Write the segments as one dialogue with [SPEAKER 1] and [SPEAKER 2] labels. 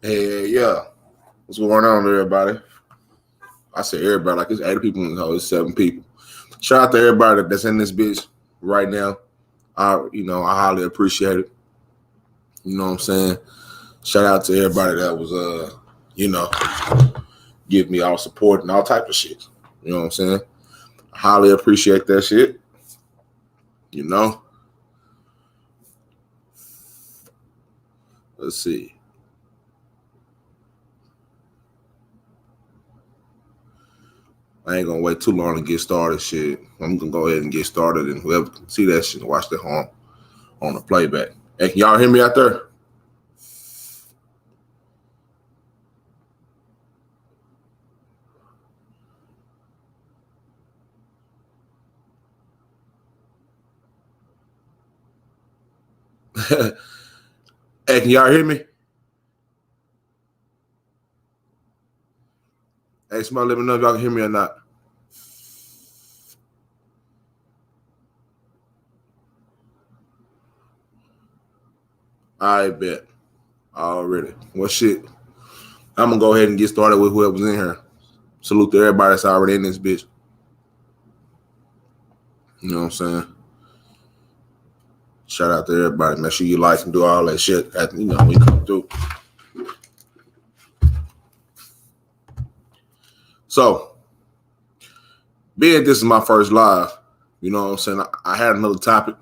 [SPEAKER 1] Hey, yeah. What's going on, everybody? I say everybody, like it's 80 people in the house, it's 7 people. Shout out to everybody that's in this bitch right now. I highly appreciate it. You know what I'm saying? Shout out to everybody that was you know, give me all support and all type of shit. You know what I'm saying? I highly appreciate that shit. You know? Let's see. I ain't gonna wait too long to get started. Shit, I'm gonna go ahead and get started, and whoever can see that shit, watch that on the playback. Hey, can y'all hear me out there? Hey, can y'all hear me? Hey, somebody let me know if y'all can hear me or not. I bet already. Well, shit. I'm gonna go ahead and get started with whoever's in here. Salute to everybody that's already in this bitch. You know what I'm saying? Shout out to everybody. Make sure you like and do all that shit. When you come through. So, being this is my first live, you know what I'm saying? I had another topic,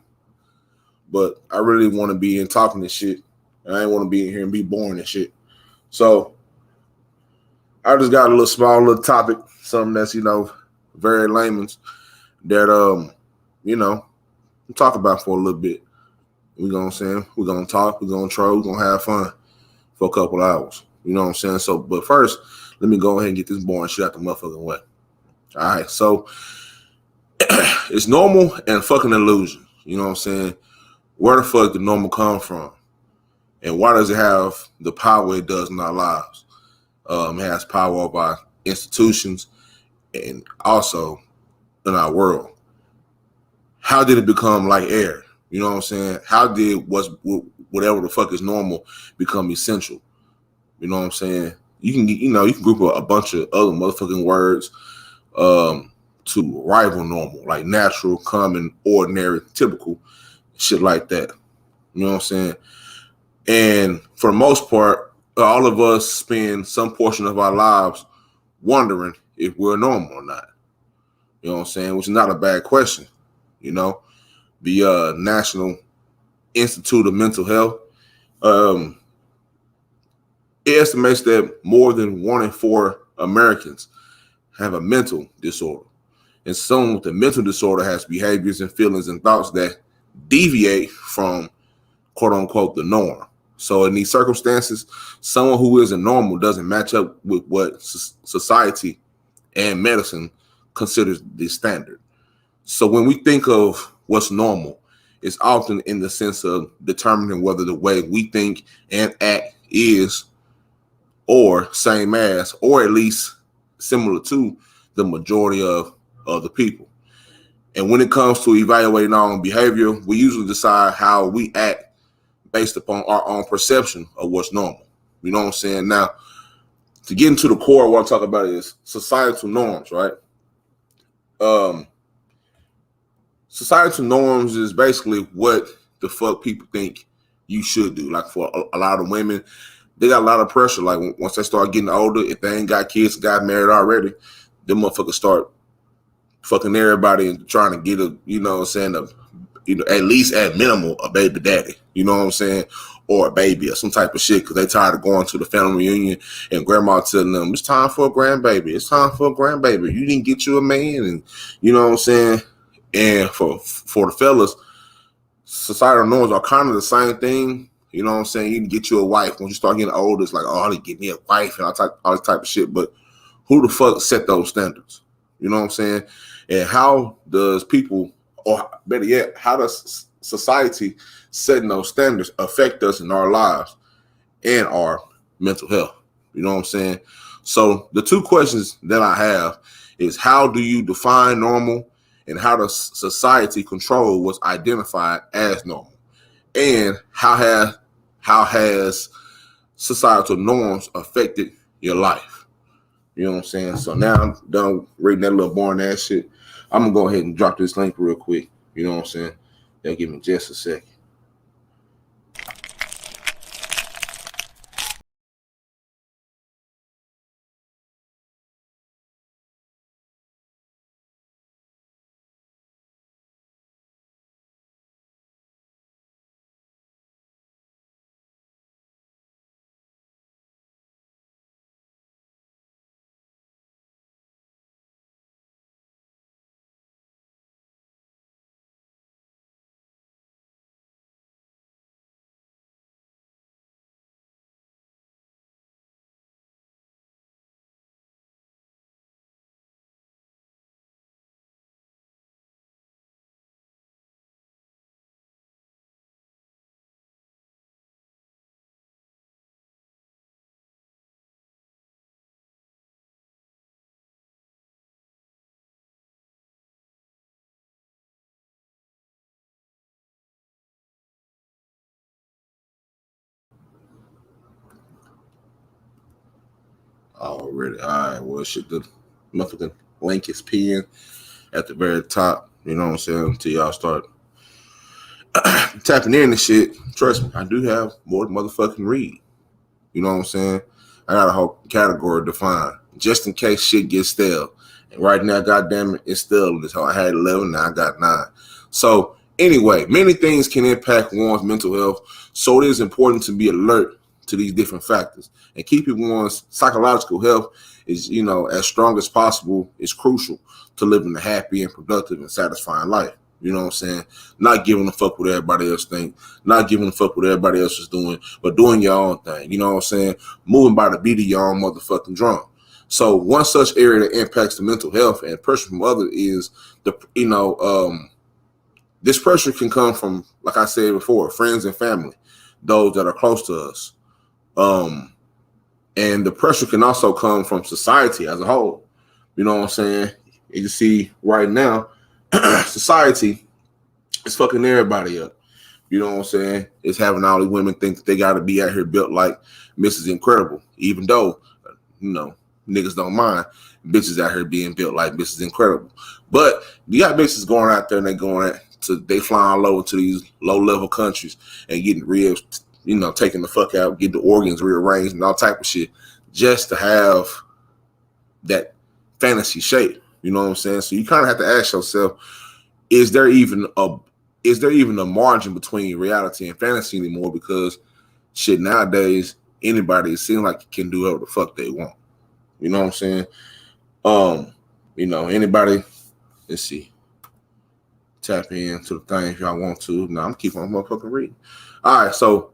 [SPEAKER 1] but I really want to be in talking this shit. And I ain't want to be in here and be boring and shit. So, I just got a little small little topic, something that's, very layman's that talk about for a little bit. We're gonna talk, we're gonna troll, we're gonna have fun for a couple hours. You know what I'm saying? So, but first, let me go ahead and get this boring shit out the motherfucking way. All right, so it's normal and fucking illusion. You know what I'm saying? Where the fuck did normal come from? And why does it have the power it does in our lives? It has power over our institutions and also in our world. How did it become like air? You know what I'm saying? How did whatever the fuck is normal become essential? You know what I'm saying? You can group a bunch of other motherfucking words to rival normal, like natural, common, ordinary, typical, shit like that. You know what I'm saying? And for the most part, all of us spend some portion of our lives wondering if we're normal or not. You know what I'm saying? Which is not a bad question. The National Institute of Mental Health it estimates that more than 1 in 4 Americans have a mental disorder. And someone with a mental disorder has behaviors and feelings and thoughts that deviate from quote unquote the norm. So in these circumstances, someone who isn't normal doesn't match up with what society and medicine considers the standard. So when we think of what's normal, it's often in the sense of determining whether the way we think and act is or same as, or at least similar to the majority of other people. And when it comes to evaluating our own behavior, we usually decide how we act based upon our own perception of what's normal. You know what I'm saying? Now, to get into the core, what I'm talking about is societal norms, right? Societal norms is basically what the fuck people think you should do. Like for a lot of women, they got a lot of pressure. Like once they start getting older, if they ain't got kids, got married already, them motherfuckers start fucking everybody and trying to get at least at minimal a baby daddy. You know what I'm saying? Or a baby or some type of shit because they tired of going to the family reunion and grandma telling them it's time for a grandbaby. It's time for a grandbaby. You didn't get you a man, and you know what I'm saying. And for the fellas, societal norms are kind of the same thing. You know what I'm saying? You can get you a wife. When you start getting older, it's like, oh, I need to get me a wife and all this type of shit. But who the fuck set those standards? You know what I'm saying? And how does people, or better yet, how does society setting those standards affect us in our lives and our mental health? You know what I'm saying? So the two questions that I have is how do you define normal and how does society control what's identified as normal? And how has societal norms affected your life. You know what I'm saying? So now I'm done reading that little boring ass shit. I'm gonna go ahead and drop this link real quick. You know what I'm saying? They'll give me just a second. Already. All right. Well, shit, the motherfucking link is pinned at the very top. You know what I'm saying? Until y'all start tapping in and shit. Trust me, I do have more to motherfucking read. You know what I'm saying? I got a whole category defined just in case shit gets stale. And right now, goddamn it, it's still this whole. I had 11, now I got 9. So anyway, many things can impact one's mental health. So it is important to be alert to these different factors and keeping one's psychological health is, you know, as strong as possible is crucial to living a happy and productive and satisfying life. You know what I'm saying? Not giving a fuck what everybody else think, not giving a fuck what everybody else is doing, but doing your own thing. You know what I'm saying? Moving by the beat of your own motherfucking drum. So one such area that impacts the mental health and pressure from others is this pressure can come from, like I said before, friends and family, those that are close to us. And the pressure can also come from society as a whole. You know what I'm saying? You see right now, society is fucking everybody up. You know what I'm saying? It's having all these women think that they got to be out here built like Mrs. Incredible, even though, you know, niggas don't mind bitches out here being built like Mrs. Incredible. But you got bitches going out there and they flying all over to these low level countries and getting real, you know, taking the fuck out, get the organs rearranged and all type of shit just to have that fantasy shape. You know what I'm saying? So you kind of have to ask yourself, is there even a margin between reality and fantasy anymore? Because shit nowadays, anybody seems like can do whatever the fuck they want. You know what I'm saying? You know, anybody, let's see. Tap in to the thing if y'all want to. No, I'm keeping on motherfucking reading. All right, so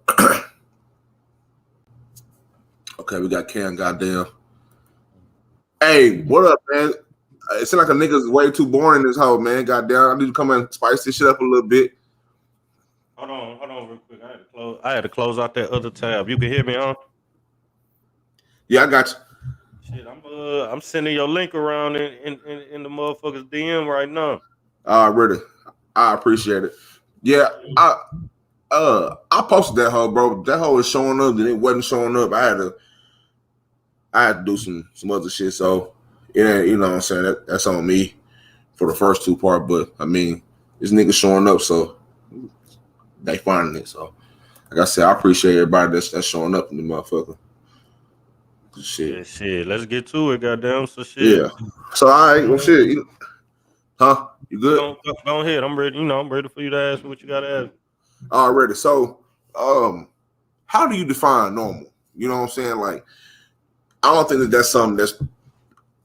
[SPEAKER 1] okay, we got Cam goddamn. Hey, what up, man? It seems like a nigga's way too boring in this whole man. Goddamn, I need to come and spice this shit up a little bit.
[SPEAKER 2] Hold on, real quick. I had to close out that other tab. You can hear me, huh?
[SPEAKER 1] Yeah, I got you.
[SPEAKER 2] Shit, I'm sending your link around in the motherfuckers DM right now.
[SPEAKER 1] Really, I appreciate it. Yeah, I posted that hoe, bro. That hoe was showing up, then it wasn't showing up. I had to do some other shit, so it ain't, you know what I'm saying, that's on me for the first two part. But I mean, this nigga showing up, so they finding it. So like I said, I appreciate everybody that's showing up in the motherfucker. Shit.
[SPEAKER 2] Yeah, shit. Let's get to it, goddamn. So shit.
[SPEAKER 1] Yeah. So all right, well shit. Huh? You good?
[SPEAKER 2] Go ahead. I'm ready. I'm ready for you to ask me what you gotta ask.
[SPEAKER 1] Already. So how do you define normal? You know what I'm saying? Like, I don't think that's something that's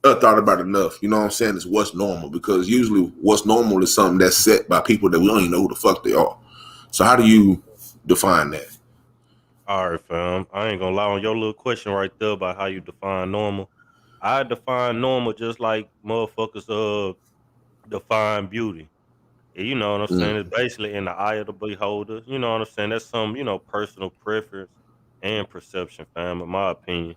[SPEAKER 1] thought about enough. You know what I'm saying? Is what's normal, because usually what's normal is something that's set by people that we don't even know who the fuck they are. So how do you define that?
[SPEAKER 2] All right, fam. I ain't gonna lie on your little question right there about how you define normal. I define normal just like motherfuckers define beauty. You know what I'm saying?
[SPEAKER 1] Mm.
[SPEAKER 2] It's basically in the eye of the beholder. You know what I'm saying? That's some, personal preference and perception, fam, in my opinion.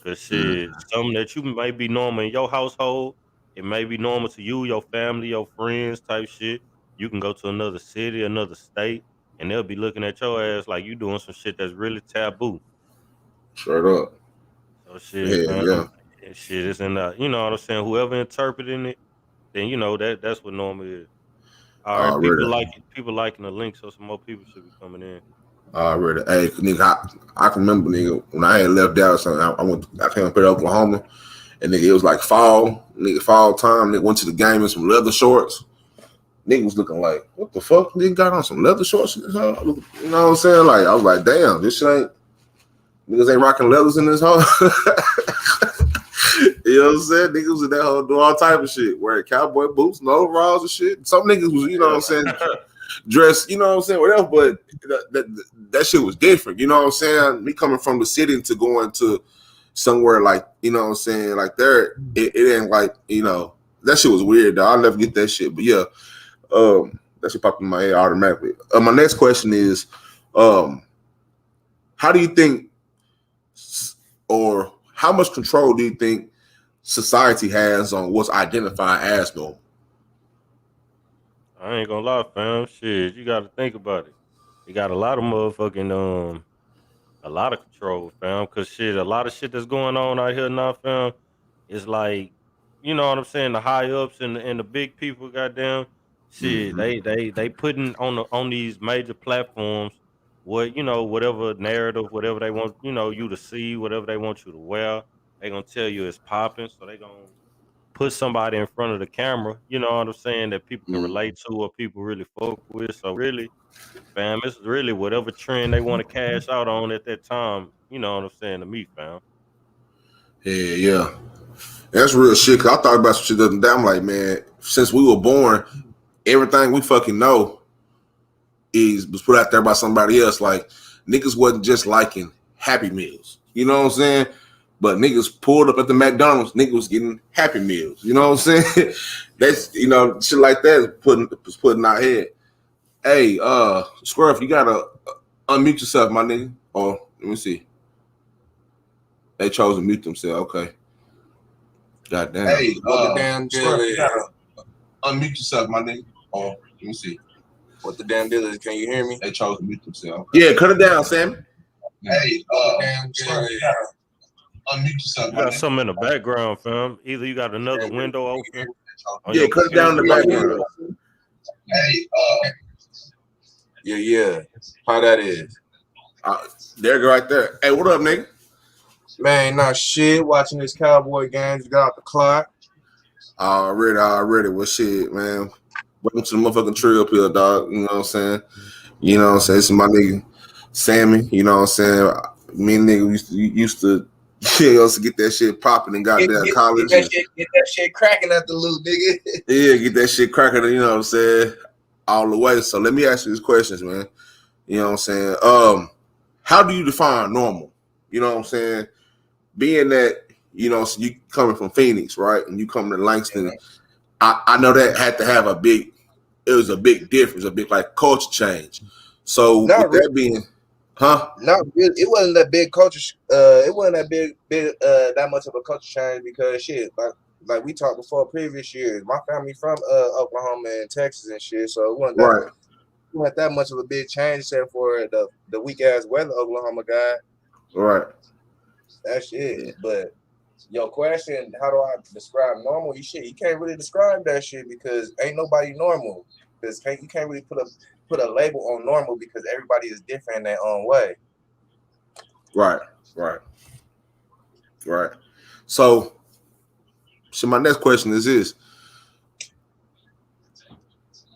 [SPEAKER 2] Cause shit,
[SPEAKER 1] Mm.
[SPEAKER 2] something that you may be normal in your household, it may be normal to you, your family, your friends, type shit. You can go to another city, another state, and they'll be looking at your ass like you doing some shit that's really taboo.
[SPEAKER 1] Straight up.
[SPEAKER 2] So shit,
[SPEAKER 1] Yeah,
[SPEAKER 2] man.
[SPEAKER 1] yeah.
[SPEAKER 2] Shit is in the, you know what I'm saying? Whoever interpreting it, then you know that's what normal is. All right,
[SPEAKER 1] Already.
[SPEAKER 2] people liking the link, so some more people should be coming in.
[SPEAKER 1] Already. Hey, nigga, I can remember, nigga, when I had left Dallas, I came up to Oklahoma, and nigga, it was like fall time. Nigga went to the game in some leather shorts. Nigga was looking like, what the fuck? Nigga got on some leather shorts. You know what I'm saying? Like, I was like, damn, this shit ain't, niggas ain't rocking leathers in this hole. You know what I'm saying? Niggas was in that hole doing all type of shit, wearing cowboy boots and overalls and shit. Some niggas was, you know what I'm saying, dressed, you know what I'm saying, whatever, but that shit was different. You know what I'm saying? Me coming from the city to going to somewhere like, you know what I'm saying, like there, it ain't like, you know, that shit was weird, though. I'll never get that shit. But yeah, that shit popped in my head automatically. My next question is, how do you think, or how much control do you think society has on what's identified as normal?
[SPEAKER 2] I ain't gonna lie, fam. Shit, you got to think about it. You got a lot of motherfucking a lot of control, fam. Cause shit, a lot of shit that's going on out here now, fam. Is like, you know what I'm saying? The high ups and the big people, goddamn, shit. They putting on these major platforms what, you know, whatever narrative, whatever they want, you know, you to see, whatever they want you to wear. They gonna tell you it's popping, so they gonna put somebody in front of the camera. You know what I'm saying? That people can relate to or people really fuck with. So really, fam, it's really whatever trend they want to cash out on at that time. You know what I'm saying to me, fam.
[SPEAKER 1] Yeah. That's real shit. Cause I thought about some shit the other day. I'm like, man, since we were born, everything we fucking know was put out there by somebody else. Like, niggas wasn't just liking Happy Meals. You know what I'm saying? But niggas pulled up at the McDonald's, niggas was getting Happy Meals. You know what I'm saying? That's, you know, shit like that is putting our head. Hey, Squirrel, you gotta unmute yourself, my nigga. Or let me see. They chose to mute themselves. Okay. Goddamn. Hey,
[SPEAKER 3] what the damn deal is?
[SPEAKER 1] You gotta unmute yourself, my nigga. Or let me see.
[SPEAKER 3] What the damn deal is? Can you hear me?
[SPEAKER 1] They chose to mute themselves. Okay. Yeah, cut it down, Sam. Hey,
[SPEAKER 3] damn deal is?
[SPEAKER 1] Unmute yourself.
[SPEAKER 2] You got something in the background, fam. Either you got another window open.
[SPEAKER 1] Yeah, cut it down in the background.
[SPEAKER 3] Hey, yeah. How that is?
[SPEAKER 1] There, go right there. Hey, what up, nigga?
[SPEAKER 3] Man, not shit. Watching this Cowboy game. Just got off the clock.
[SPEAKER 1] Already. Well, shit, man. Welcome to the motherfucking tree up here, dog. You know what I'm saying? You know what I'm saying? This is my nigga, Sammy. You know what I'm saying? Me and nigga used to get that shit popping and got there college.
[SPEAKER 3] Get that shit cracking at the loop, nigga.
[SPEAKER 1] Yeah, get that shit cracking, you know what I'm saying? All the way. So let me ask you these questions, man. You know what I'm saying? How do you define normal? You know what I'm saying? Being that, you know, so you coming from Phoenix, right? And you coming to Langston, I know that had to have a big difference, a big like culture change. So
[SPEAKER 3] Not
[SPEAKER 1] with that being, huh?
[SPEAKER 3] Not really. It wasn't that big culture. It wasn't that big that much of a culture change because shit, like we talked before previous years. My family from Oklahoma and Texas and shit, so it wasn't that much of a big change except for the weak ass weather Oklahoma got.
[SPEAKER 1] Right.
[SPEAKER 3] That's it. Yeah. But your question, how do I describe normal? You can't really describe that shit because ain't nobody normal. Because you can't really put a label on normal because everybody is different in their own way.
[SPEAKER 1] Right. So my next question is this.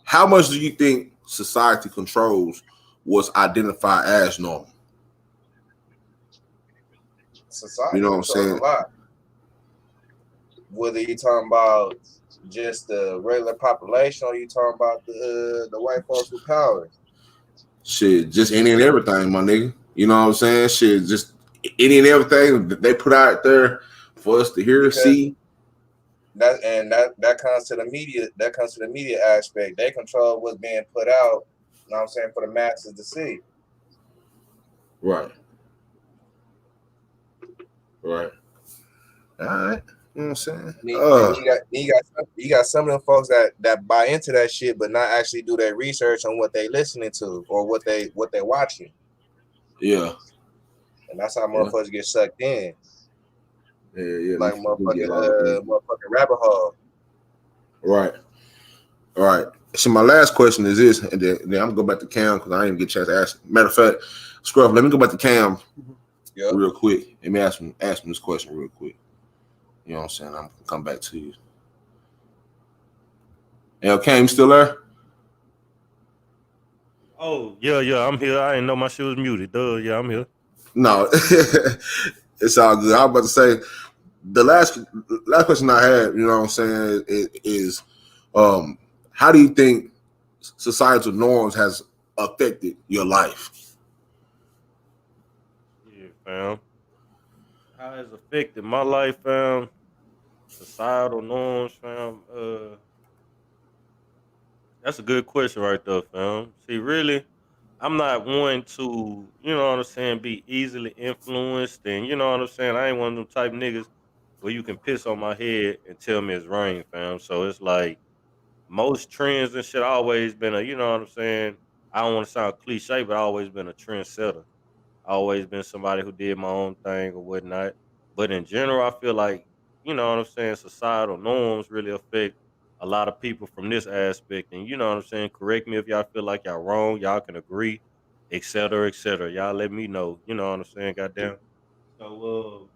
[SPEAKER 1] How much do you think society controls what's identified as normal?
[SPEAKER 3] Society,
[SPEAKER 1] you know what I'm saying?
[SPEAKER 3] A lot. Whether you're talking about just the regular population or you talking about the white folks with power.
[SPEAKER 1] Shit, just any and everything, my nigga. You know what I'm saying? Shit, just any and everything that they put out there for us to hear, see.
[SPEAKER 3] That comes to the media. That comes to the media aspect. They control what's being put out. You know what I'm saying, for the masses to see.
[SPEAKER 1] Right. All right. You know what I'm saying?
[SPEAKER 3] You got some of them folks that buy into that shit, but not actually do their research on what they listening to or what they watching.
[SPEAKER 1] Yeah.
[SPEAKER 3] and that's how motherfuckers get sucked in.
[SPEAKER 1] Yeah.
[SPEAKER 3] Like motherfucking rabbit hole.
[SPEAKER 1] Right. All right. So my last question is this, and then I'm gonna go back to Cam because I didn't even get a chance to ask. Matter of fact, Scruff, let me go back to Cam real quick. Let me ask him this question real quick. You know what I'm saying? I'm gonna come back to you. Cam, you still there?
[SPEAKER 2] Oh, yeah, I'm here. I didn't know my shit was muted. Yeah, I'm here.
[SPEAKER 1] No, it's all good. I was about to say the last question I had, you know what I'm saying, is how do you think societal norms has affected your life?
[SPEAKER 2] Yeah, fam. How has affected my life, fam? Societal norms, fam. That's a good question right there, fam. See, really, I'm not one to, you know what I'm saying, be easily influenced. And you know what I'm saying? I ain't one of them type niggas where you can piss on my head and tell me it's rain, fam. So it's like most trends and shit always been a, you know what I'm saying? I don't want to sound cliche, but I always been a trendsetter. Always been somebody who did my own thing or whatnot. But in general, I feel like, you know what I'm saying, societal norms really affect a lot of people from this aspect. And you know what I'm saying? Correct me if y'all feel like y'all wrong, y'all can agree, et cetera, et cetera. Y'all let me know. You know what I'm saying? Goddamn. So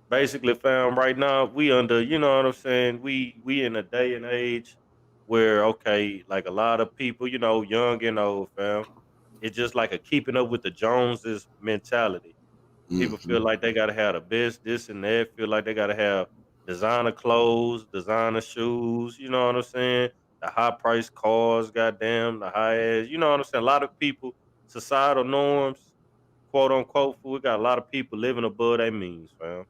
[SPEAKER 2] basically, fam, right now we under, you know what I'm saying, we in a day and age where okay, like a lot of people, you know, young and old, fam, it's just like a keeping up with the Joneses mentality. People feel like they gotta have the best, this and that. Feel like they gotta have designer clothes, designer shoes. You know what I'm saying? The high price cars, goddamn, the high ass. You know what I'm saying? A lot of people, societal norms, quote unquote. We got a lot of people living above their means, fam.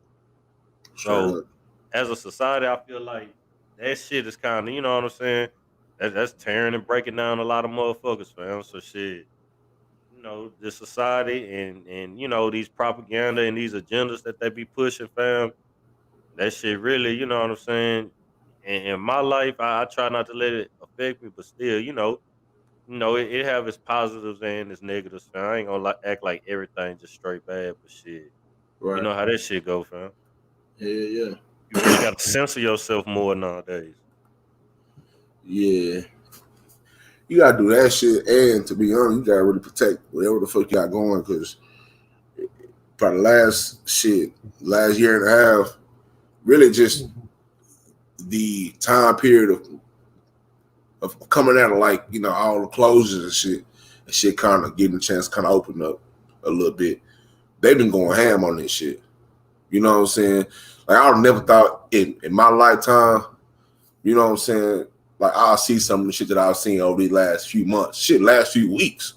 [SPEAKER 1] Straight
[SPEAKER 2] So
[SPEAKER 1] up.
[SPEAKER 2] as a society, I feel like that shit is kind of, you know what I'm saying? That's tearing and breaking down a lot of motherfuckers, fam. So shit, you know, the society and you know these propaganda and these agendas that they be pushing, fam. That shit really, you know what I'm saying. In my life, I try not to let it affect me, but still, it have its positives and its negatives, fam. I ain't gonna act like everything just straight bad, but shit, you
[SPEAKER 1] Right.
[SPEAKER 2] know how that shit go, fam.
[SPEAKER 1] Yeah.
[SPEAKER 2] You really gotta censor yourself more nowadays.
[SPEAKER 1] Yeah. You gotta do that shit, and to be honest, you gotta really protect whatever the fuck you got going, because for the last year and a half, really just the time period of coming out of, like, you know, all the closures and shit kind of getting a chance to kind of open up a little bit. They've been going ham on this shit. You know what I'm saying? Like, I would never thought in my lifetime, you know what I'm saying, like, I'll see some of the shit that I've seen over these last few months, last few weeks.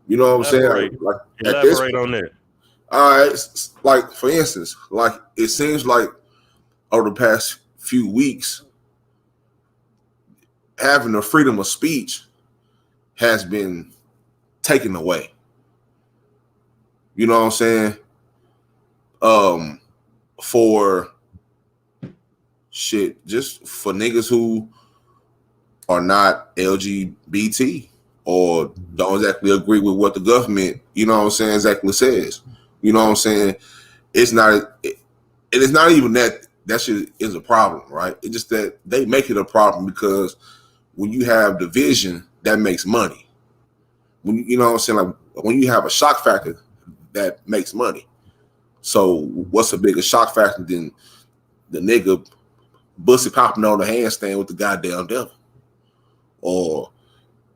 [SPEAKER 1] You know what I'm saying? Like at this
[SPEAKER 2] Elaborate on that.
[SPEAKER 1] all right, like, for instance, like, it seems like over the past few weeks, having the freedom of speech has been taken away. You know what I'm saying? For shit, just for niggas who are not LGBT or don't exactly agree with what the government, you know what I'm saying, exactly says. You know what I'm saying? It's not, it is not even that shit is a problem, right? It's just that they make it a problem because when you have division, that makes money. When you know what I'm saying, like when you have a shock factor, that makes money. So what's a bigger shock factor than the nigga bussy popping on the handstand with the goddamn devil? Or,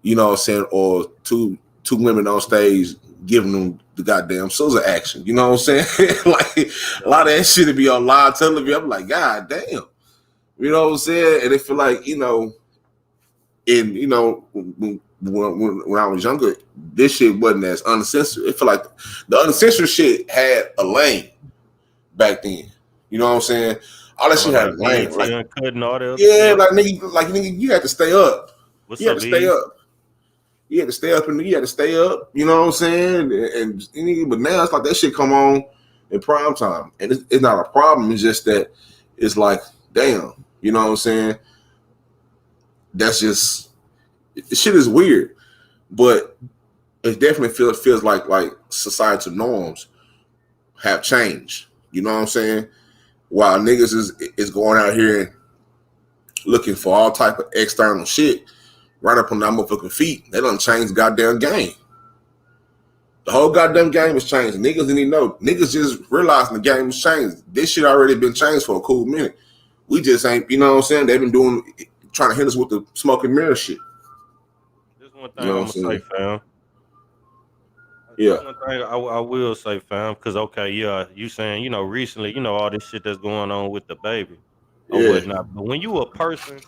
[SPEAKER 1] you know what I'm saying, or two women on stage giving them the goddamn scissor action. You know what I'm saying? Like, a lot of that shit to be on live television. I'm like, God damn. You know what I'm saying? And they feel like, you know, when I was younger, this shit wasn't as uncensored. It felt like the uncensored shit had a lane back then. You know what I'm saying? All that shit had a lane. Like,
[SPEAKER 2] Uncut and all that other
[SPEAKER 1] yeah,
[SPEAKER 2] shit.
[SPEAKER 1] nigga, you had to stay up.
[SPEAKER 2] What's up,
[SPEAKER 1] Stay
[SPEAKER 2] E?
[SPEAKER 1] up. You had to stay up, and you had to stay up. You know what I'm saying? But now it's like that shit come on in prime time, and it's not a problem. It's just that it's like, damn. You know what I'm saying? That's just, shit is weird. But it definitely feels like societal norms have changed. You know what I'm saying? While niggas is going out here and looking for all type of external shit right up on that motherfucking feet, they done changed the goddamn game. The whole goddamn game has changed. Niggas didn't even know. Niggas just realizing the game has changed. This shit already been changed for a cool minute. We just ain't, you know what I'm saying? They've been trying to hit us with the smoke and mirror shit.
[SPEAKER 2] This one thing I'm gonna say, fam.
[SPEAKER 1] Yeah.
[SPEAKER 2] One thing I will say, fam, because okay, yeah, you saying, recently, all this shit that's going on with the baby or whatnot. But when you a person,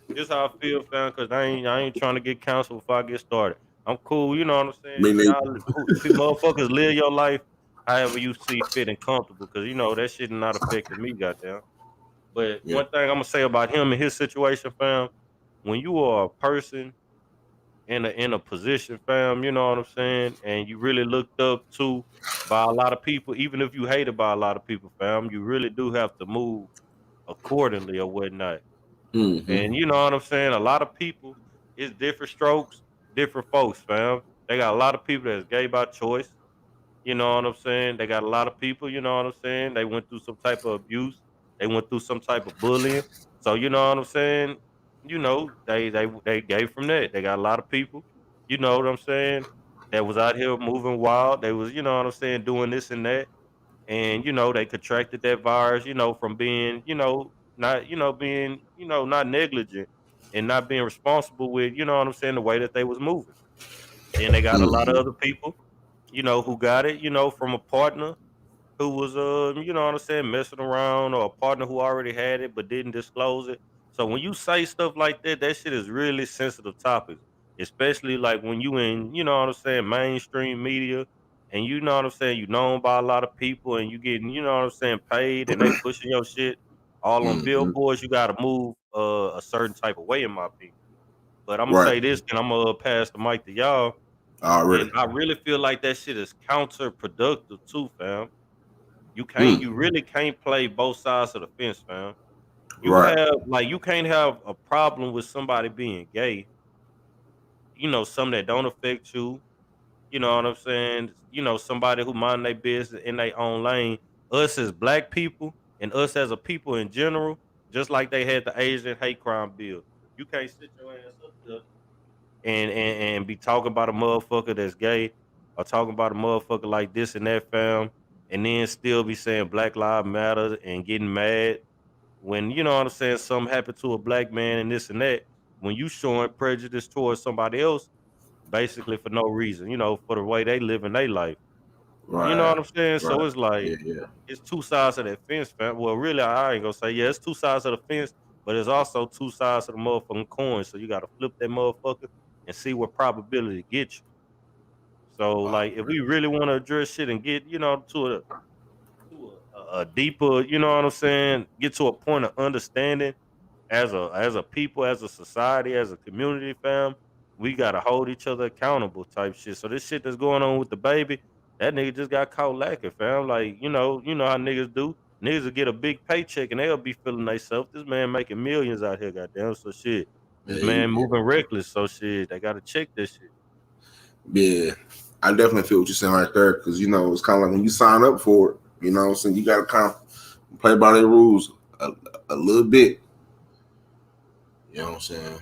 [SPEAKER 2] this how I feel, fam, because I ain't trying to get canceled before I get started. I'm cool, you know what I'm saying? Motherfuckers live your life however you see fit and comfortable, because that shit not affecting me, goddamn. But one thing I'm gonna say about him and his situation, fam, when you are a person in a position, fam, you know what I'm saying, and you really looked up to by a lot of people, even if you hated by a lot of people, fam, you really do have to move accordingly or whatnot.
[SPEAKER 1] Mm-hmm.
[SPEAKER 2] And you know what I'm saying? A lot of people, it's different strokes, different folks, fam. They got a lot of people that's gay by choice. You know what I'm saying? They got a lot of people, you know what I'm saying? They went through some type of abuse. They went through some type of bullying. So you know what I'm saying? They gave from that. They got a lot of people, you know what I'm saying, that was out here moving wild. They was, you know what I'm saying, doing this and that. And they contracted that virus, from being, not, being, not negligent and not being responsible with, you know what I'm saying, the way that they was moving. Then they got a lot of other people, who got it, from a partner who was, you know what I'm saying, messing around, or a partner who already had it but didn't disclose it. So when you say stuff like that, that shit is really sensitive topics, especially like when you in, you know what I'm saying, mainstream media, and you know what I'm saying, you known by a lot of people, and you getting, you know what I'm saying, paid, and they pushing your shit all on billboards. You got to move a certain type of way, in my opinion. But I'm gonna say this, and I'm gonna pass the mic to y'all.
[SPEAKER 1] Already.
[SPEAKER 2] And I really feel like that shit is counterproductive too, fam. You really can't play both sides of the fence, fam. You can't have a problem with somebody being gay, something that don't affect you, you know what I'm saying? Somebody who mind their business in their own lane. Us as black people and us as a people in general, just like they had the Asian hate crime bill. You can't sit your ass up there and be talking about a motherfucker that's gay, or talking about a motherfucker like this and that, fam, and then still be saying Black Lives Matter and getting mad when, you know what I'm saying, something happened to a black man and this and that, when you showing prejudice towards somebody else basically for no reason, for the way they live in their life. You know what I'm saying? So it's like, it's two sides of that fence, fam. Well, really, I ain't gonna say, it's two sides of the fence, but it's also two sides of the motherfucking coin. So you gotta flip that motherfucker and see what probability gets you. So like, if we really want to address shit and get, to a deeper, you know what I'm saying, get to a point of understanding as a people, as a society, as a community, fam, we gotta hold each other accountable type shit. So this shit that's going on with the baby, that nigga just got caught lacking, fam. Like, you know how niggas do. Niggas will get a big paycheck and they'll be feeling themselves. This man making millions out here, goddamn. So shit. This man moving reckless. So shit, they gotta check this shit.
[SPEAKER 1] Yeah. I definitely feel what you're saying right there, because it's kind of like when you sign up for it, you know what I'm saying, you gotta kind of play by their rules a little bit. You know what I'm saying?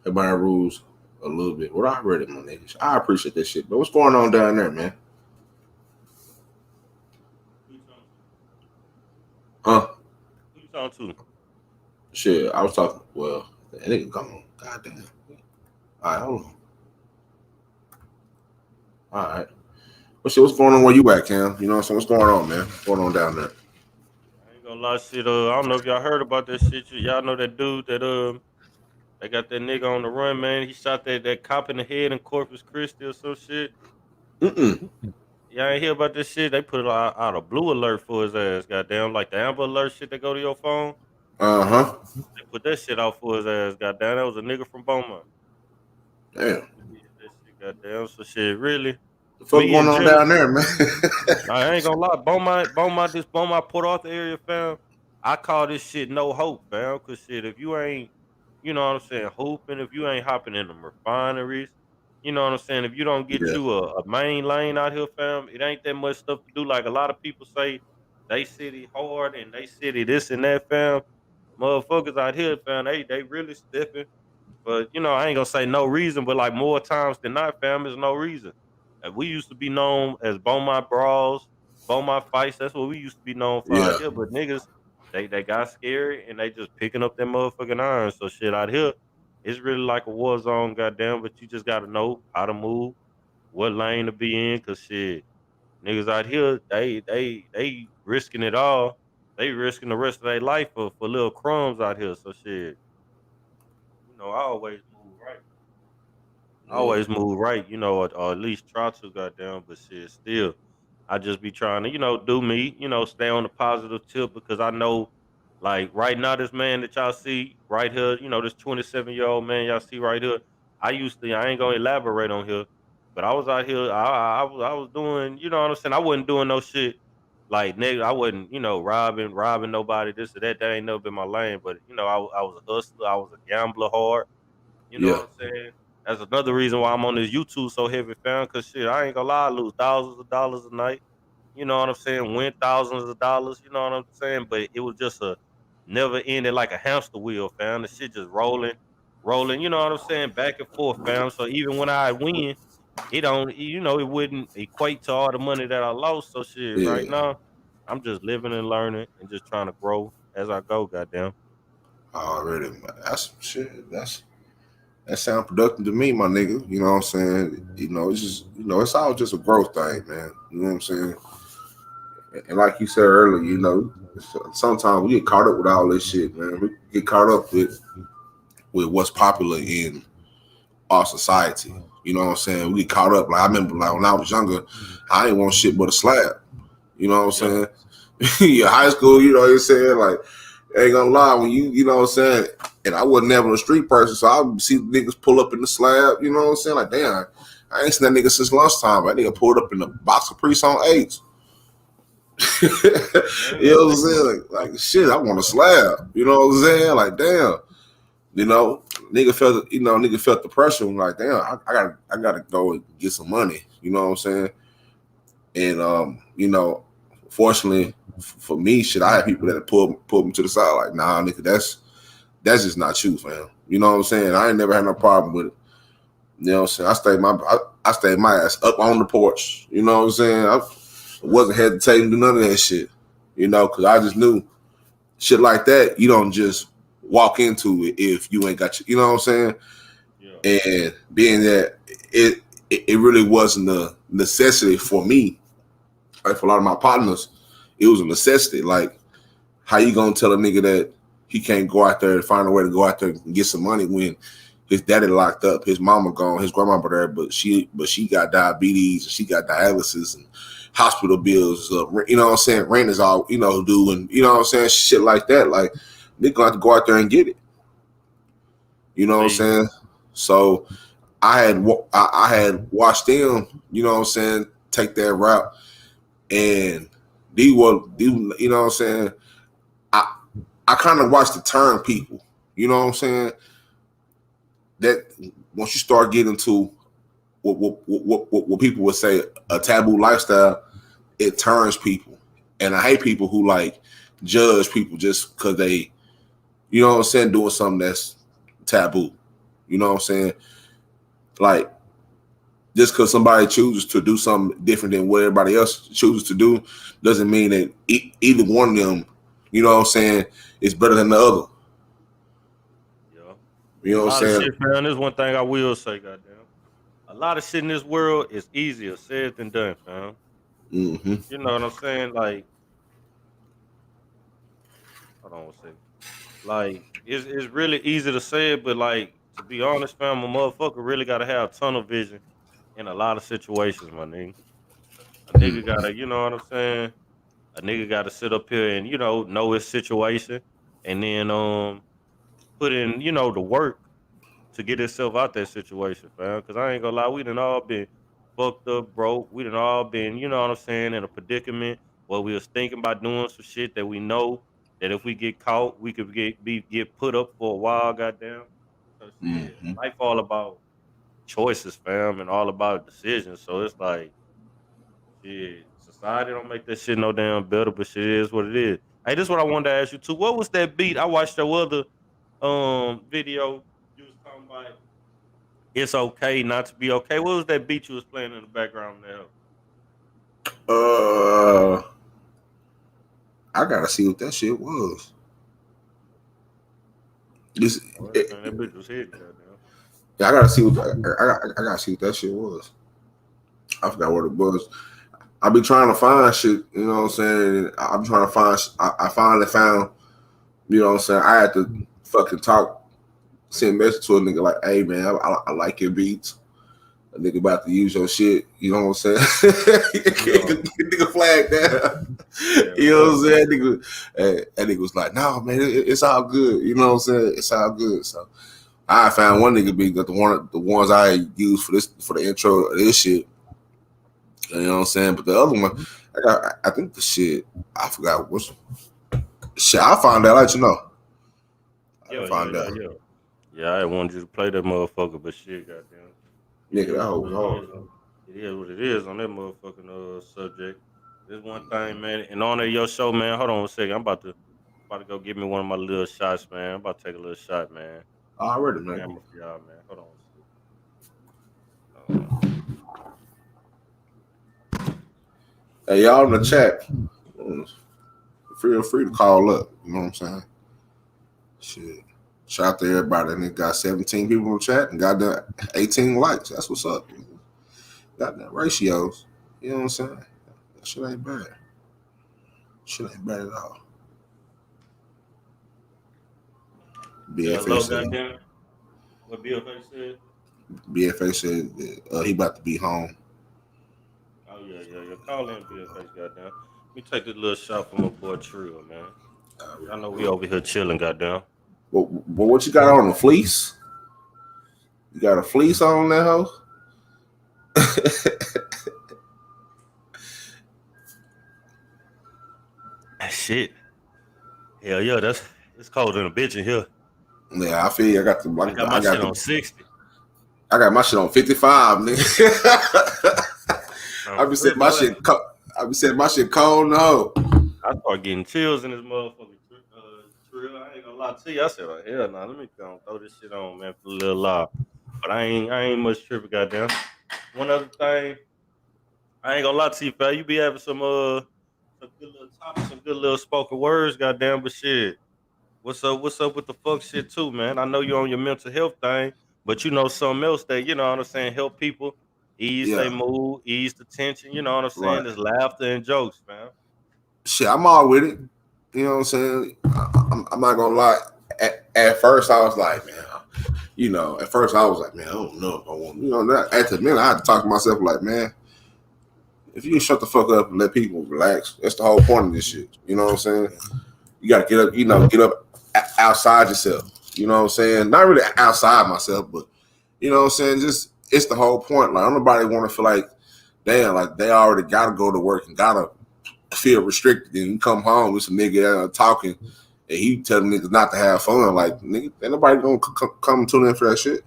[SPEAKER 1] Play by their rules a little bit. What I read it, my niggas. I appreciate that shit. But what's going on down there, man? Huh?
[SPEAKER 2] Who you talking to?
[SPEAKER 1] Shit, I was talking. Well, that nigga come on. Goddamn. All right, hold on. All right. Well, shit, what's going on where you at, Cam? You know what I'm saying? What's going on, man? What's going on down there?
[SPEAKER 2] I ain't gonna lie, shit. I don't know if y'all heard about that shit. Y'all know that dude that they got that nigga on the run, man. He shot that cop in the head in Corpus Christi or some shit. Y'all ain't hear about this shit? They put out a blue alert for his ass, goddamn. Like the Amber Alert shit that go to your phone.
[SPEAKER 1] Uh-huh.
[SPEAKER 2] They put that shit out for his ass, goddamn. That was a nigga from Beaumont.
[SPEAKER 1] Damn.
[SPEAKER 2] That shit, goddamn. So shit, really.
[SPEAKER 1] The fuck
[SPEAKER 2] Me
[SPEAKER 1] going
[SPEAKER 2] in
[SPEAKER 1] on
[SPEAKER 2] general,
[SPEAKER 1] down there, man?
[SPEAKER 2] I ain't gonna lie. This Beaumont Port Arthur area, fam. I call this shit no hope, fam. Cause shit, if you ain't, you know what I'm saying, hooping, if you ain't hopping in them refineries, You know what I'm saying? If you don't get
[SPEAKER 1] Yeah.
[SPEAKER 2] you a main lane out here, fam, it ain't that much stuff to do. Like a lot of people say, they city hard and they city this and that, fam. Motherfuckers out here, fam, they really stiffing. But I ain't gonna say no reason, but like more times than not, fam, is no reason. We used to be known as Beaumont Brawls, Beaumont Fights. That's what we used to be known for out
[SPEAKER 1] Yeah.
[SPEAKER 2] here. But niggas, they got scary and they just picking up them motherfucking irons. So shit out here, it's really like a war zone, goddamn. But you just gotta know how to move, what lane to be in, cause shit, niggas out here, they risking it all. They risking the rest of their life for little crumbs out here. So shit, I always move right. I
[SPEAKER 1] Yeah.
[SPEAKER 2] always move right, or at least try to, goddamn. But shit, still, I just be trying to, do me, stay on the positive tip because I know, like right now, this man that y'all see right here, this 27-year-old man y'all see right here. I ain't gonna elaborate on here, but I was out here, I was doing, you know what I'm saying. I wasn't doing no shit like nigga. I wasn't, robbing nobody, this or that. That ain't never been my lane. But I was a hustler. I was a gambler hard. You know
[SPEAKER 1] Yeah.
[SPEAKER 2] what I'm saying? That's another reason why I'm on this YouTube so heavy, fam. Cause shit, I ain't gonna lie, I lose thousands of dollars a night. You know what I'm saying? Win thousands of dollars. You know what I'm saying? But it was just a never ending like a hamster wheel, fam. The shit just rolling, rolling. You know what I'm saying? Back and forth, fam. So even when I win, it don't. It wouldn't equate to all the money that I lost. So shit, right
[SPEAKER 1] Yeah.
[SPEAKER 2] now, I'm just living and learning and just trying to grow as I go. Goddamn.
[SPEAKER 1] Already, man. That's shit. That sound productive to me, my nigga. You know what I'm saying? It's just it's all just a growth thing, man. You know what I'm saying? And like you said earlier, sometimes we get caught up with all this shit, man. We get caught up with what's popular in our society. You know what I'm saying? We get caught up. Like I remember, like when I was younger, I ain't want shit but a slab. You know what I'm
[SPEAKER 2] Yeah.
[SPEAKER 1] saying? Yeah, high school. You know what I'm saying? Like, ain't gonna lie, when you know what I'm saying. And I wasn't never a street person, so I would see niggas pull up in the slab. You know what I'm saying? Like, damn, I ain't seen that nigga since lunchtime. That nigga pulled up in the box of Priest on 8s. You know what I'm saying? Like shit, I want a slab. You know what I'm saying? Like damn, nigga felt the pressure. I'm like damn, I gotta go and get some money. You know what I'm saying? And fortunately for me, shit, I had people that pull me to the side. Like nah, nigga, that's just not you, fam. You know what I'm saying? I ain't never had no problem with it. You know what I'm saying? I stayed my ass up on the porch. You know what I'm saying? I wasn't hesitating to do none of that shit. Because I just knew shit like that, you don't just walk into it if you ain't got you know what I'm saying?
[SPEAKER 2] Yeah.
[SPEAKER 1] And being that it really wasn't a necessity for me, like for a lot of my partners, it was a necessity. Like, how you gonna tell a nigga that he can't go out there and find a way to go out there and get some money when his daddy locked up, his mama gone, his grandma there, but she got diabetes and she got dialysis and hospital bills, you know what I'm saying? Rent is all, due, and you know what I'm saying? Shit like that. Like, they gonna have to go out there and get it. You know what I'm saying? So I had watched them, you know what I'm saying, take that route, and you know what I'm saying? I kind of watched the turn people. You know what I'm saying? That once you start getting to what people would say a taboo lifestyle, it turns people. And I hate people who like judge people just because they, you know what I'm saying, doing something that's taboo. You know what I'm saying? Like, just because somebody chooses to do something different than what everybody else chooses to do doesn't mean that either one of them, you know what I'm saying, is better than the other.
[SPEAKER 2] Yeah.
[SPEAKER 1] You know
[SPEAKER 2] A
[SPEAKER 1] what I'm
[SPEAKER 2] lot of
[SPEAKER 1] saying?
[SPEAKER 2] shit, man. There's one thing I will say, goddamn. A lot of shit in this world is easier said than done, fam.
[SPEAKER 1] Mm-hmm.
[SPEAKER 2] You know what I'm saying? Like, hold on a second. Like, it's really easy to say it, but like to be honest, fam, a motherfucker really gotta have tunnel vision in a lot of situations, my nigga. A nigga
[SPEAKER 1] Mm-hmm.
[SPEAKER 2] gotta, you know what I'm saying? A nigga gotta sit up here and, know his situation and then put in, the work to get himself out that situation, fam. Cause I ain't gonna lie, we done all been fucked up, broke. We done all been, you know what I'm saying, in a predicament where we was thinking about doing some shit that we know that if we get caught, we could get put up for a while, goddamn. So shit,
[SPEAKER 1] Mm-hmm.
[SPEAKER 2] life all about choices, fam, and all about decisions. So it's like, shit, society don't make that shit no damn better, but shit is what it is. Hey, this is what I wanted to ask you too. What was that beat? I watched your other video. You was talking about it's okay not to be okay. What was that beat you was playing in the background there?
[SPEAKER 1] I gotta see what that shit was. This,
[SPEAKER 2] Man, that bitch was hitting goddamn.
[SPEAKER 1] yeah, I gotta see what I gotta see what that shit was. I forgot what it was. I be trying to find shit, you know what I'm saying? I'm trying to find. I finally found, you know what I'm saying? I had to fucking send a message to a nigga like, hey man, I like your beats. A nigga about to use your shit, you know what I'm saying? Nigga flag down. You know what I'm saying? That nigga was like, no man, it's all good. You know what I'm saying? It's all good. So I found one nigga beat that the ones I used for the intro of this shit. You know what I'm saying? But the other one, I think the shit, I forgot what's shit. I'll find out, I'll let you know.
[SPEAKER 2] Yeah, I wanted you to play that motherfucker, but shit, goddamn.
[SPEAKER 1] Nigga, that hoe was hard.
[SPEAKER 2] It is what it is on that motherfucking subject. This one thing, man, and on your show, man. Hold on a second. I'm about to go get me one of my little shots, man. I'm about to take a little shot, man.
[SPEAKER 1] Already, man.
[SPEAKER 2] For y'all, man. Hold on a second.
[SPEAKER 1] Hey, y'all in the chat, feel free to call up. You know what I'm saying? Shit. Shout out to everybody. And it got 17 people in the chat and got the 18 likes. That's what's up. Got that ratios. You know what I'm saying? That shit ain't bad. Shit ain't bad at all.
[SPEAKER 2] BFA said. What BFA said?
[SPEAKER 1] BFA said he about to be home.
[SPEAKER 2] Oh yeah. Call in BFA, goddamn. Let me take this little shot from my boy Trill, man. I know we over here chilling, goddamn.
[SPEAKER 1] But what you got on, the fleece? You got a fleece on that hoe?
[SPEAKER 2] Shit. Hell yeah, it's cold than a bitch in here.
[SPEAKER 1] Yeah, I feel you. I got
[SPEAKER 2] my shit on 60.
[SPEAKER 1] I got my shit on 55, nigga. I be saying my shit cold, no.
[SPEAKER 2] I start getting chills in this motherfucking Trill. I ain't gonna lie to you. I said, oh, hell nah, let me go throw this shit on, man, for a little while. But I ain't much tripping, goddamn. One other thing, I ain't gonna lie to you, fam. You be having some good little topics, some good little spoken words, goddamn. But shit, what's up with the fuck shit too, man? I know you're on your mental health thing, but you know something else that, you know what I'm saying, help people ease their mood, ease the tension. You know what I'm saying? Right. There's laughter and jokes, man.
[SPEAKER 1] Shit, I'm all with it. You know what I'm saying? I'm not gonna lie. At first, I was like, man, you know, man, I don't know if I want, you know, at the minute, I had to talk to myself like, man, if you shut the fuck up and let people relax, that's the whole point of this shit. You know what I'm saying? You gotta get up, you know, get up outside yourself. You know what I'm saying? Not really outside myself, but you know what I'm saying? Just, it's the whole point. Like, nobody want to feel like, damn, like they already gotta go to work and gotta feel restricted, and you come home with some nigga talking, and he telling niggas not to have fun. Like, nigga, ain't nobody gonna come tune in for that shit.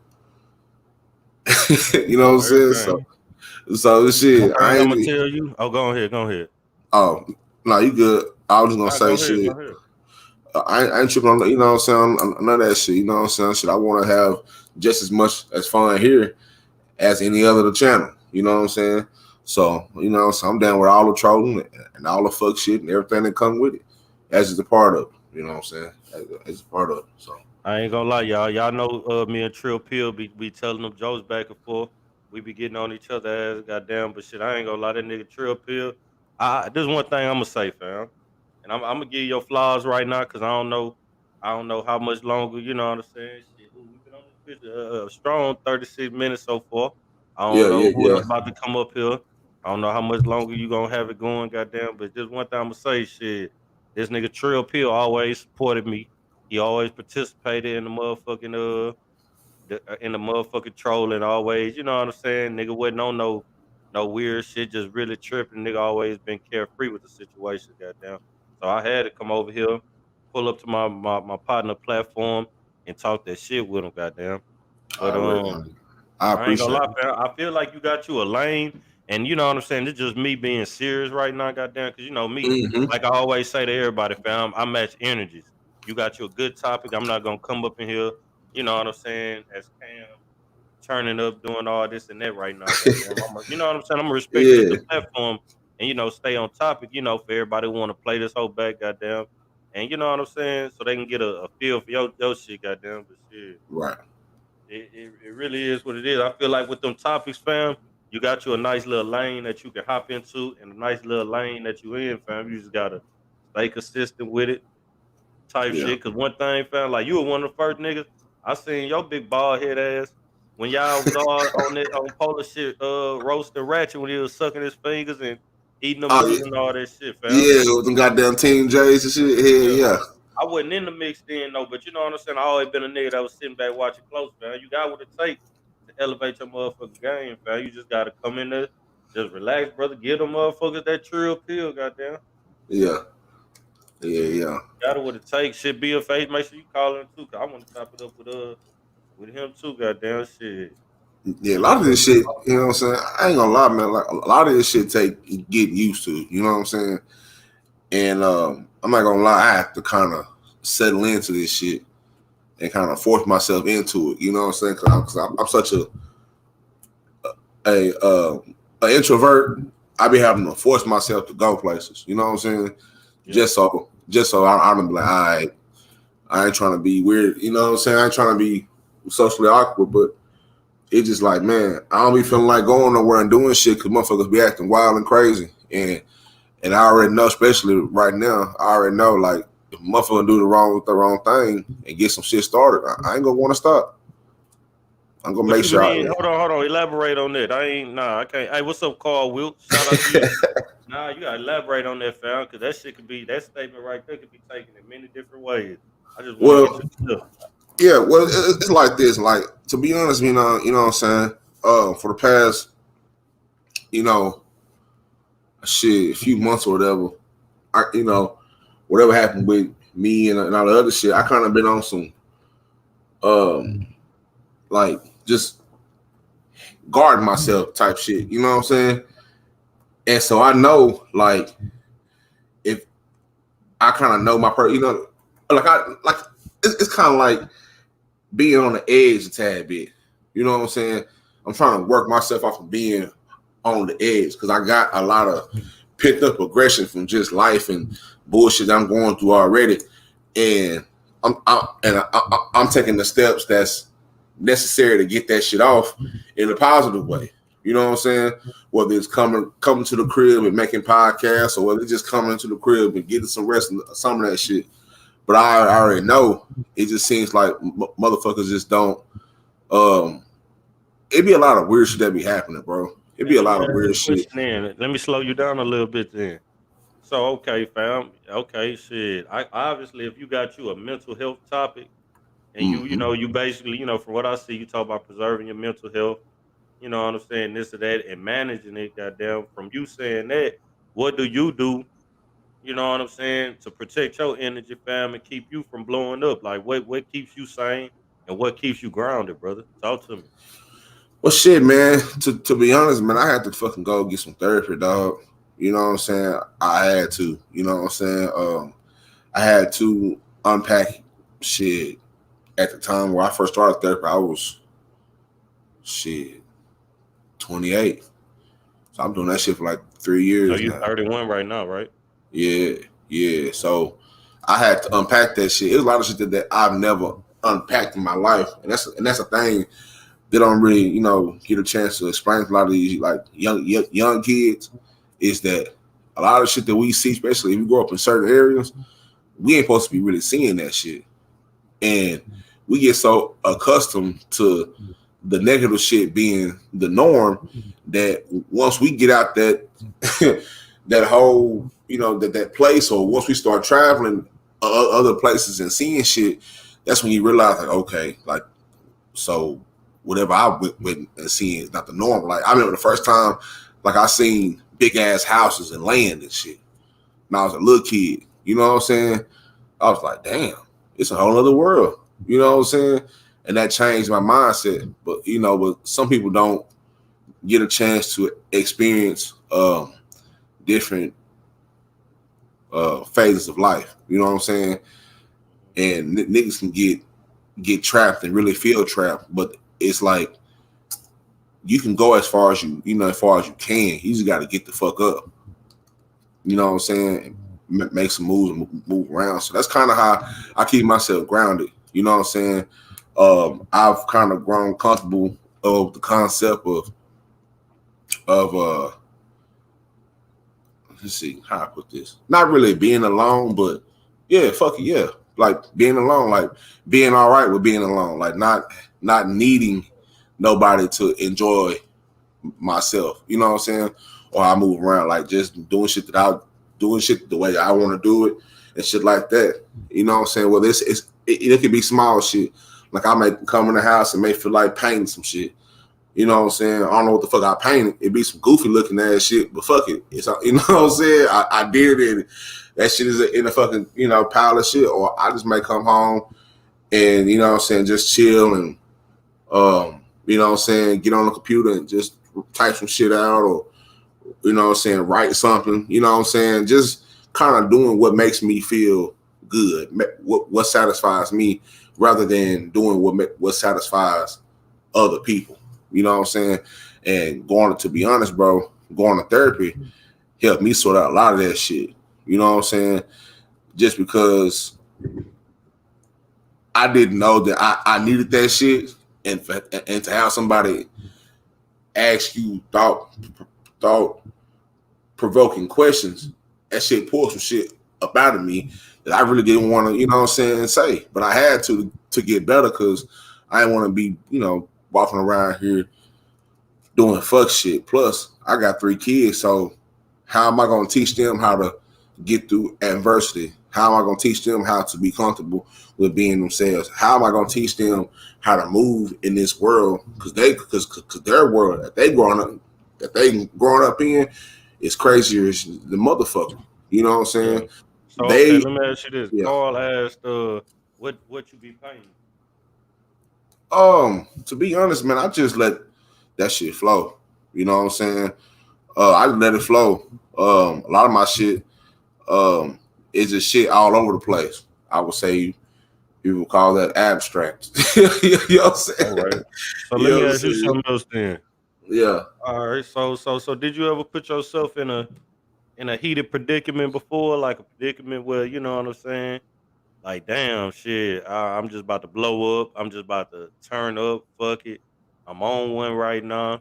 [SPEAKER 1] You know what I'm saying? So this shit.
[SPEAKER 2] I'm gonna tell you. Oh, go ahead.
[SPEAKER 1] Oh no, you good? I was just gonna say shit. I ain't tripping on, you know what I'm saying, none of that shit. You know what I'm saying? Shit, I want to have just as much as fun here as any other channel. You know what I'm saying? So, you know, so I'm down with all the trolling and all the fuck shit and everything that come with it. That's just a part of it. You know what I'm saying? It's a part of it. So
[SPEAKER 2] I ain't gonna lie, y'all. Y'all know me and Trill Pill be telling them jokes back and forth. We be getting on each other ass, goddamn. But shit, I ain't gonna lie, that nigga Trill Pill. There's one thing I'm gonna say, fam, and I'm gonna give you your flaws right now, cause I don't know how much longer. You know what I'm saying? Shit, we've been on this bitch strong 36 minutes so far. I don't know who else about to come up here. I don't know how much longer you gonna have it going, goddamn. But just one thing I'm gonna say, shit. This nigga Trill Pill always supported me. He always participated in the motherfucking in the motherfucking trolling. Always, you know what I'm saying? Nigga wasn't on no weird shit, just really tripping. Nigga always been carefree with the situation, goddamn. So I had to come over here, pull up to my partner platform and talk that shit with him, goddamn. But I ain't gonna
[SPEAKER 1] appreciate
[SPEAKER 2] lie,
[SPEAKER 1] it.
[SPEAKER 2] fam. I feel like you got you a lane, and you know what I'm saying. It's just me being serious right now, goddamn. Because you know me,
[SPEAKER 1] Mm-hmm.
[SPEAKER 2] like I always say to everybody, fam. I match energies. You got you a good topic. I'm not gonna come up in here. You know what I'm saying? As Cam turning up, doing all this and that right now, goddamn. You know what I'm saying? I'm gonna respect you as
[SPEAKER 1] Yeah,
[SPEAKER 2] the platform, and stay on topic. For everybody want to play this whole back, goddamn. And you know what I'm saying? So they can get a feel for your shit, goddamn. But shit.
[SPEAKER 1] right.
[SPEAKER 2] It really is what it is. I feel like with them topics, fam, you got you a nice little lane that you can hop into and a nice little lane that you in, fam. You just gotta stay consistent with it, type
[SPEAKER 1] Yeah.
[SPEAKER 2] shit. Cause one thing, fam, like you were one of the first niggas I seen your big bald head ass when y'all was all on that on polar shit, roasting Ratchet when he was sucking his fingers and eating them
[SPEAKER 1] Oh,
[SPEAKER 2] noodles and all that shit, fam.
[SPEAKER 1] yeah, with them goddamn Team J's and shit.
[SPEAKER 2] Yeah.
[SPEAKER 1] Hell yeah.
[SPEAKER 2] I wasn't in the mix then, though, but you know what I'm saying? I always been a nigga that was sitting back watching close, man. You got what it takes to elevate your motherfucking game, fam. You just got to come in there, just relax, brother. Give them motherfuckers that trill pill, goddamn.
[SPEAKER 1] Yeah. Yeah,
[SPEAKER 2] Shit.
[SPEAKER 1] yeah.
[SPEAKER 2] Got it what it takes. Shit, be a face. Make sure you call him, too, because I want to chop it up with him, too, goddamn. Shit.
[SPEAKER 1] Yeah, a lot of this shit, you know what I'm saying? I ain't gonna lie, man. Like a lot of this shit take getting used to, you know what I'm saying? And I'm not gonna lie, I have to kind of settle into this shit and kind of force myself into it, you know what I'm saying? Because I'm such a introvert. I be having to force myself to go places, you know what I'm saying?
[SPEAKER 2] Yeah.
[SPEAKER 1] Just so I'm like, all right, I ain't trying to be weird, you know what I'm saying? I ain't trying to be socially awkward, but it's just like, man, I don't be feeling like going nowhere and doing shit because motherfuckers be acting wild and crazy. And I already know, especially right now, I already know, like, if a motherfucker do the wrong thing and get some shit started, I ain't gonna want to stop. I'm gonna
[SPEAKER 2] What
[SPEAKER 1] make
[SPEAKER 2] you
[SPEAKER 1] sure
[SPEAKER 2] mean? Hold on. Elaborate on that. I can't. Hey, what's up, Carl Wilt? Shout out to you. Nah, you gotta elaborate on that, fam, because that statement right there could be taken in many different ways. I just want to
[SPEAKER 1] Well,
[SPEAKER 2] get your stuff.
[SPEAKER 1] yeah, well, it's like this. Like, to be honest, you know what I'm saying? For the past, shit, a few months or whatever, whatever happened with me and all the other shit, I kind of been on some, like, just guarding myself type shit. You know what I'm saying? And so I know, like, if I kind of know my like it's kind of like being on the edge a tad bit. You know what I'm saying? I'm trying to work myself off of being on the edge because I got a lot of picked up aggression from just life and bullshit that I'm going through already, and I'm taking the steps that's necessary to get that shit off in a positive way. You know what I'm saying? Whether it's coming to the crib and making podcasts, or whether it's just coming to the crib and getting some rest and some of that shit. But I already know it just seems like motherfuckers just don't. It be a lot of weird shit that be happening, bro. It be a lot of weird shit.
[SPEAKER 2] Let me slow you down a little bit then. So, okay, fam. Okay, shit. I obviously, if you got you a mental health topic, and you basically, from what I see, you talk about preserving your mental health. You know what I'm saying? This or that, and managing it. Goddamn. From you saying that, what do? You know what I'm saying, to protect your energy, fam, and keep you from blowing up? Like, what keeps you sane and what keeps you grounded, brother? Talk to me.
[SPEAKER 1] Well, shit, man. To be honest, man, I had to fucking go get some therapy, dog. You know what I'm saying? I had to. You know what I'm saying? I had to unpack shit. At the time where I first started therapy, I was 28. So I'm doing that shit for like 3 years.
[SPEAKER 2] So you're 31 right now, right?
[SPEAKER 1] Yeah. So I had to unpack that shit. There's a lot of shit that I've never unpacked in my life, and that's a thing that don't really, get a chance to explain to a lot of these like young kids. Is that a lot of shit that we see, especially if we grow up in certain areas, we ain't supposed to be really seeing that shit, and we get so accustomed to the negative shit being the norm that once we get out that that whole, that place, or once we start traveling other places and seeing shit, that's when you realize, like, okay, like, so whatever I went and seeing is not the norm. Like, I remember the first time, like, I seen big ass houses and land and shit when I was a little kid. You know what I'm saying? I was like, damn, it's a whole other world. You know what I'm saying? and that changed my mindset. But but some people don't get a chance to experience different phases of life. You know what I'm saying? And niggas can get trapped and really feel trapped, but it's like you can go as far as you can. You just got to get the fuck up. You know what I'm saying? Make some moves and move around. So that's kind of how I keep myself grounded. You know what I'm saying? I've kind of grown comfortable of the concept of let's see how I put this. Not really being alone, but yeah, fuck it, yeah. Like being alone, like being all right with being alone, like not needing nobody to enjoy myself. You know what I'm saying? Or I move around, like just doing shit the way I want to do it and shit like that. You know what I'm saying? Well, it could be small shit. Like I may come in the house and may feel like painting some shit. You know what I'm saying? I don't know what the fuck I painted. It'd be some goofy looking ass shit, but fuck it. It's, you know what I'm saying? I did it. That shit is in a fucking, pile of shit. Or I just may come home and, you know what I'm saying, just chill and, you know what I'm saying, get on the computer and just type some shit out or, you know what I'm saying, write something. You know what I'm saying? Just kind of doing what makes me feel good, what satisfies me rather than doing what satisfies other people. You know what I'm saying? And to be honest, bro, going to therapy helped me sort out a lot of that shit. You know what I'm saying? Just because I didn't know that I needed that shit, and to have somebody ask you thought provoking questions, that shit pulled some shit up out of me that I really didn't want to, you know what I'm saying, say. But I had to get better because I didn't want to be, walking around here doing fuck shit. Plus, I got 3 kids, so how am I going to teach them how to get through adversity? How am I going to teach them how to be comfortable with being themselves? How am I going to teach them how to move in this world? Because their world that they growing up in is crazier as the motherfucker. You know what I'm saying?
[SPEAKER 2] Yeah. So okay, let me ask you this. Yeah. Carl asked, what you be painting?
[SPEAKER 1] To be honest, man, I just let that shit flow. You know what I'm saying? I let it flow. A lot of my shit is just shit all over the place. I would say people call that abstract. You know what I'm saying?
[SPEAKER 2] All right. So let me ask you something else then.
[SPEAKER 1] Yeah.
[SPEAKER 2] All right. So did you ever put yourself in a heated predicament before, like a predicament where, you know what I'm saying? Like, damn, shit, I'm just about to blow up. I'm just about to turn up. Fuck it. I'm on one right now.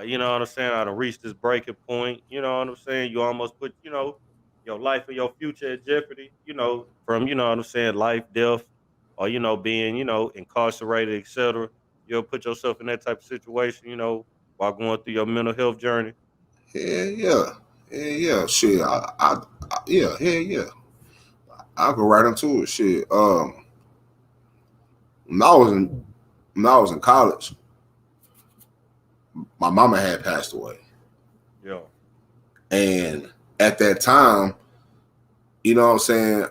[SPEAKER 2] You know what I'm saying? I done reached this breaking point. You know what I'm saying? You almost put, your life or your future at jeopardy, from, you know what I'm saying, life, death, or, being, incarcerated, etc. You'll put yourself in that type of situation, while going through your mental health journey.
[SPEAKER 1] Yeah. Shit. Yeah. I'll go right into it. Shit. When I was in college, my mama had passed away.
[SPEAKER 2] Yeah.
[SPEAKER 1] And at that time, you know what I'm saying,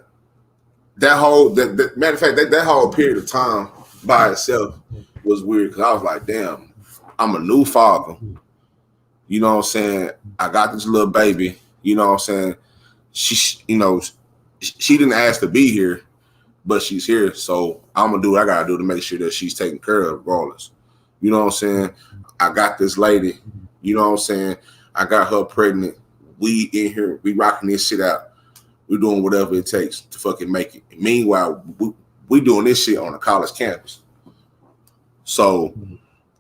[SPEAKER 1] that matter of fact, that whole period of time by itself was weird because I was like, damn, I'm a new father. You know what I'm saying? I got this little baby, you know what I'm saying? She didn't ask to be here, but she's here. So I'm gonna do what I gotta do to make sure that she's taken care of regardless. You know what I'm saying? I got this lady, you know what I'm saying? I got her pregnant. We in here, we rocking this shit out. We doing whatever it takes to fucking make it. And meanwhile, we doing this shit on a college campus. So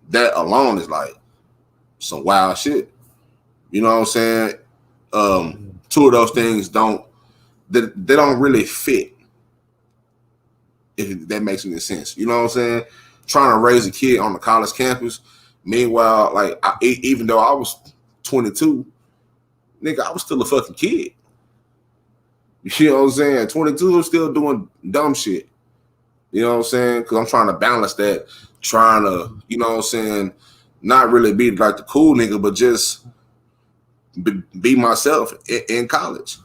[SPEAKER 1] that alone is like some wild shit. You know what I'm saying? Two of those things they don't really fit, if that makes any sense. You know what I'm saying? Trying to raise a kid on the college campus. Meanwhile, like even though I was 22, nigga, I was still a fucking kid. You know what I'm saying? 22, I'm still doing dumb shit. You know what I'm saying? Because I'm trying to balance that, trying to, you know what I'm saying, not really be like the cool nigga, but just be myself in college.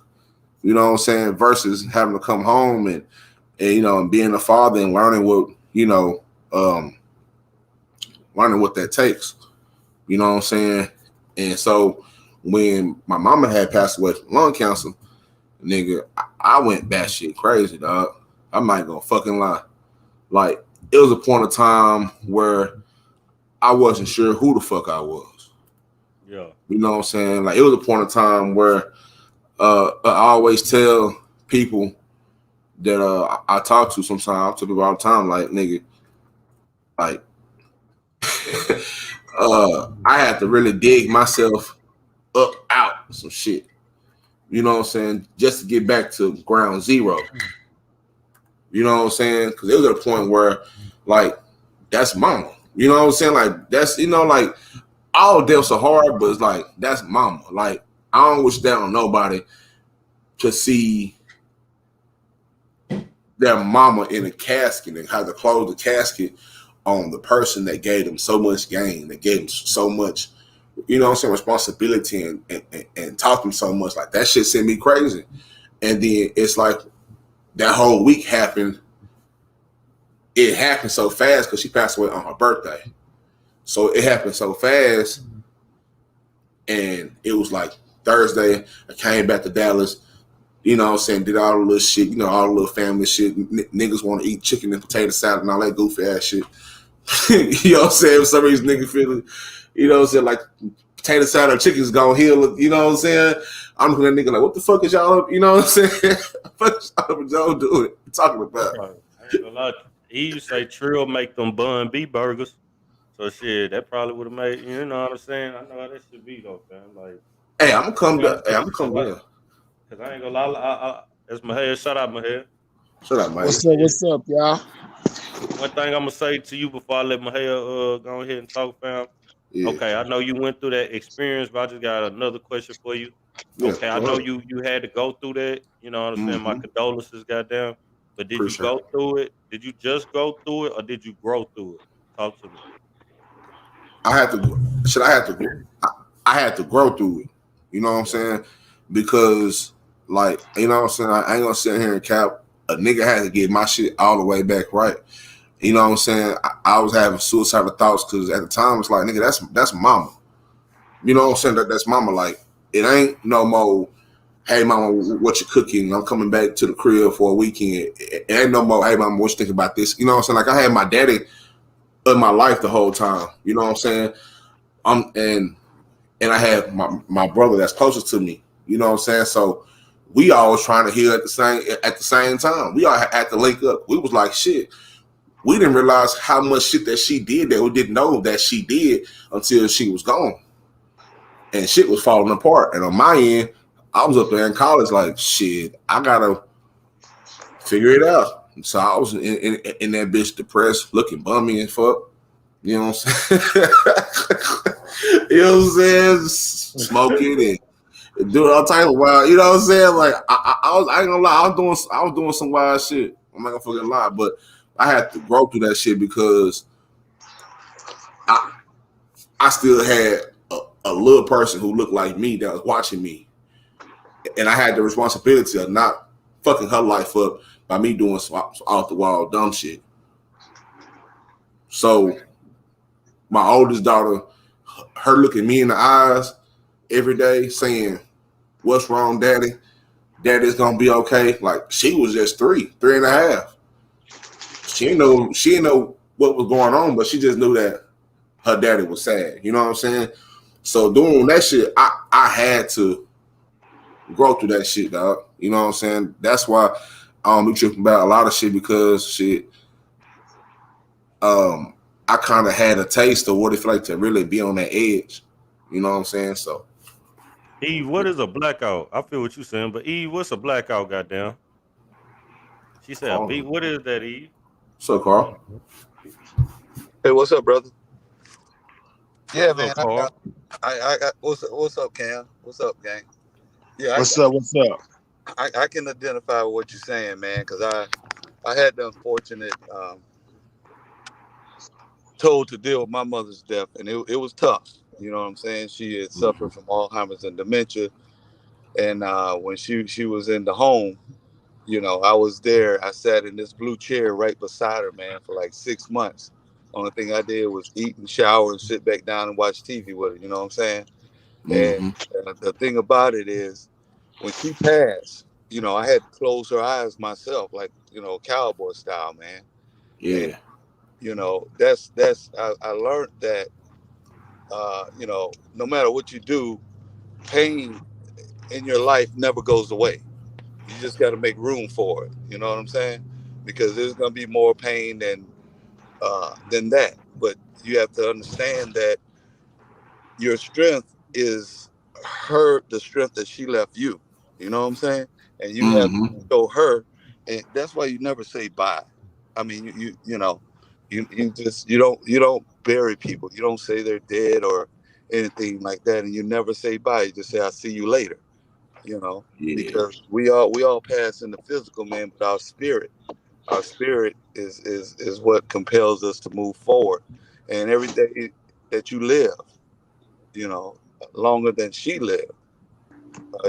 [SPEAKER 1] You know what I'm saying? Versus having to come home and being a father and learning what, learning what that takes. You know what I'm saying? And so when my mama had passed away from lung cancer, nigga, I went batshit crazy, dog. I'm not gonna fucking lie. Like, it was a point of time where I wasn't sure who the fuck I was.
[SPEAKER 2] Yeah.
[SPEAKER 1] You know what I'm saying? Like, it was a point of time where I always tell people that I talk to sometimes, I tell people all the time, like, nigga, like, I had to really dig myself up out some shit. You know what I'm saying? Just to get back to ground zero. You know what I'm saying? Because it was at a point where, like, that's mama. You know what I'm saying? Like, that's, you know, like, all deaths are hard, but it's like, that's mama. Like, I don't wish that on nobody to see their mama in a casket and have to close the casket on the person that gave them so much gain, that gave them so much, you know what I'm saying, responsibility and taught them so much. Like, that shit sent me crazy. And then it's like that whole week happened. It happened so fast because she passed away on her birthday. So it happened so fast. And it was like Thursday, I came back to Dallas, you know what I'm saying, did all the little shit, you know, all the little family shit. Niggas want to eat chicken and potato salad and all that goofy ass shit. You know what I'm saying? For some reason, niggas feel, you know what I'm saying, like potato salad or chicken's gonna heal, you know what I'm saying? I'm looking at that nigga like, what the fuck is y'all up? You know what I'm saying? What y'all doing? Talking about?
[SPEAKER 2] I ain't gonna lie. He used to say Trill make them bun B burgers. So shit, that probably would have made, you know what I'm saying? I know how that should be though, fam. Like,
[SPEAKER 1] Hey, I'm gonna come down. Hey, I'm gonna come down.
[SPEAKER 2] Cause I ain't gonna lie, that's my head. Shout out my head.
[SPEAKER 1] Shut up, man.
[SPEAKER 4] What's up, y'all?
[SPEAKER 2] One thing I'm gonna say to you before I let my hair go ahead and talk, fam.
[SPEAKER 1] Yeah.
[SPEAKER 2] Okay, I know you went through that experience, but I just got another question for you.
[SPEAKER 1] Yeah,
[SPEAKER 2] Okay, I know you had to go through that. You know what I'm saying? My condolences, goddamn. But did you go through it? Did you just go through it, or did you grow through it? Talk to me.
[SPEAKER 1] I had to. Should I have to? I had to grow through it. You know what I'm saying? Because, like, you know what I'm saying, I ain't gonna sit here and cap. A nigga had to get my shit all the way back right. You know what I'm saying? I was having suicidal thoughts because at the time it's like, nigga, that's mama. You know what I'm saying? That's mama. Like, it ain't no more, hey mama, what you cooking? I'm coming back to the crib for a weekend. It ain't no more, hey mama, what you think about this? You know what I'm saying? Like, I had my daddy in my life the whole time. You know what I'm saying? And I had my brother that's closest to me. You know what I'm saying? So we all was trying to heal at the same time. We all had to link up. We was like, shit. We didn't realize how much shit that she did that we didn't know that she did until she was gone. And shit was falling apart. And on my end, I was up there in college like, shit, I gotta figure it out. So I was in that bitch depressed, looking bummy and fuck. You know what I'm saying? You know what I'm saying? Smoking and doing all type of wild. You know what I'm saying? Like, I ain't gonna lie, I was doing some wild shit. I'm not gonna fucking lie, but I had to grow through that shit because I still had a little person who looked like me that was watching me, and I had the responsibility of not fucking her life up by me doing some off the wall dumb shit. So my oldest daughter, her looking me in the eyes every day saying, "What's wrong, daddy? Daddy's gonna be okay." Like, she was just 3.5. She didn't know what was going on, but she just knew that her daddy was sad. You know what I'm saying? So doing that shit, I had to grow through that shit, dog. You know what I'm saying? That's why I don't be tripping about a lot of shit, because shit, I kind of had a taste of what it's like to really be on that edge. You know what I'm saying? So,
[SPEAKER 2] Eve, what is a blackout? I feel what you're saying, but Eve, what's a blackout? Goddamn. She said, a beat. What is that, Eve?
[SPEAKER 1] what's up, Carl?
[SPEAKER 5] Hey, what's up, brother? Yeah,
[SPEAKER 2] What's
[SPEAKER 5] man.
[SPEAKER 2] up, Carl?
[SPEAKER 5] I what's up, Cam? What's up, gang? Yeah,
[SPEAKER 4] What's up?
[SPEAKER 5] I can identify with what you're saying, man, because I had the unfortunate told to deal with my mother's death, and it was tough. You know what I'm saying? She had suffered from Alzheimer's and dementia, and when she was in the home, you know, I was there. I sat in this blue chair right beside her, man, for like 6 months. Only thing I did was eat and shower and sit back down and watch TV with her. You know what I'm saying? And
[SPEAKER 1] Mm-hmm.
[SPEAKER 5] the thing about it is, when she passed, you know, I had to close her eyes myself, like, you know, cowboy style, man. And
[SPEAKER 1] Yeah.
[SPEAKER 5] you know, I learned that, you know, no matter what you do, pain in your life never goes away. You just got to make room for it. You know what I'm saying? Because there's gonna be more pain than that. But you have to understand that your strength is the strength that she left you. You know what I'm saying? And you have to
[SPEAKER 1] Mm-hmm.
[SPEAKER 5] show her, and that's why you never say bye. I mean, you know, you don't bury people. You don't say they're dead or anything like that, and you never say bye. You just say I'll see you later. You know,
[SPEAKER 1] Yeah.
[SPEAKER 5] because we all pass in the physical, man, but our spirit is what compels us to move forward. And every day that you live, you know, longer than she lived,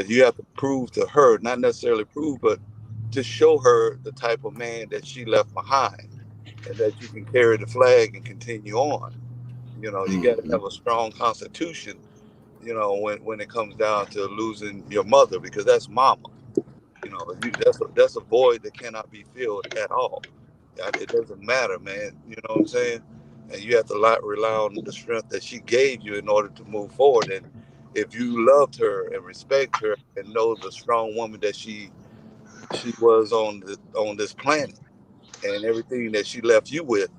[SPEAKER 5] you have to prove to her, not necessarily prove, but to show her the type of man that she left behind, and that you can carry the flag and continue on. You know, you got to
[SPEAKER 1] Mm-hmm.
[SPEAKER 5] have a strong constitution, you know, when it comes down to losing your mother, because that's mama. You know, that's a void that cannot be filled at all. It doesn't matter, man. You know what I'm saying? And you have to rely on the strength that she gave you in order to move forward. And if you loved her and respect her and know the strong woman that she was on this planet, and everything that she left you with,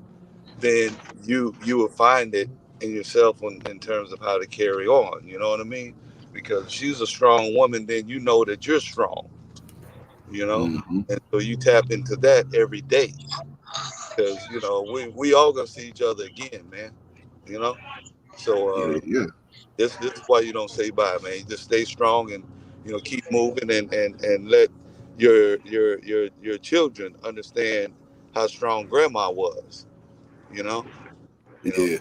[SPEAKER 5] then you will find it in yourself in terms of how to carry on. You know what I mean? Because if she's a strong woman, then you know that you're strong. You know,
[SPEAKER 1] Mm-hmm.
[SPEAKER 5] and so you tap into that every day, because you know we all gonna see each other again, man. You know, so
[SPEAKER 1] Yeah. Yeah.
[SPEAKER 5] this is why you don't say bye, man. You just stay strong and, you know, keep moving, and let your children understand how strong grandma was. You know, you know.
[SPEAKER 1] Yeah.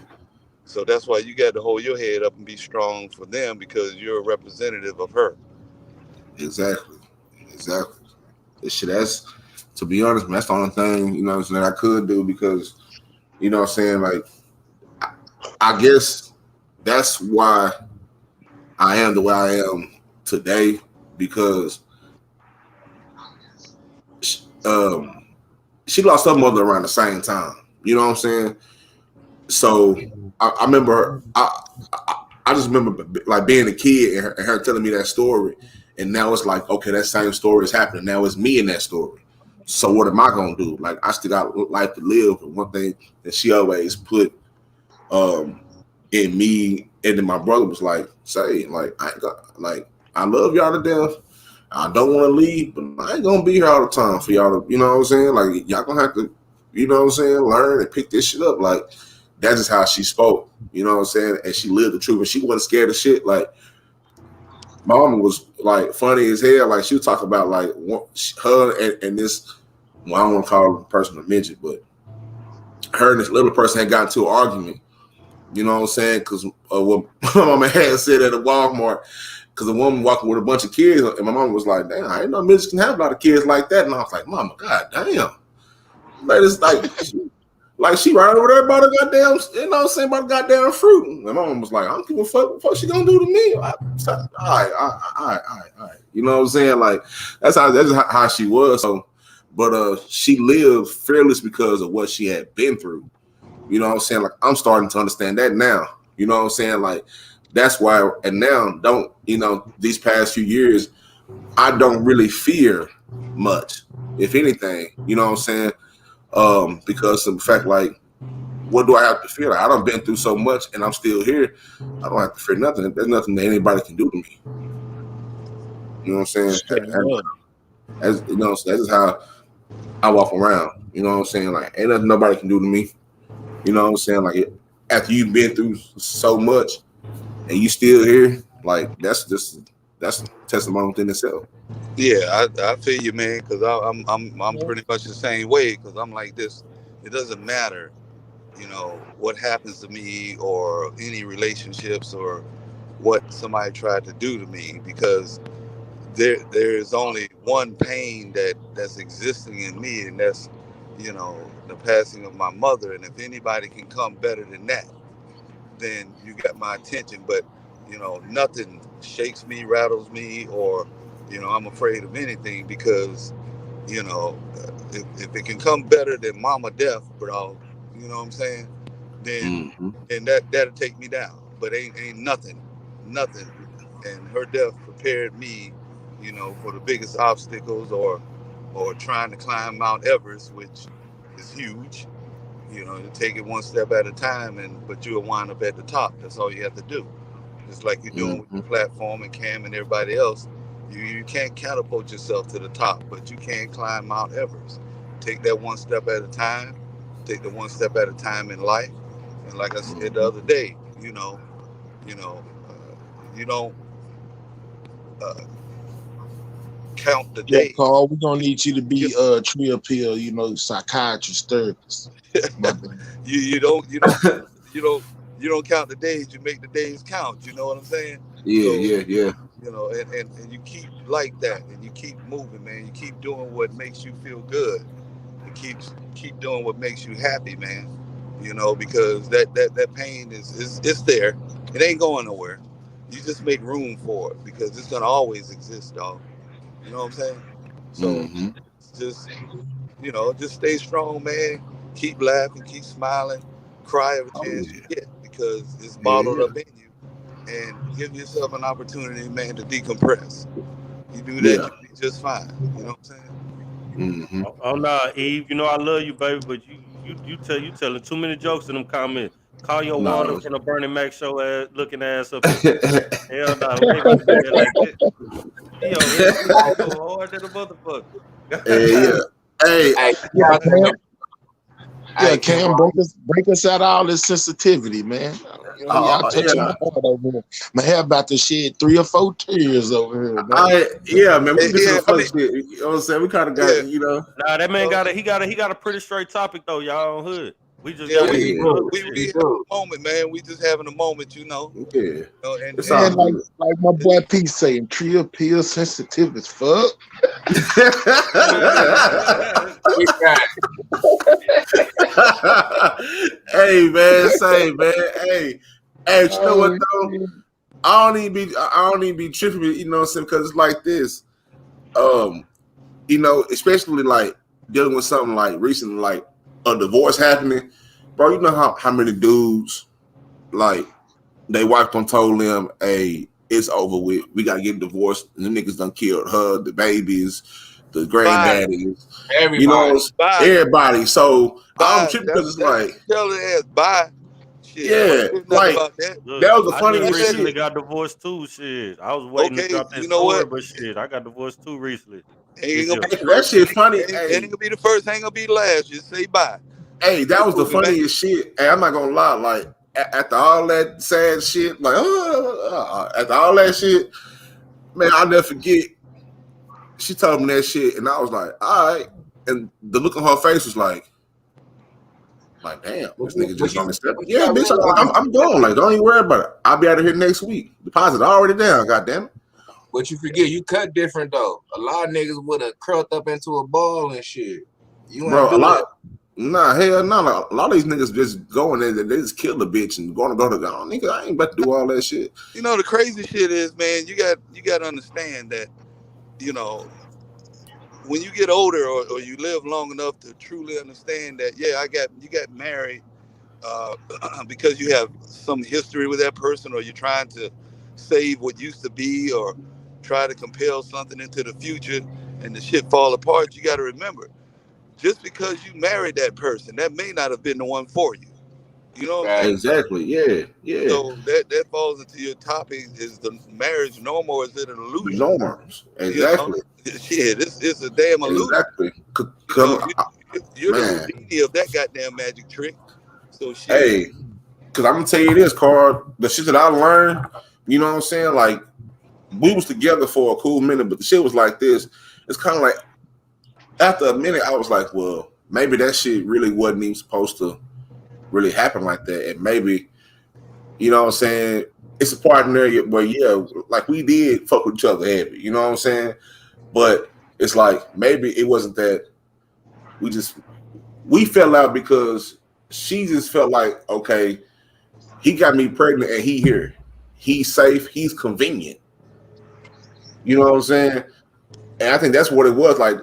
[SPEAKER 5] So that's why you got to hold your head up and be strong for them, because you're a representative of her.
[SPEAKER 1] Exactly. Exactly. This shit. That's, to be honest, man, that's the only thing, you know what I'm saying, I could do, because you know what I'm saying, like, I guess that's why I am the way I am today, because um she lost her mother around the same time. You know what I'm saying? So I remember I just remember like being a kid and her telling me that story, and now it's like, okay, that same story is happening. Now it's me in that story. So what am I gonna do? Like, I still got life to live. And one thing that she always put um in me and then my brother was like, say, like, I ain't got, like, I love y'all to death. I don't want to leave, but I ain't gonna be here all the time for y'all to, you know what I'm saying? Like, y'all gonna have to, you know what I'm saying, learn and pick this shit up. Like, that's just how she spoke, you know what I'm saying? And she lived the truth, and she wasn't scared of shit. Like, my mama was like funny as hell. Like, she would talk about like her and this, well, I don't want to call her a person a midget, but her and this little person had gotten into an argument. You know what I'm saying? Because what my mama had said at a Walmart, because a woman walking with a bunch of kids, and my mama was like, "Damn, I didn't know midgets can have a lot of kids like that." And I was like, "Mama, god damn, like it's like she right over there about the goddamn, you know what I'm saying, about the goddamn fruit." And my mama was like, "I don't give a fuck. What the fuck she gonna do to me?" All right. You know what I'm saying? Like, that's how she was. So, but she lived fearless because of what she had been through. You know what I'm saying? Like, I'm starting to understand that now. You know what I'm saying? Like, that's why, and now don't, you know, these past few years, I don't really fear much, if anything, you know what I'm saying? Because of the fact, like, what do I have to fear? Like, I done been through so much and I'm still here. I don't have to fear nothing. There's nothing that anybody can do to me. You know what I'm saying? As you know, that's just how I walk around. You know what I'm saying? Like, ain't nothing nobody can do to me. You know what I'm saying? Like, after you've been through so much and you still here, like, that's testimony within itself.
[SPEAKER 5] Yeah, I feel you, man, because I'm pretty much the same way. Because I'm like this. It doesn't matter, you know, what happens to me or any relationships or what somebody tried to do to me, because there is only one pain that's existing in me, and that's, you know, the passing of my mother, and if anybody can come better than that, then you got my attention. But you know, nothing shakes me, rattles me, or you know, I'm afraid of anything because you know, if it can come better than mama death, bro, you know what I'm saying? Then that'll take me down. But ain't nothing. And her death prepared me, you know, for the biggest obstacles or trying to climb Mount Everest, which is huge. You know, you take it one step at a time, but you'll wind up at the top. That's all you have to do. Just like you're doing with the platform and Cam and everybody else. You can't catapult yourself to the top, but you can climb Mount Everest. Take that one step at a time. Take the one step at a time in life. And like I said the other day, you don't count the days.
[SPEAKER 4] Carl, we're gonna need you to be Tria Pill, you know, psychiatrist, therapist.
[SPEAKER 5] you don't count the days. You make the days count. You know what I'm saying?
[SPEAKER 1] Yeah.
[SPEAKER 5] You know, and you keep like that, and you keep moving, man. You keep doing what makes you feel good. You keep doing what makes you happy, man. You know, because that pain is there. It ain't going nowhere. You just make room for it because it's gonna always exist, dog. You know what I'm saying? So just, you know, just stay strong, man. Keep laughing, keep smiling, cry every chance you get because it's bottled up in you. And give yourself an opportunity, man, to decompress. You do that, you'll be just fine. You know what I'm saying?
[SPEAKER 2] Oh nah, Eve. You know I love you, baby, but you telling too many jokes in them comments. Call your Wanda from the Bernie Mac show looking ass up. Hell no, we ain't about to do that like that. Yo, go hard than a motherfucker.
[SPEAKER 4] Hey, Cam, break us out of all this sensitivity, man. You know, y'all touching my heart over here. My hair about to shed 3 or 4 tears over here, man.
[SPEAKER 1] Man, we get some shit. You know what I'm saying? We kind of got, you know.
[SPEAKER 2] Nah, that man got a pretty straight topic though, y'all on hood. We just
[SPEAKER 5] we having a moment, man. We just having a moment, you know.
[SPEAKER 1] Yeah.
[SPEAKER 5] You know, and
[SPEAKER 4] like my boy P saying, Tria Pill sensitive as fuck.
[SPEAKER 1] Hey man, say man, hey, you know what though? I don't even be tripping, you know what I'm saying? Because it's like this, you know, especially like dealing with something like recently, like a divorce happening, bro. You know how many dudes like they wife done told them, hey, it's over with. We gotta get divorced. And the niggas done killed her, the babies, the granddaddies,
[SPEAKER 3] everybody.
[SPEAKER 1] You know, everybody. So I'm tripping because it's like,
[SPEAKER 5] tell the ass bye. Shit,
[SPEAKER 1] yeah, like
[SPEAKER 5] that
[SPEAKER 1] was the funniest shit.
[SPEAKER 2] I recently got divorced too. Shit, I was waiting to drop that story, but shit, I got divorced too recently.
[SPEAKER 1] That shit funny.
[SPEAKER 5] Ain't gonna be the first, ain't gonna be the last. Just say bye.
[SPEAKER 1] Hey, that was the funniest shit. Hey, I'm not gonna lie. Like after all that sad shit, like after all that shit, man, I'll never forget. She told me that shit, and I was like, all right. And the look on her face was like, damn, this nigga just on the step. Yeah, bitch, I'm going. Like, don't even worry about it. I'll be out of here next week. Deposit already down. Goddamn it.
[SPEAKER 3] But you forget, you cut different though. A lot of niggas would have curled up into a ball and shit.
[SPEAKER 1] Bro, a lot. Nah, hell no. Nah, a lot of these niggas just going in and they just kill the bitch and go to nigga, I ain't about to do all that shit.
[SPEAKER 5] You know, the crazy shit is, man, you got to understand that, you know, when you get older or you live long enough to truly understand that, yeah, you got married because you have some history with that person, or you're trying to save what used to be, or try to compel something into the future, and the shit fall apart. You got to remember, just because you married that person, that may not have been the one for you. You know what I'm saying?
[SPEAKER 1] Exactly. Yeah.
[SPEAKER 5] So that falls into your topic: is the marriage normal, or is it an illusion?
[SPEAKER 1] Norms. Exactly.
[SPEAKER 5] You know? Shit, it's a damn illusion.
[SPEAKER 1] Exactly.
[SPEAKER 5] You're the genie of that goddamn magic trick. So shit.
[SPEAKER 1] Hey, because I'm gonna tell you this, Carl. The shit that I learned, you know what I'm saying? Like, we was together for a cool minute, but the shit was like this. It's kind of like after a minute, I was like, well, maybe that shit really wasn't even supposed to really happen like that. And maybe, you know what I'm saying, it's a part in there where, yeah, like we did fuck with each other heavy, you know what I'm saying? But it's like maybe it wasn't that we just we fell out because she just felt like, okay, he got me pregnant and he here. He's safe. He's convenient. You know what I'm saying? And I think that's what it was. Like,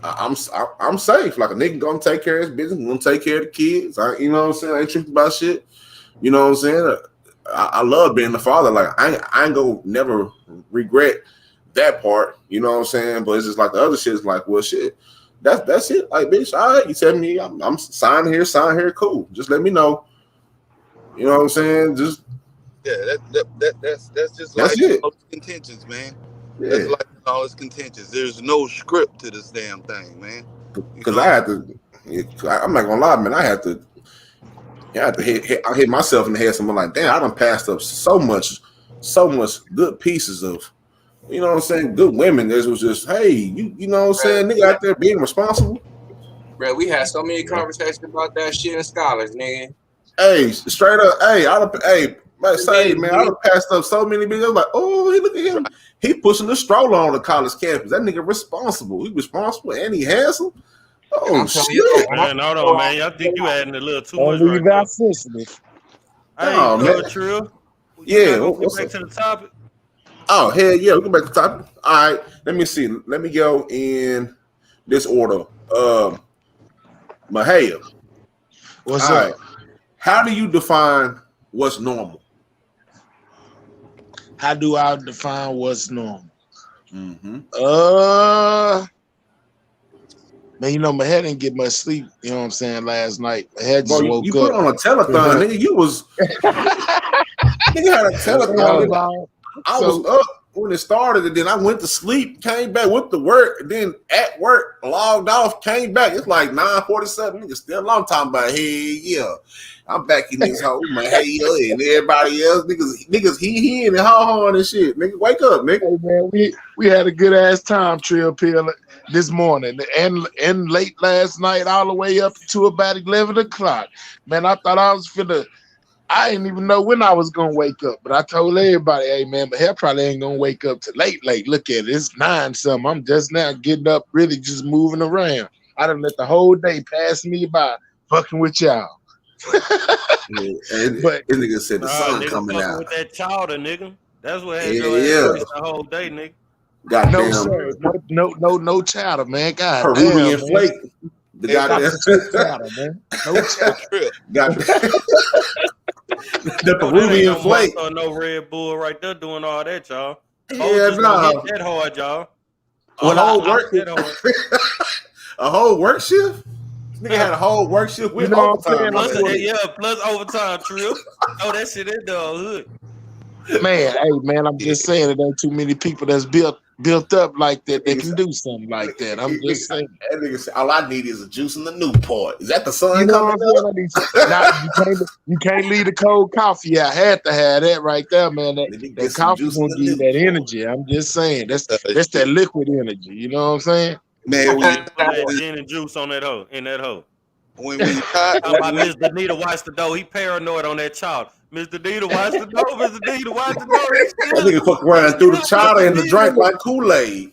[SPEAKER 1] I'm safe. Like, a nigga gonna take care of his business, gonna take care of the kids. You know what I'm saying? I ain't tripping about shit. You know what I'm saying? I love being the father. Like, I ain't gonna never regret that part. You know what I'm saying? But it's just like the other shit is like, well, shit. That's it. Like, bitch, all right, you tell me I'm signing here, cool. Just let me know. You know what I'm saying? Just
[SPEAKER 5] that's just like all its contentions, man. Yeah. That's like all its contentions. There's no script to this damn thing, man.
[SPEAKER 1] Because I had to. I'm not gonna lie, man. I had to hit myself in the head. Something like, damn, I done passed up so much good pieces of. You know what I'm saying? Good women. This was just, hey, you know what I'm saying? Nigga out there being responsible.
[SPEAKER 3] Bro, we had so many conversations about that shit in scholars, nigga.
[SPEAKER 1] Hey, straight up, hey, I done passed up so many bitches. I was like, oh, look at him. He pushing the stroller on the college campus. That nigga responsible. He responsible and he handsome. Oh, shit.
[SPEAKER 2] Man, hold on, man. I think you adding a little too much
[SPEAKER 4] right now.
[SPEAKER 2] Hey, Trill.
[SPEAKER 1] Yeah,
[SPEAKER 2] what's back to the topic?
[SPEAKER 1] Oh, hell yeah. We'll go back to the topic. All right. Let me see. Let me go in this order. Mahaya.
[SPEAKER 4] What's up? Right.
[SPEAKER 1] How do you define what's normal?
[SPEAKER 4] How do I define what's normal?
[SPEAKER 1] Mm-hmm.
[SPEAKER 4] Man, you know, my head didn't get much sleep, you know what I'm saying, last night. My head just woke up.
[SPEAKER 1] You put on a telethon, nigga. You was nigga had a telethon. I was up when it started, and then I went to sleep, came back, went to work, and then at work, logged off, came back. It's like 9:47. Nigga still long talking about, hey, yeah. I'm back in this hole, man. Hey, yeah, and everybody else, niggas, he and haw and shit. Nigga, wake up, nigga.
[SPEAKER 4] Hey, man, we had a good ass time, Trill Pill, this morning and late last night, all the way up to about 11 o'clock. Man, I thought I was finna. I didn't even know when I was gonna wake up, but I told everybody, hey man, but hell probably ain't gonna wake up till late. Look at it, it's 9 something. I'm just now getting up, really just moving around. I done let the whole day pass me by, fucking with y'all.
[SPEAKER 1] But this nigga said the sun coming out
[SPEAKER 2] with that chowder, nigga. That's what had the whole day, nigga.
[SPEAKER 1] Goddamn.
[SPEAKER 4] No sir, no chowder, man. God
[SPEAKER 1] Peruvian flake. The goddamn
[SPEAKER 4] chowder, man. No chowder.
[SPEAKER 1] The Peruvian flake.
[SPEAKER 2] No Red Bull right there doing all that, y'all.
[SPEAKER 1] Yeah, no.
[SPEAKER 2] That hard, y'all.
[SPEAKER 1] A whole work shift? Nigga had a whole work shift with overtime.
[SPEAKER 2] Plus overtime, Trill. Oh, that shit in the hood.
[SPEAKER 4] Man, hey, man, I'm just saying there ain't too many people that's built up like that. They can do something like that. I'm just saying.
[SPEAKER 1] That nigga said, all I need is a juice in the Newport. Is that the sun coming
[SPEAKER 4] up? You can't leave the cold coffee. I had to have that right there, man. That coffee gonna give you that energy. I'm just saying. That's that liquid energy. You know what I'm saying?
[SPEAKER 5] Man,
[SPEAKER 2] we put that gin and juice on that hoe. When Mr. Nita watch the door, he paranoid on that child. Mr. Nita watch the door. Mr. Nita watch the door.
[SPEAKER 1] That nigga fuck around through the chowder and the drink like Kool-Aid.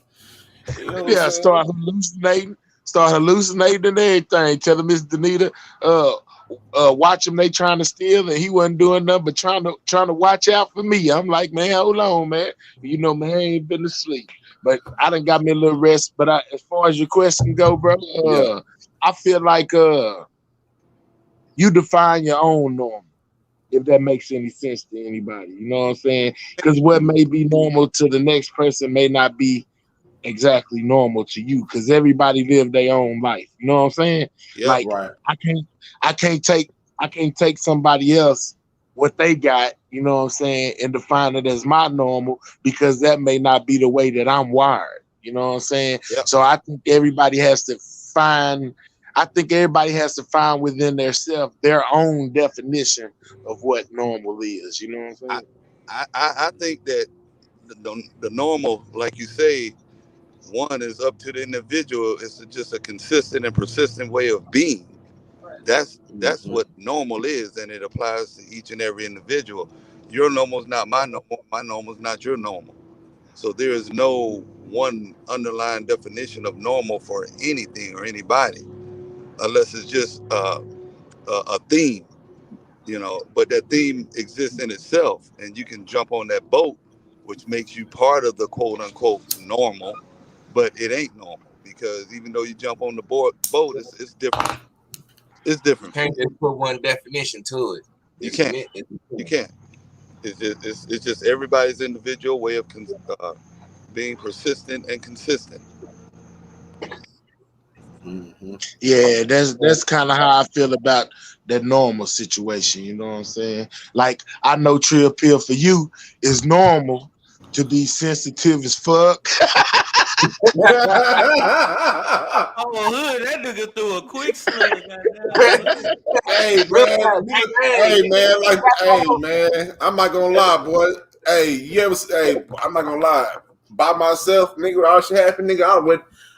[SPEAKER 4] You know start hallucinating and everything. Telling Mr. Nita, watch them. They trying to steal, and he wasn't doing nothing but trying to watch out for me. I'm like, man, hold on, man. You know, man, I ain't been asleep. But I done got me a little rest. But as far as your question go, bro, I feel like you define your own normal, if that makes any sense to anybody. You know what I'm saying? Because what may be normal to the next person may not be exactly normal to you, because everybody live their own life. You know what I'm saying?
[SPEAKER 5] Yeah,
[SPEAKER 4] like
[SPEAKER 1] right.
[SPEAKER 4] I can't take somebody else what they got, you know what I'm saying, and define it as my normal, because that may not be the way that I'm wired. You know what I'm saying?
[SPEAKER 5] Yep.
[SPEAKER 4] So I think everybody has to find within themselves their own definition of what normal is. You know what I'm saying?
[SPEAKER 5] I think that the normal, like you say, one is up to the individual. It's just a consistent and persistent way of being. That's what normal is, and it applies to each and every individual. Your normal is not my normal. My normal is not your normal. So there is no one underlying definition of normal for anything or anybody. unless it's just a theme, you know. But that theme exists in itself, and you can jump on that boat, which makes you part of the quote unquote normal, but it ain't normal because even though you jump on the boat, it's different. It's different.
[SPEAKER 3] You can't just put one definition to it.
[SPEAKER 5] You can't. You can't. It's just everybody's individual way of being persistent and consistent.
[SPEAKER 1] Mm-hmm.
[SPEAKER 4] Yeah, that's kind of how I feel about that normal situation. You know what I'm saying? Like, I know Trill Pill for you is normal to be sensitive as fuck.
[SPEAKER 2] Oh, Hood, that nigga threw a quick slug.
[SPEAKER 1] Hey man, I'm not gonna lie, boy. I'm not gonna lie. By myself, nigga, all shit happened, nigga.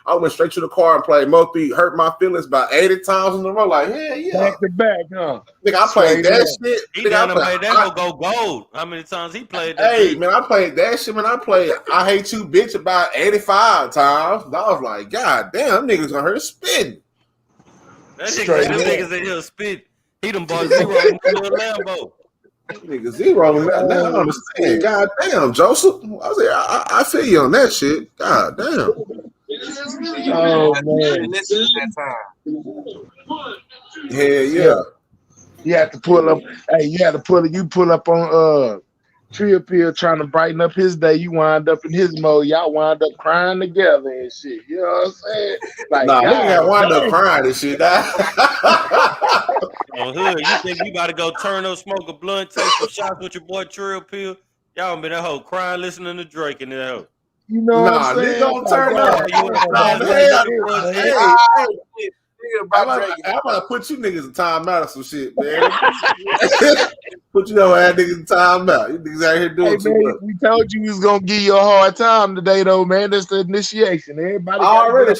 [SPEAKER 1] I went straight to the car and played Moby, hurt my feelings about 80 times in a row. Like, yeah.
[SPEAKER 4] Back to back, huh?
[SPEAKER 1] Nigga, I played that shit.
[SPEAKER 2] He
[SPEAKER 1] Nigga,
[SPEAKER 2] done made that go gold. How many times he played that?
[SPEAKER 1] Hey, man, I played that shit, man. I played I Hate You, Bitch about 85 times. I was like, God damn, them niggas gonna hurt spitting.
[SPEAKER 2] That niggas in here spit. He done bought zero in the little Lambo.
[SPEAKER 1] Nigga, zero. Now I don't understand. God damn, Joseph. I was like, I feel you on that shit. God damn.
[SPEAKER 4] Oh man.
[SPEAKER 1] Yeah.
[SPEAKER 4] You have to pull up. Hey, you pull up on Trill Pill trying to brighten up his day. You wind up in his mode. Y'all wind up crying together and shit. You know what I'm saying? Like,
[SPEAKER 1] nah, we got wind up crying and shit.
[SPEAKER 2] Oh, Hood, you think you about to go turn up, smoke a blunt, take some shots with your boy Trill Pill? Y'all been that hoe crying, listening to Drake and that hoe.
[SPEAKER 4] You know what I'm saying?
[SPEAKER 1] Nigga don't turn up. I'm about to put you niggas in timeout or some shit, man. Put you know ass niggas in timeout. You niggas out here doing too much.
[SPEAKER 4] We told you we was gonna give you a hard time today, though, man. That's the initiation. Everybody
[SPEAKER 1] I'm ready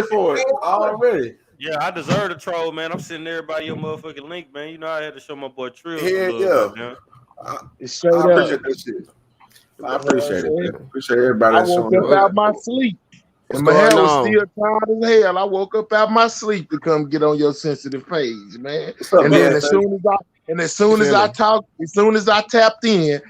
[SPEAKER 1] for it. Already.
[SPEAKER 2] Yeah, I deserve a troll, man. I'm sitting there by your motherfucking link, man. You know I had to show my boy Trill.
[SPEAKER 1] Yeah. I appreciate that shit. I appreciate it, man. Appreciate everybody.
[SPEAKER 4] I woke up out my sleep. And my hair was still tired as hell. I woke up out my sleep to come get on your sensitive page, man. And then as soon as I tapped in,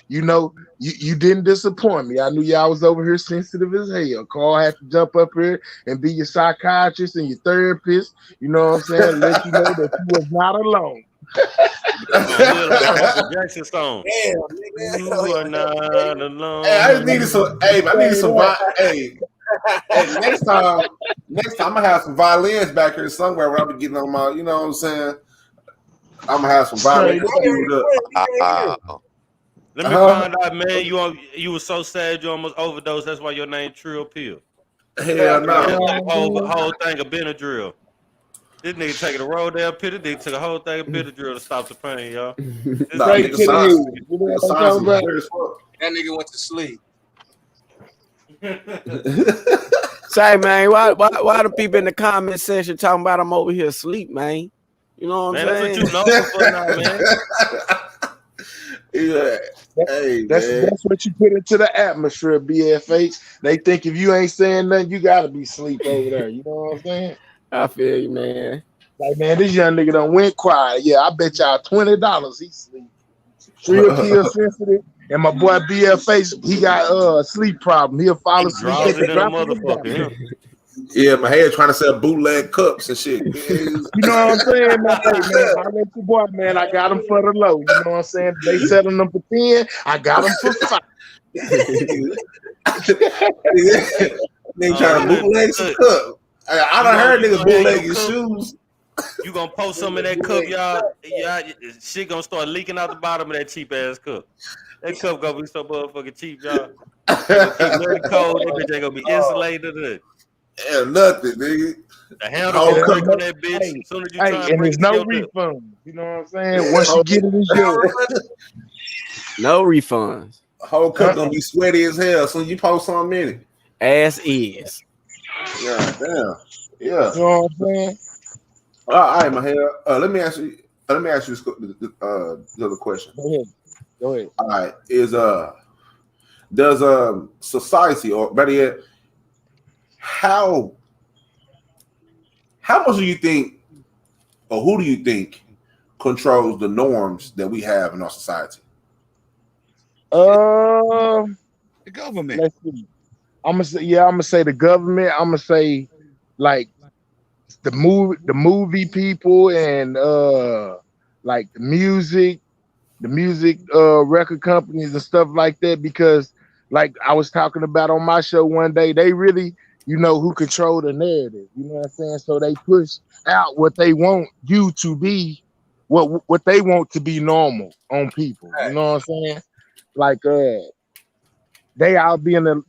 [SPEAKER 4] you know, you didn't disappoint me. I knew y'all was over here sensitive as hell. Carl had to jump up here and be your psychiatrist and your therapist. You know what I'm saying? Let you know that you was not alone.
[SPEAKER 2] Jackson Stone.
[SPEAKER 3] Damn, nigga.
[SPEAKER 2] You are not alone.
[SPEAKER 1] Hey, I just needed some. Hey, I needed some. Hey, next time I'm gonna have some violins back here somewhere where I'll be getting on my. You know what I'm saying? I'm gonna have some violins.
[SPEAKER 2] Let me find out, man. You were so sad you almost overdosed. That's why your name Trill Pill.
[SPEAKER 1] Hell no.
[SPEAKER 2] Whole thing of Benadryl. This nigga taking a roll down pit. This nigga took a whole thing of Benadryl to stop the pain, y'all.
[SPEAKER 3] That nigga went to sleep.
[SPEAKER 6] Say, man, why the people in the comment section talking about I'm over here asleep, man? You know what I'm saying?
[SPEAKER 2] That's what you know for now, man.
[SPEAKER 1] Yeah. Hey,
[SPEAKER 4] that's what you put into the atmosphere, BFH. They think if you ain't saying nothing, you gotta be asleep over there. You know what I'm saying?
[SPEAKER 6] I feel you, man.
[SPEAKER 4] Like, man, this young nigga done went quiet. Yeah, I bet y'all $20 he sleep. Trill Pill sensitive. And my boy BFH, he got a sleep problem. He'll fall asleep at the drop of the motherfucker.
[SPEAKER 1] Yeah, my head trying to sell bootleg cups and shit.
[SPEAKER 4] You know what I'm saying? Man, hey, man, I let your boy, man. I got him for the low. You know what I'm saying? They selling them for 10. I got them for 5.
[SPEAKER 1] Nigga trying to bootleg some cup. I done heard niggas bootlegging shoes.
[SPEAKER 2] You gonna post some of that cup, y'all? Shit gonna start leaking out the bottom of that cheap ass cup. That cup gonna be so motherfucking cheap, y'all. Very cold. That bitch ain't gonna be insulated.
[SPEAKER 1] Yeah, nothing, nigga.
[SPEAKER 2] The handle gonna break on that bitch.
[SPEAKER 4] Hey,
[SPEAKER 2] as soon as you try
[SPEAKER 4] and there's no refund. You know what I'm saying? Once you get it, it's yours.
[SPEAKER 6] No refunds.
[SPEAKER 1] Whole cup gonna be sweaty as hell. So you post something in it.
[SPEAKER 6] Ass is.
[SPEAKER 1] Yeah, damn. Yeah.
[SPEAKER 4] You know what I'm saying?
[SPEAKER 1] All right, my hair. Let me ask you the other question.
[SPEAKER 4] Go ahead.
[SPEAKER 1] All right. Does society, or better yet, how much do you think or who do you think controls the norms that we have in our society?
[SPEAKER 5] The government.
[SPEAKER 4] Let's see. I'm gonna say the government. I'm gonna say like the movie people and like the music record companies and stuff like that, because like I was talking about on my show one day, they really, who control the narrative, you know what I'm saying? So they push out what they want you to be, what they want to be normal on people, you know what I'm saying? Like they all be in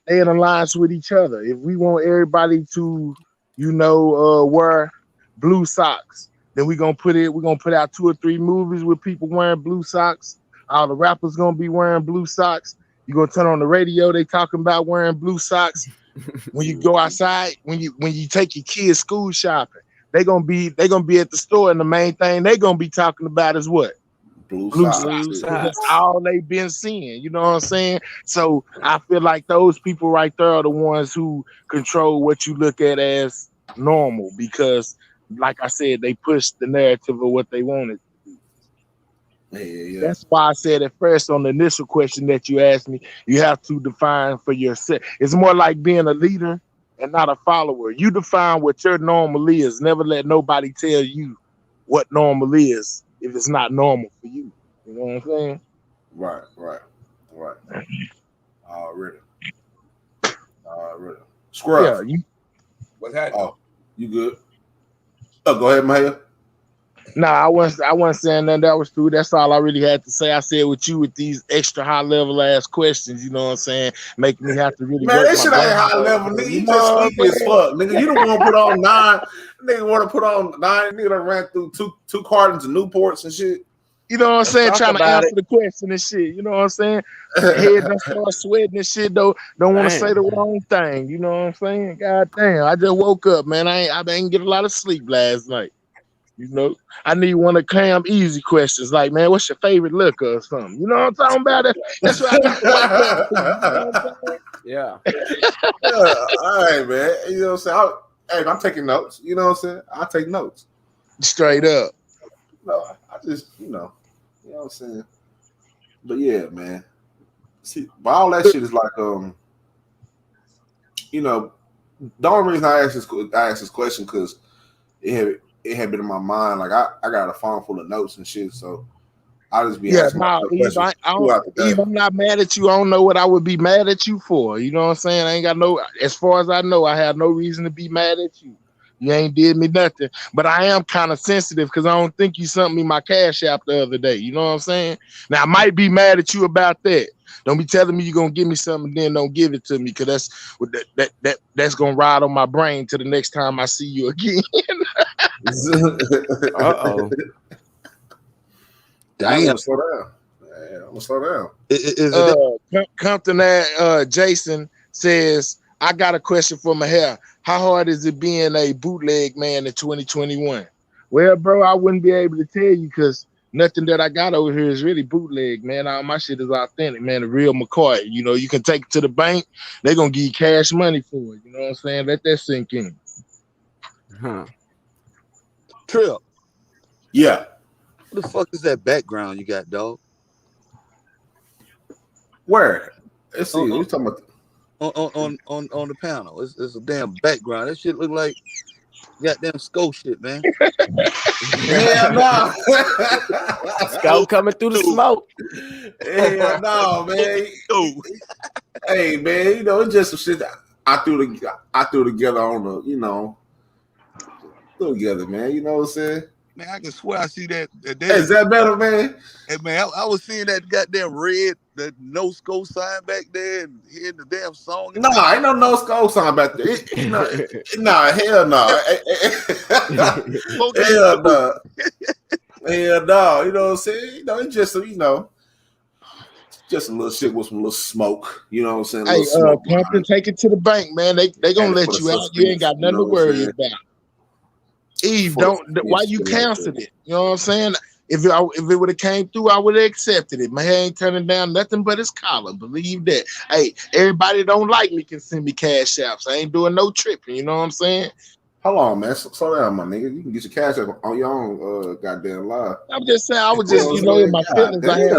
[SPEAKER 4] they in alliance with each other. If we want everybody to, wear blue socks, then we're gonna put out 2 or 3 movies with people wearing blue socks. All the rappers gonna be wearing blue socks. You're gonna turn on the radio, they talking about wearing blue socks. When you go outside, when you take your kids school shopping, they gonna be at the store, and the main thing they gonna be talking about is what? Blue socks. That's all they've been seeing, you know what I'm saying? So I feel like those people right there are the ones who control what you look at as normal, because like I said, they push the narrative of what they wanted.
[SPEAKER 1] Yeah.
[SPEAKER 4] That's why I said at first on the initial question that you asked me, you have to define for yourself. It's more like being a leader and not a follower. You define what your normal is. Never let nobody tell you what normal is if it's not normal for you. You know what I'm saying?
[SPEAKER 1] Right. Already. Scrub.
[SPEAKER 4] Yeah,
[SPEAKER 3] What's happening?
[SPEAKER 1] Oh, you good? Oh, go ahead, Maya.
[SPEAKER 4] Nah, I wasn't saying nothing. That was true. That's all I really had to say. I said with you with these extra high level ass questions, you know what I'm saying, making me have to really.
[SPEAKER 1] Man, that shit ain't high level, nigga. You just sleepy as fuck, nigga. You don't want to put on 9. Nigga want to put on 9. Nigga done ran through two cartons of Newports and shit.
[SPEAKER 4] You know what I'm saying?
[SPEAKER 6] Talk
[SPEAKER 4] Trying to
[SPEAKER 6] about
[SPEAKER 4] answer the question and shit. You know what I'm saying? Head done start sweating and shit. Don't want to say the wrong thing. You know what I'm saying? God damn! I just woke up, man. I didn't get a lot of sleep last night. You know, I need one of Cam easy questions, like, man, what's your favorite liquor or something? You know what I'm talking about? That's what I need to wake up to. You know what I'm saying?
[SPEAKER 6] Yeah.
[SPEAKER 1] All right, man. You know what I'm saying? I'm taking notes. You know what I'm saying? I'll take notes.
[SPEAKER 4] Straight up.
[SPEAKER 1] No, I just, you know what I'm saying? But yeah, man. See, but all that shit is like, the only reason I asked this question because it had been in my mind. Like I got a phone full of notes and shit, so I just be asking myself questions.
[SPEAKER 4] I'm not mad at you. I don't know what I would be mad at you for. You know what I'm saying? I ain't got no, as far as I know, I have no reason to be mad at you. You ain't did me nothing. But I am kind of sensitive because I don't think you sent me my Cash App the other day. You know what I'm saying? Now I might be mad at you about that. Don't be telling me you're gonna give me something and then don't give it to me, because that's gonna ride on my brain till the next time I see you again.
[SPEAKER 6] Uh-oh.
[SPEAKER 1] Damn. I'm gonna slow down.
[SPEAKER 4] Compton Jason says, I got a question for my hair. How hard is it being a bootleg man in 2021? Well, bro, I wouldn't be able to tell you because nothing that I got over here is really bootleg, man. All my shit is authentic, man. The real McCoy. You know, you can take it to the bank. They're going to give you cash money for it. You know what I'm saying? Let that sink in.
[SPEAKER 6] Huh.
[SPEAKER 5] Trip.
[SPEAKER 1] Yeah.
[SPEAKER 5] What the fuck is that background you got, dog?
[SPEAKER 1] Where? Let's see. We talking about
[SPEAKER 5] on the panel. It's a damn background. That shit look like goddamn skull shit, man.
[SPEAKER 1] Hell no.
[SPEAKER 6] Skull coming through the smoke.
[SPEAKER 1] Hell no, man. Hey, man, it's just some shit that I threw together on the, threw together, man. You know what I'm saying?
[SPEAKER 5] Man, I can swear I see that.
[SPEAKER 1] Is that better, man?
[SPEAKER 5] Hey, man, I was seeing that goddamn red, the no scope sign back there, and hearing the damn song.
[SPEAKER 1] Nah, ain't no scope sign back there. Nah, hell no. Hell no. Hell no. You know what I'm saying? It's just, just a little shit with some little smoke. You know what I'm saying?
[SPEAKER 4] Hey, Compton, take it to the bank, man. They gonna let you out. You ain't got nothing to worry about. Eve, why you canceled it? You know what I'm saying? If it would have came through, I would have accepted it. My hair ain't turning down nothing but his collar. Believe that. Hey, everybody don't like me can send me cash apps. I ain't doing no tripping. You know what I'm saying?
[SPEAKER 1] Hold on, man. Slow down, my nigga. You can get your cash up on your own goddamn live.
[SPEAKER 4] I'm just saying, I was just, you know, in my feelings. I had,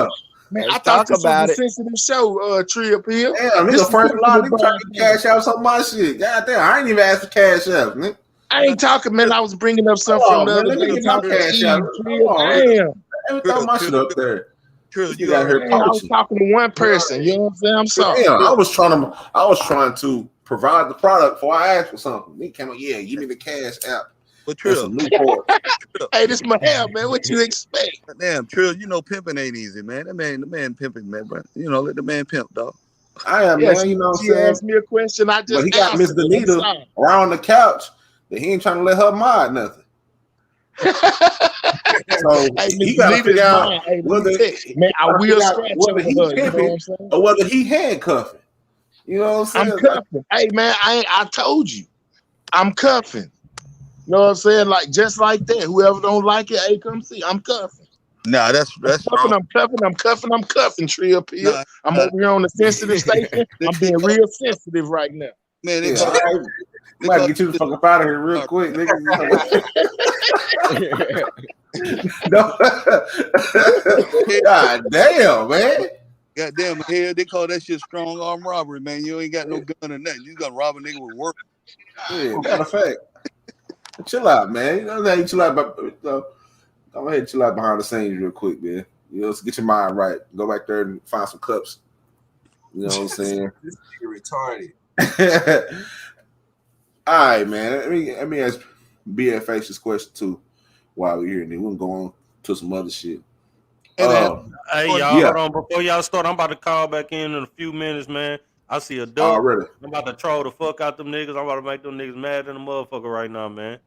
[SPEAKER 4] man,
[SPEAKER 6] Let's
[SPEAKER 4] I thought
[SPEAKER 6] talk
[SPEAKER 4] this
[SPEAKER 6] about
[SPEAKER 4] was a
[SPEAKER 6] it.
[SPEAKER 4] sensitive show, Tree Appeal.
[SPEAKER 1] Damn,
[SPEAKER 4] This
[SPEAKER 1] nigga, first
[SPEAKER 4] is
[SPEAKER 1] line,
[SPEAKER 4] sensitive,
[SPEAKER 1] nigga trying to get cash out some of my shit. Goddamn, I ain't even asked for cash out, nigga.
[SPEAKER 4] I ain't talking, man. I was bringing up something
[SPEAKER 1] Hold
[SPEAKER 4] from
[SPEAKER 1] on,
[SPEAKER 4] the
[SPEAKER 1] man.
[SPEAKER 4] other
[SPEAKER 1] Let me
[SPEAKER 4] day.
[SPEAKER 1] get my
[SPEAKER 4] Talking
[SPEAKER 1] cash out.
[SPEAKER 4] Trill.
[SPEAKER 1] Hold on.
[SPEAKER 4] Damn.
[SPEAKER 1] Let me throw my shit up there.
[SPEAKER 5] Trill,
[SPEAKER 1] You
[SPEAKER 5] you
[SPEAKER 1] got here
[SPEAKER 5] already,
[SPEAKER 4] Man, I was
[SPEAKER 1] poaching.
[SPEAKER 4] talking to one person. You know what I'm saying? I'm sorry.
[SPEAKER 1] Damn, I was trying to provide the product before I asked for something. He came up, yeah, give me the cash app.
[SPEAKER 5] but
[SPEAKER 1] That's
[SPEAKER 5] Trill,
[SPEAKER 1] some new port.
[SPEAKER 5] Trill,
[SPEAKER 4] Hey, this my hair, man. What you expect?
[SPEAKER 5] damn, Trill, you know pimping ain't easy, man. The man pimping, man, bro. You know, let the man pimp, dog.
[SPEAKER 1] I am,
[SPEAKER 4] Yeah,
[SPEAKER 1] man, you know what
[SPEAKER 4] she
[SPEAKER 1] I'm saying?
[SPEAKER 4] asked me a question. I
[SPEAKER 1] But
[SPEAKER 4] just
[SPEAKER 1] he got Miss
[SPEAKER 4] answered it. I'm
[SPEAKER 1] Danita
[SPEAKER 4] sorry.
[SPEAKER 1] around the couch that he ain't trying to let her mod nothing. So
[SPEAKER 4] Hey, Miss
[SPEAKER 1] he got to
[SPEAKER 4] Danita
[SPEAKER 1] figure
[SPEAKER 4] is
[SPEAKER 1] out
[SPEAKER 4] mine. Hey, let me
[SPEAKER 1] whether
[SPEAKER 4] tell you, man, I will scratch
[SPEAKER 1] whether
[SPEAKER 4] over
[SPEAKER 1] he
[SPEAKER 4] her. You know what
[SPEAKER 1] pimping
[SPEAKER 4] I'm saying?
[SPEAKER 1] or whether he handcuffing. You know what I'm
[SPEAKER 4] I'm
[SPEAKER 1] saying?
[SPEAKER 4] cuffing. Hey, man, I told you, I'm cuffing. You know what I'm saying? Like just like that. Whoever don't like it, hey, come see. I'm cuffing.
[SPEAKER 5] Nah, that's
[SPEAKER 4] Cuffing,
[SPEAKER 5] wrong.
[SPEAKER 4] I'm cuffing, Tree up here.
[SPEAKER 5] Nah,
[SPEAKER 4] I'm over here on the sensitive station.
[SPEAKER 5] they
[SPEAKER 4] I'm being
[SPEAKER 5] call,
[SPEAKER 4] real sensitive right now.
[SPEAKER 5] man, they
[SPEAKER 1] Yeah,
[SPEAKER 5] call,
[SPEAKER 1] I
[SPEAKER 5] they
[SPEAKER 1] might
[SPEAKER 5] call
[SPEAKER 1] get you the fuck up out of here real quick, nigga. No. God damn, man.
[SPEAKER 5] goddamn hell, they call that shit strong arm robbery, man. You ain't got no gun or nothing. You got to rob a nigga with work.
[SPEAKER 1] Yeah, matter of fact, chill out, man. You know that you chill out, but go ahead and chill out behind the scenes real quick, man. You know, let's get your mind right. Go back there and find some cups. You know what I'm saying?
[SPEAKER 3] This nigga retarded.
[SPEAKER 1] All right, man. Let me ask BFH this question too while we're here, and then we'll go on to some other shit.
[SPEAKER 5] And then,
[SPEAKER 2] Hey, y'all,
[SPEAKER 1] yeah.
[SPEAKER 2] hold on. Before y'all start, I'm about to call back in a few minutes, man. I see a duck.
[SPEAKER 1] Already.
[SPEAKER 2] I'm about to troll the fuck out them niggas. I'm about to make them niggas mad than a motherfucker right now, man.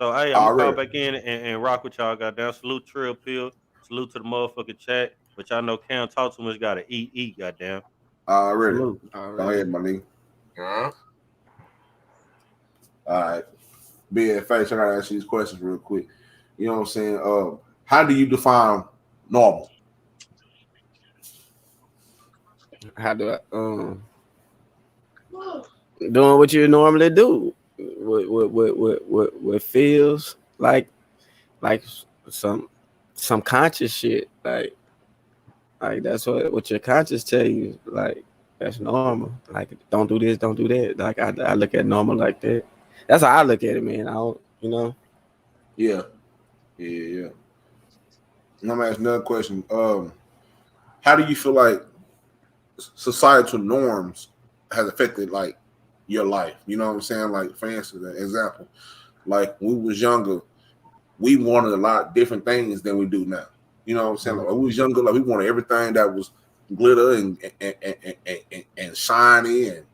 [SPEAKER 2] So, hey, I'm going to call back in and rock with y'all. Goddamn. Salute Trill Pill. Salute to the motherfucking chat. But y'all know Cam talk too much. Got to eat, goddamn.
[SPEAKER 1] Already.
[SPEAKER 2] Salute.
[SPEAKER 1] Go ahead, my nigga.
[SPEAKER 3] Uh-huh.
[SPEAKER 1] All right. BFH, I got to ask you these questions real quick. You know what I'm saying? How do you define normal?
[SPEAKER 6] How do I doing what you normally do? What feels like some conscious shit. Like that's what your conscious tell you. Like that's normal. Like don't do this, don't do that. Like I look at normal like that. That's how I look at it, man. I don't, you know.
[SPEAKER 1] Yeah. And I'm gonna ask another question. How do you feel like societal norms has affected like your life? You know what I'm saying? Like, for instance, an example, like when we was younger, we wanted a lot of different things than we do now. You know what I'm saying? Like when we was younger, like we wanted everything that was glitter and shiny, and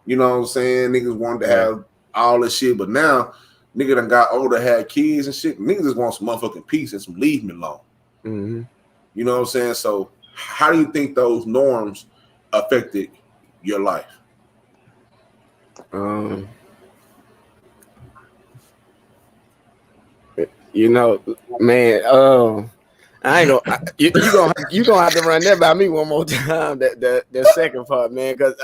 [SPEAKER 1] you know what I'm saying? Niggas wanted to have all this shit, but now nigga done got older, had kids and shit. Niggas just want some motherfucking peace and some leave me alone.
[SPEAKER 6] Mm-hmm.
[SPEAKER 1] You know what I'm saying? So how do you think those norms affected your life?
[SPEAKER 6] You know, man, I ain't gonna you gonna have to run that by me one more time. That second part, man, because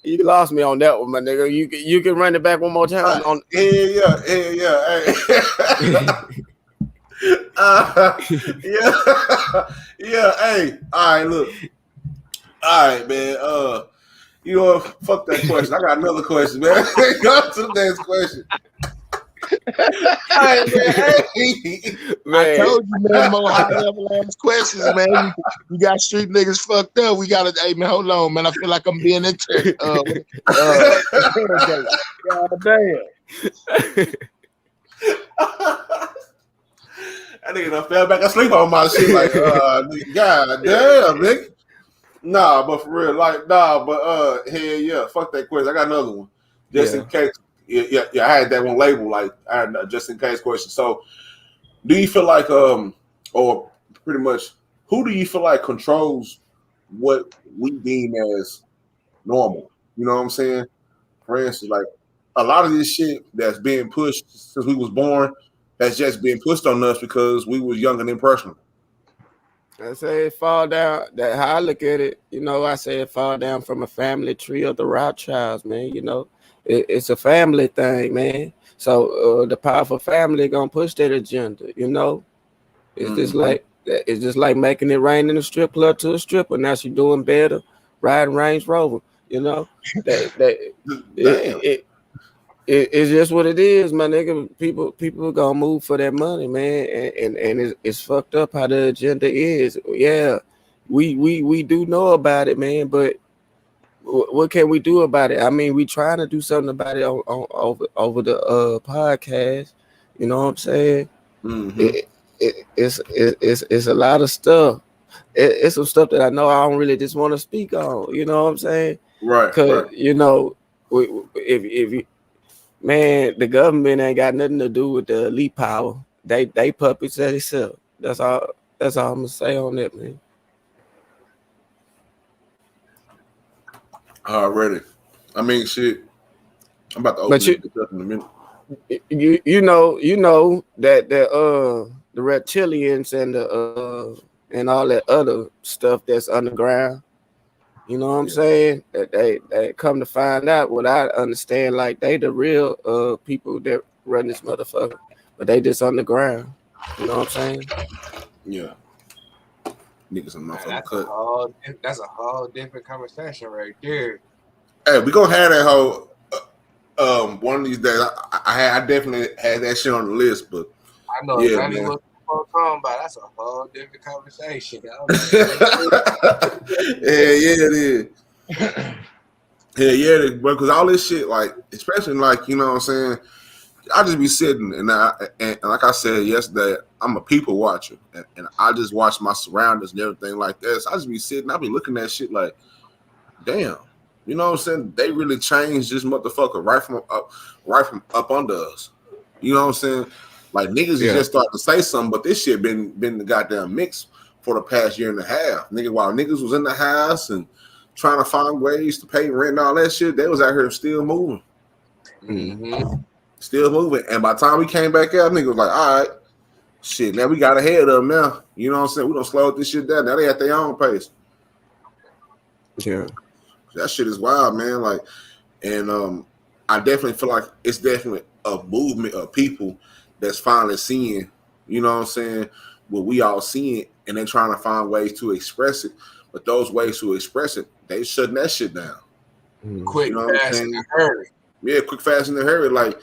[SPEAKER 6] you lost me on that one, my nigga. You can run it back one more time.
[SPEAKER 1] Yeah. Yeah. Hey, all right, look. All right, man. You know what? Fuck that question. I got another question, man. Go to the next question. All right, man.
[SPEAKER 4] I told you, man, more high level ass questions, man. You got street niggas fucked up. We gotta, hey man, hold on, man. I feel like I'm being interrogated. God damn.
[SPEAKER 1] That nigga done fell back asleep on my shit. Like, god damn, nigga. Nah, but for real, like, hell yeah, fuck that question. I got another one. Just in case. Yeah, I had that one labeled, like, I had a just in case question. So, do you feel like, or pretty much, who do you feel like controls what we deem as normal? You know what I'm saying? For instance, like, a lot of this shit that's being pushed since we was born, that's just being pushed on us because we was young and impressionable.
[SPEAKER 6] I say it fall down. That how I look at it, you know. I say it fall down from a family tree of the Rothschilds, man. You know, It's a family thing, man. So the powerful family gonna push that agenda. You know, it's just like making it rain in a strip club to a stripper. Now she doing better, riding Range Rover. You know, it's just what it is, my nigga. People gonna move for that money, man, and it's fucked up how the agenda is. Yeah, we do know about it, man, but what can we do about it? I mean, we trying to do something about it over the podcast. You know what I'm saying? It's a lot of stuff. It's some stuff that I know I don't really just want to speak on. You know what I'm saying?
[SPEAKER 1] Right.
[SPEAKER 6] Because you know, if you, man, the government ain't got nothing to do with the elite power. They puppets at itself. That's all I'm gonna say on that, man.
[SPEAKER 1] Already. I mean, shit. I'm about to open this up in a minute.
[SPEAKER 6] You know that the reptilians and all that other stuff that's underground. You know what I'm saying? That they come to find out what I understand, like they the real people that run this motherfucker, but they just underground. You know what I'm saying?
[SPEAKER 1] Yeah. Niggas and motherfucker cut.
[SPEAKER 3] That's a whole different conversation right there.
[SPEAKER 1] Hey, we gonna have that whole one of these days. I definitely had that shit on the list, but
[SPEAKER 3] I know exactly what you're talking about. That's a whole different conversation.
[SPEAKER 1] It is. Yeah, because all this shit, like, especially like, you know what I'm saying, I just be sitting and like I said yesterday, I'm a people watcher, and I just watch my surroundings and everything like that. So I just be sitting, I be looking at shit like, damn, you know what I'm saying? They really changed this motherfucker right from up under us. You know what I'm saying? Like niggas is just starting to say something, but this shit been the goddamn mix for the past year and a half. Nigga, while niggas was in the house and trying to find ways to pay rent and all that shit, they was out here still moving. Still moving. And by the time we came back out, niggas was like, all right, shit, now we got ahead of them now. You know what I'm saying? We don't slow this shit down. Now they at their own pace.
[SPEAKER 6] Yeah.
[SPEAKER 1] That shit is wild, man. Like, and I definitely feel like it's definitely a movement of people that's finally seeing, you know what I'm saying, what we all seeing, and they're trying to find ways to express it. But those ways to express it, they shutting that shit down.
[SPEAKER 3] Quick, you know fast, in a hurry.
[SPEAKER 1] Yeah, quick, fast, in a hurry. Like,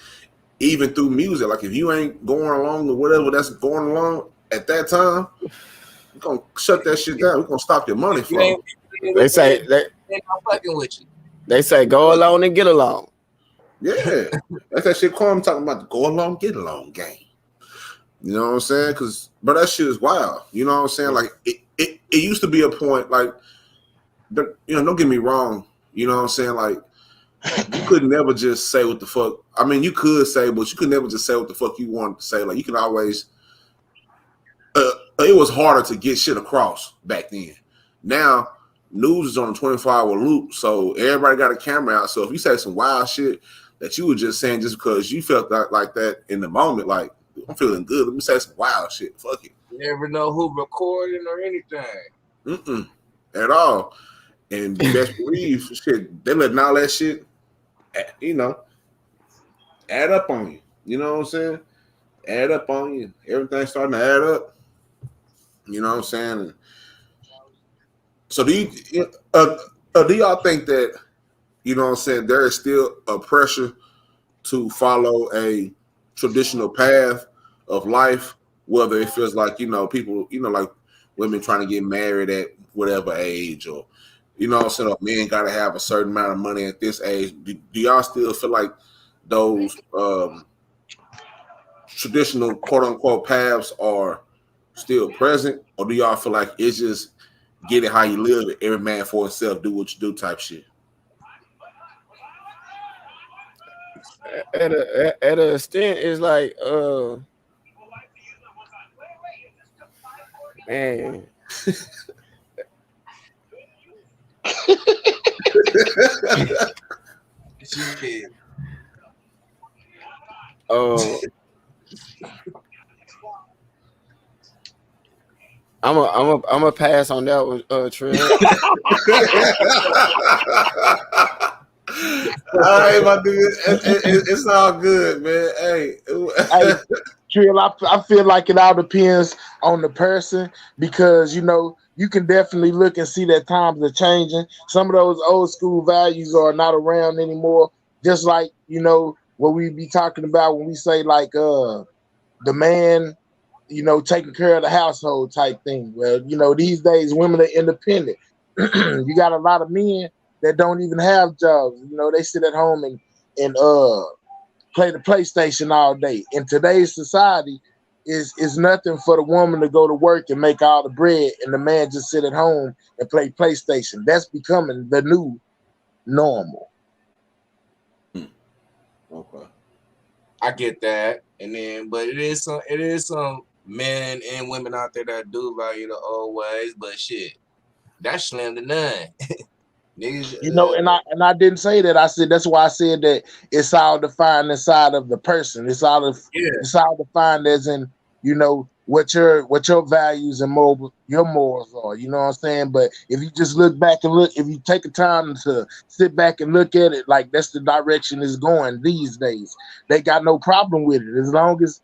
[SPEAKER 1] even through music, like if you ain't going along with whatever that's going along at that time, we're gonna shut that shit down. We're gonna stop your money flow.
[SPEAKER 6] They say
[SPEAKER 3] I'm fucking with you.
[SPEAKER 6] They say go along and get along.
[SPEAKER 1] Yeah, that's that shit Kwame talking about, the go along, get along game. You know what I'm saying? But that shit is wild. You know what I'm saying? Like it used to be a point, like, you know, don't get me wrong. You know what I'm saying? Like, you could never just say what the fuck. I mean, you could say, but you could never just say what the fuck you wanted to say. Like, you can always. It was harder to get shit across back then. Now, news is on a 24-hour loop, so everybody got a camera out. So if you say some wild shit that you were just saying just because you felt like that in the moment, like, I'm feeling good, let me say some wild shit. Fuck it.
[SPEAKER 3] You never know who recording or anything.
[SPEAKER 1] At all. And best believe shit, they letting all that shit, you know, add up on you. You know what I'm saying? Add up on you. Everything's starting to add up. You know what I'm saying? And so do y'all think that, you know what I'm saying, there is still a pressure to follow a traditional path of life, whether it feels like, you know, people, you know, like women trying to get married at whatever age, or, you know what I'm saying, men got to have a certain amount of money at this age. Do y'all still feel like those traditional quote unquote paths are still present, or do y'all feel like it's just get it how you live, every man for himself, do what you do type shit?
[SPEAKER 6] At an extent, it's like man. I'm a pass on that one, Trent.
[SPEAKER 1] All right, my dude. It's all good, man. Hey,
[SPEAKER 4] Hey, Trill, I feel like it all depends on the person because you can definitely look and see that times are changing. Some of those old school values are not around anymore. Just like what we be talking about when we say like the man, taking care of the household type thing. Well, these days women are independent. You got a lot of men that don't even have jobs. They sit at home and play the PlayStation all day. In today's society, is nothing for the woman to go to work and make all the bread, and the man just sit at home and play PlayStation. That's becoming the new normal.
[SPEAKER 1] okay.
[SPEAKER 3] I get that, and then, but it is some men and women out there that do value the old ways, but shit, that's slim to none. Niggas,
[SPEAKER 4] And I didn't say that. I said that's why I said that it's all defined inside of the person. It's all defined as in what your values and your morals are. You know what I'm saying? But if you just look back and if you take the time to sit back and look at it, like that's the direction it's going these days. They got no problem with it as long as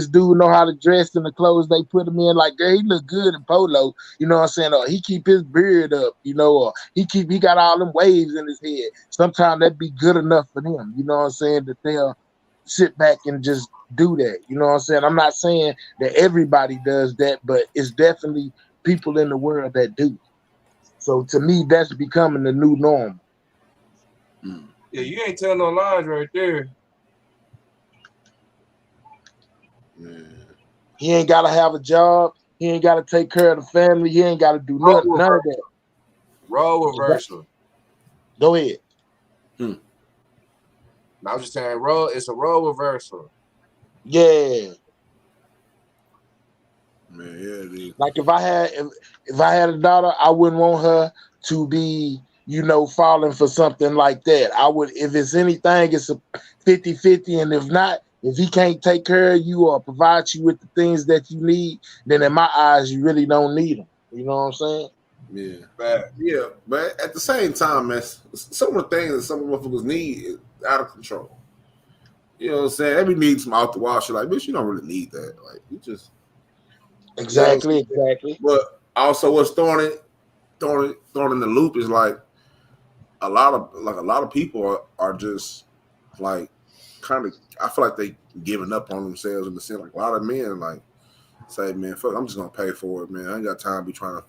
[SPEAKER 4] dude know how to dress in the clothes they put him in. Like, he look good in polo. You know what I'm saying? Or he keep his beard up. Or he got all them waves in his head. Sometimes that'd be good enough for them. You know what I'm saying? That they'll sit back and just do that. You know what I'm saying? I'm not saying that everybody does that, but it's definitely people in the world that do. So to me, that's becoming the new norm.
[SPEAKER 3] Yeah, you ain't telling no lies right there.
[SPEAKER 4] He ain't gotta have a job. He ain't gotta take care of the family. He ain't gotta do none of that.
[SPEAKER 3] Role reversal.
[SPEAKER 4] Go ahead.
[SPEAKER 3] I was just saying, it's a role reversal.
[SPEAKER 4] Yeah.
[SPEAKER 1] Man, yeah, dude.
[SPEAKER 4] Like if I had a daughter, I wouldn't want her to be, falling for something like that. I would, if it's anything, it's a 50-50, and if not, if he can't take care of you or provide you with the things that you need, then in my eyes, you really don't need him. You know what I'm saying?
[SPEAKER 1] Yeah, but at the same time, man, some of the things that some motherfuckers need is out of control. You know what I'm saying? Every need some out the wash. You're like, bitch, you don't really need that. Like, you just
[SPEAKER 4] exactly.
[SPEAKER 1] But also, what's thrown in the loop is like a lot of people are just like kind of. I feel like they giving up on themselves in the sense like a lot of men like say, man, fuck, I'm just gonna pay for it, man. I ain't got time to be trying to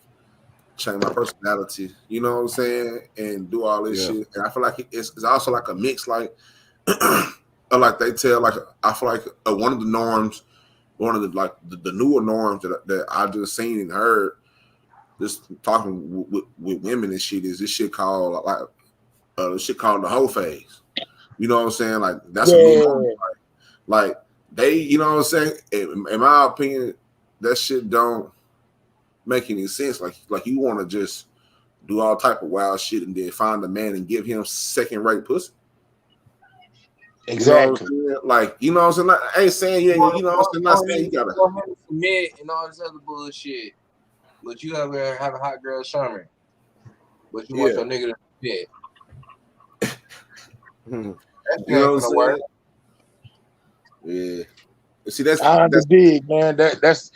[SPEAKER 1] change my personality. You know what I'm saying? And do all this shit. And I feel like it's also like a mix, like like they tell, like I feel like one of the norms. One of the newer norms that I just seen and heard, just talking with women and shit, is this shit called the whole phase. You know what I'm saying? Like that's a new norm. Like they, you know what I'm saying? In my opinion, that shit don't make any sense. Like you want to just do all type of wild shit and then find a man and give him second-rate pussy.
[SPEAKER 4] Exactly.
[SPEAKER 1] You know what I'm saying? I ain't saying you know what I'm saying? Not saying you gotta
[SPEAKER 3] submit and all this other bullshit. But you have a hot girl summer. But you want your nigga to fit.
[SPEAKER 1] You know what I'm saying? Yeah. See, that's
[SPEAKER 4] big, man. That's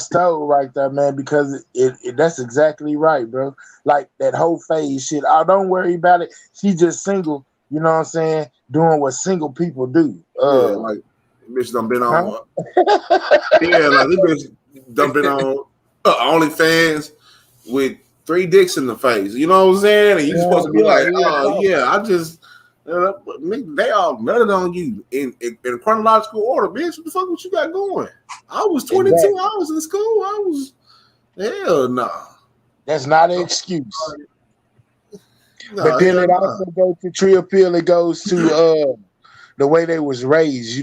[SPEAKER 4] total right there, man. Because it that's exactly right, bro. Like that whole phase shit. Oh, don't worry about it. She just single. You know what I'm saying? Doing what single people do.
[SPEAKER 1] Like bitch done been on. Like this bitch done been on OnlyFans with 3 dicks in the face. You know what I'm saying? And you supposed to be like, I just they all nutted on you in chronological order, bitch. What the fuck? What you got going? I was 22. Exactly. I was in school. I was hell no.
[SPEAKER 4] That's not an excuse. But then it also goes to Tree Appeal. It goes to the way they was raised.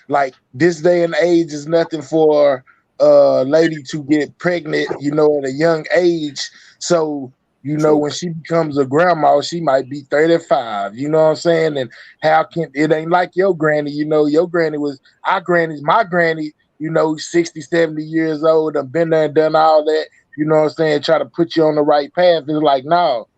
[SPEAKER 4] Like this day and age is nothing for a lady to get pregnant, at a young age. So, when she becomes a grandma, she might be 35. You know what I'm saying? And it ain't like your granny, your granny was my granny, 60, 70 years old, and been there and done all that, you know what I'm saying? Try to put you on the right path. It's like, no.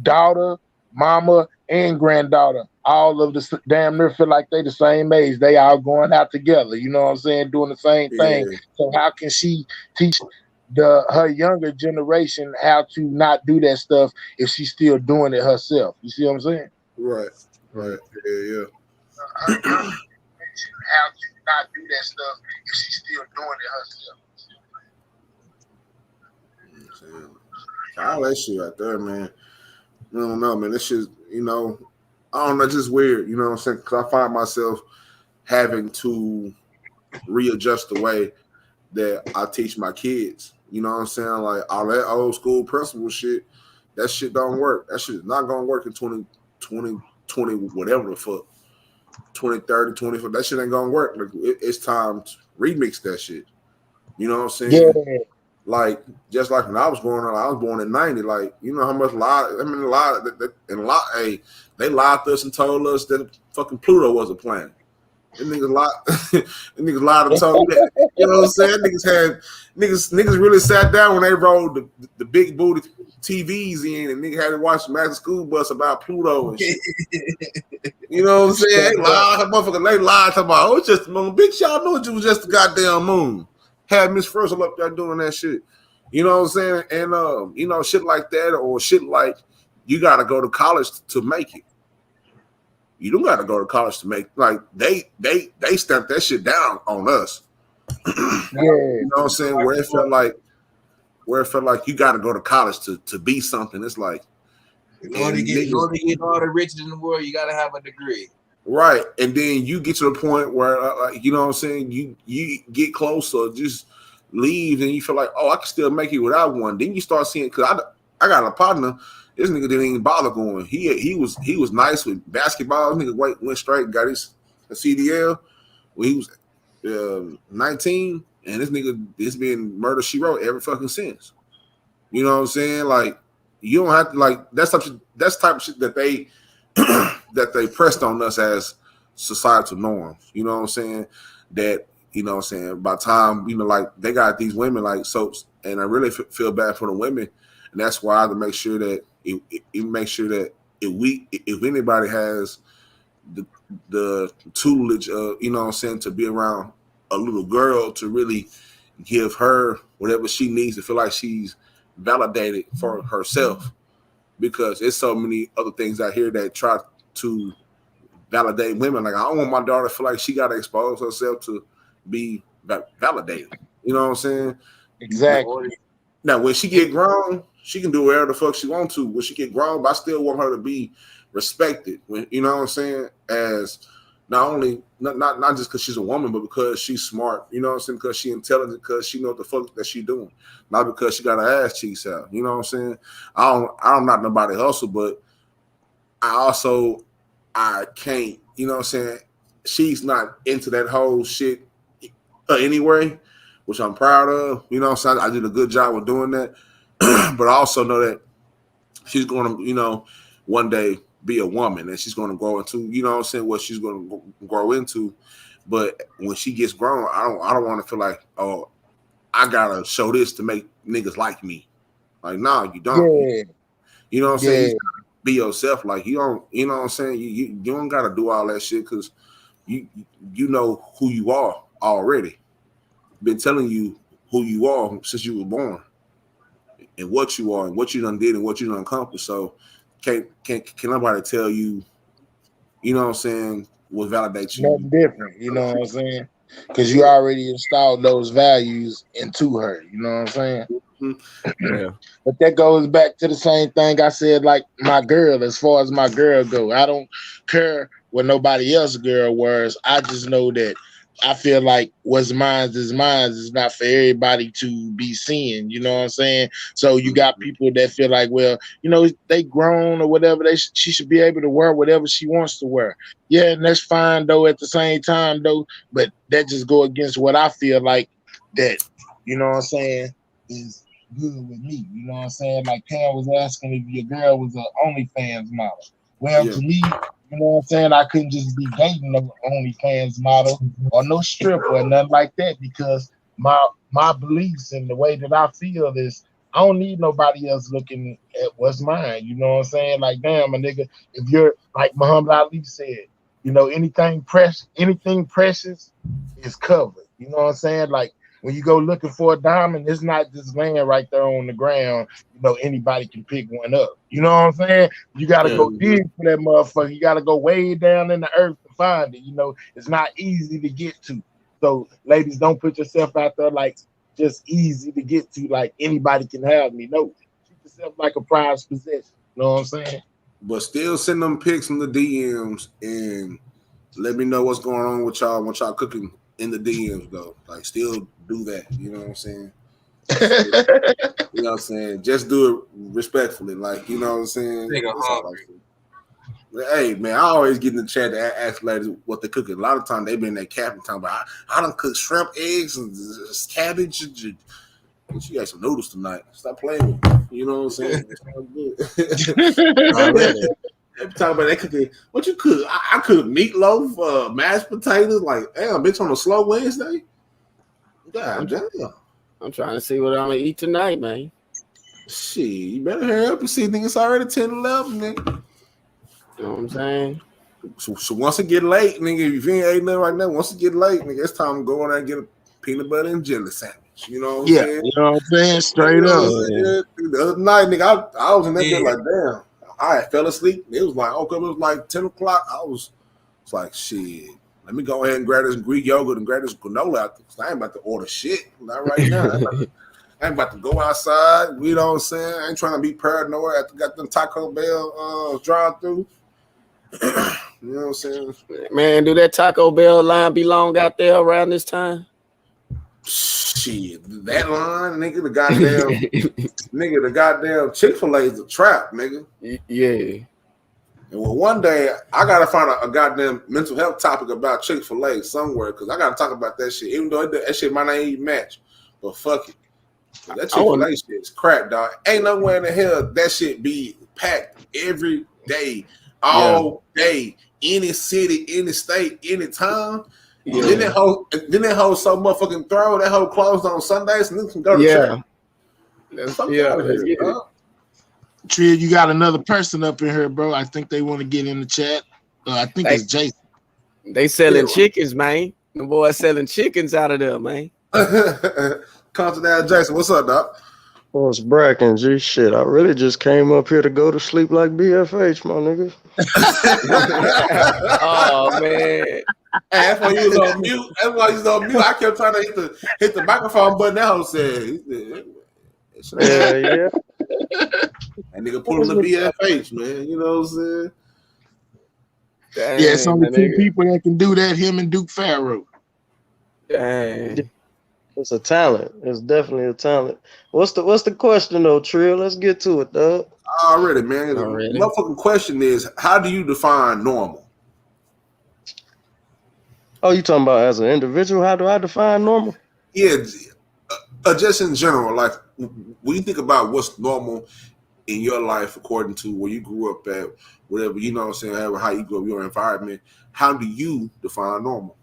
[SPEAKER 4] Daughter, mama, and granddaughter, all of the damn near feel like they the same age. They all going out together. You know what I'm saying? Doing the same thing.
[SPEAKER 1] Yeah.
[SPEAKER 4] So how can she teach her younger generation how to not do that stuff if she's still doing it herself? You see what I'm saying?
[SPEAKER 1] Right. Yeah.
[SPEAKER 4] How to not do that stuff if she's still doing it herself?
[SPEAKER 1] All that shit right there, man. I don't know, man. This shit, I don't know, just weird. You know what I'm saying? Because I find myself having to readjust the way that I teach my kids. You know what I'm saying? Like all that old school principle shit, that shit don't work. That shit is not gonna work in 2020, whatever the fuck. 2030, 24. That shit ain't gonna work. Like, it's time to remix that shit. You know what I'm saying?
[SPEAKER 4] Yeah.
[SPEAKER 1] Like just like when I was growing up, I was born in '90. Like you know how much hey, they lied to us and told us that fucking Pluto was a planet. Them niggas lied and told me that. You know what I'm saying? Niggas really sat down when they rolled the big booty TVs in, and niggas had to watch the Magic School Bus about Pluto and shit. You know what I'm saying? They lied talking about, it's just the moon. Bitch, y'all knew it was just the goddamn moon. Had Miss Frizzle up there doing that shit. You know what I'm saying? And shit like that, or shit like you gotta go to college to make it. You don't gotta go to college to make, like they stamped that shit down on us.
[SPEAKER 4] Yeah.
[SPEAKER 1] You know what I'm saying? Where it felt like you gotta go to college to be something. It's like
[SPEAKER 3] in order to get all the riches in the world, you gotta have a degree.
[SPEAKER 1] Right. And then you get to the point where you know what I'm saying, you get close or just leave and you feel like, oh, I can still make it without one. Then you start seeing, because I got a partner, this nigga didn't even bother going. He was nice with basketball. This nigga went straight and got his CDL when he was 19, and this nigga has been Murder She Wrote ever fucking since. You know what I'm saying? Like, you don't have to, like, that's type of shit that they that they pressed on us as societal norms. You know what I'm saying? That, you know what I'm saying, by the time, like, they got these women like soaps, and I really feel bad for the women, and that's why I have to make sure that if anybody has the tutelage, you know what I'm saying, to be around a little girl, to really give her whatever she needs to feel like she's validated for herself, because there's so many other things out here that try to validate women. Like, I don't want my daughter to feel like she got to expose herself to be validated. You know what I'm saying?
[SPEAKER 4] Exactly.
[SPEAKER 1] Now, when she get grown, she can do whatever the fuck she wants to. When she get grown, but I still want her to be respected. When, you know what I'm saying? As not just because she's a woman, but because she's smart. You know what I'm saying? Because she's intelligent. Because she knows the fuck that she doing. Not because she got her ass cheeks out. You know what I'm saying? I don't knock nobody hustle, but I can't. You know what I'm saying? She's not into that whole shit anyway, which I'm proud of. You know what I'm saying? I did a good job with doing that. But I also know that she's going to, one day be a woman, and she's going to grow into, you know what I'm saying, what she's going to grow into. But when she gets grown, I don't want to feel like, oh, I gotta show this to make niggas like me. Like, nah, you don't.
[SPEAKER 4] Yeah.
[SPEAKER 1] You know what I'm saying? Be yourself. Like, you don't. You know what I'm saying? You don't gotta do all that shit, because you know who you are already. Been telling you who you are since you were born, and what you are, and what you done did, and what you done accomplished. So can nobody tell you, you know what I'm saying, what validates you?
[SPEAKER 4] Nothing different, you know what I'm saying? Because you already installed those values into her, you know what I'm saying?
[SPEAKER 1] Mm-hmm.
[SPEAKER 6] Yeah.
[SPEAKER 4] But that goes back to the same thing I said, like my girl, as far as my girl go. I don't care what nobody else girl wears. I just know that I feel like what's mine is mine. It's not for everybody to be seeing, you know what I'm saying? So you got people that feel like, well, they grown or whatever. She should be able to wear whatever she wants to wear. Yeah, and that's fine, though, at the same time, though. But that just go against what I feel like that, you know what I'm saying, is good with me. You know what I'm saying? Like Pam was asking if your girl was an OnlyFans model. Well, to me, you know what I'm saying, I couldn't just be dating an OnlyFans model or no stripper or nothing like that, because my beliefs and the way that I feel is I don't need nobody else looking at what's mine. You know what I'm saying? Like, damn, a nigga, if you're like Muhammad Ali said, you know, anything precious is covered. You know what I'm saying? Like when you go looking for a diamond, it's not just laying right there on the ground. You know, anybody can pick one up. You know what I'm saying? You gotta go dig for that motherfucker. You gotta go way down in the earth to find it. You know, it's not easy to get to. So, ladies, don't put yourself out there like just easy to get to, like anybody can have me. No, treat yourself like a prized possession. You know what I'm saying?
[SPEAKER 1] But still send them pics in the DMs and let me know what's going on with y'all when y'all cooking in the DMs though. Like still do that. You know what I'm saying? You know what I'm saying? Just do it respectfully. Like, you know what I'm saying?
[SPEAKER 3] Nigga
[SPEAKER 1] That's all I
[SPEAKER 3] hungry.
[SPEAKER 1] say. But, hey man, I always get in the chat to ask ladies what they cooking. A lot of times they be in that capping time, but I done cook shrimp, eggs, and cabbage. And she got some noodles tonight. Stop playing with me. You know what I'm saying? It sounds good.
[SPEAKER 6] Already.
[SPEAKER 1] Every time about that cooking, what you cook? I cook meatloaf, mashed potatoes. Like, damn, bitch, on a slow Wednesday. God damn.
[SPEAKER 6] I'm trying to see what I'm gonna eat tonight, man.
[SPEAKER 1] Shit, you better hurry up and see. Nigga, it's already 10:11, nigga.
[SPEAKER 6] You know what I'm saying?
[SPEAKER 1] So once it get late, nigga, if you ain't ate nothing right now, once it get late, nigga, it's time to go in there and get a peanut butter and jelly sandwich. You know what I'm saying?
[SPEAKER 4] You know what I'm saying? Straight up.
[SPEAKER 1] The other night, nigga, I was in that bed like, damn. I fell asleep. It was like, okay, it was like 10 o'clock. It's like, shit, let me go ahead and grab this Greek yogurt and grab this granola out there. I ain't about to order shit. Not right now. I ain't about to go outside. You know what I'm saying? I ain't trying to be paranoid after got them Taco Bell drive through. You know what I'm saying?
[SPEAKER 6] Man, do that Taco Bell line be long out there around this time?
[SPEAKER 1] Shit, that line, nigga, the goddamn Chick-fil-A is a trap, nigga.
[SPEAKER 6] Yeah.
[SPEAKER 1] And well, one day I gotta find a goddamn mental health topic about Chick-fil-A somewhere because I gotta talk about that shit. Even though that shit might not even match, but fuck it. That Chick-fil-A shit is crap, dog. Ain't nowhere in the hell that shit be packed every day, all day, any city, any state, any time. Yeah. Then that whole so motherfucking throw. That whole closed on Sundays and then can go to church.
[SPEAKER 4] Trill, you got another person up in here, bro. I think they want to get in the chat. I think it's Jason.
[SPEAKER 6] They selling chickens, man. The boys selling chickens out of there, man.
[SPEAKER 1] Come to that, Jason. What's up, doc?
[SPEAKER 7] Well, it's Bracken, G. Shit, I really just came up here to go to sleep like BFH, my nigga.
[SPEAKER 6] Oh, man.
[SPEAKER 1] That's why you was on mute. I kept trying to hit the microphone button. That whole said,
[SPEAKER 7] yeah.
[SPEAKER 1] That nigga pulling the BFH, man. You know what I'm saying?
[SPEAKER 4] Dang, it's only two people that can do that, him and Duke Farrow.
[SPEAKER 6] Dang.
[SPEAKER 7] It's a talent. It's definitely a talent. What's the question though, Trill? Let's get to it, dog.
[SPEAKER 1] Already, man. The motherfucking question is, how do you define normal?
[SPEAKER 7] Oh, you talking about as an individual? How do I define normal?
[SPEAKER 1] Yeah, just in general. Like, when you think about what's normal in your life according to where you grew up at, whatever, you know what I'm saying, how you grew up, your environment, how do you define normal?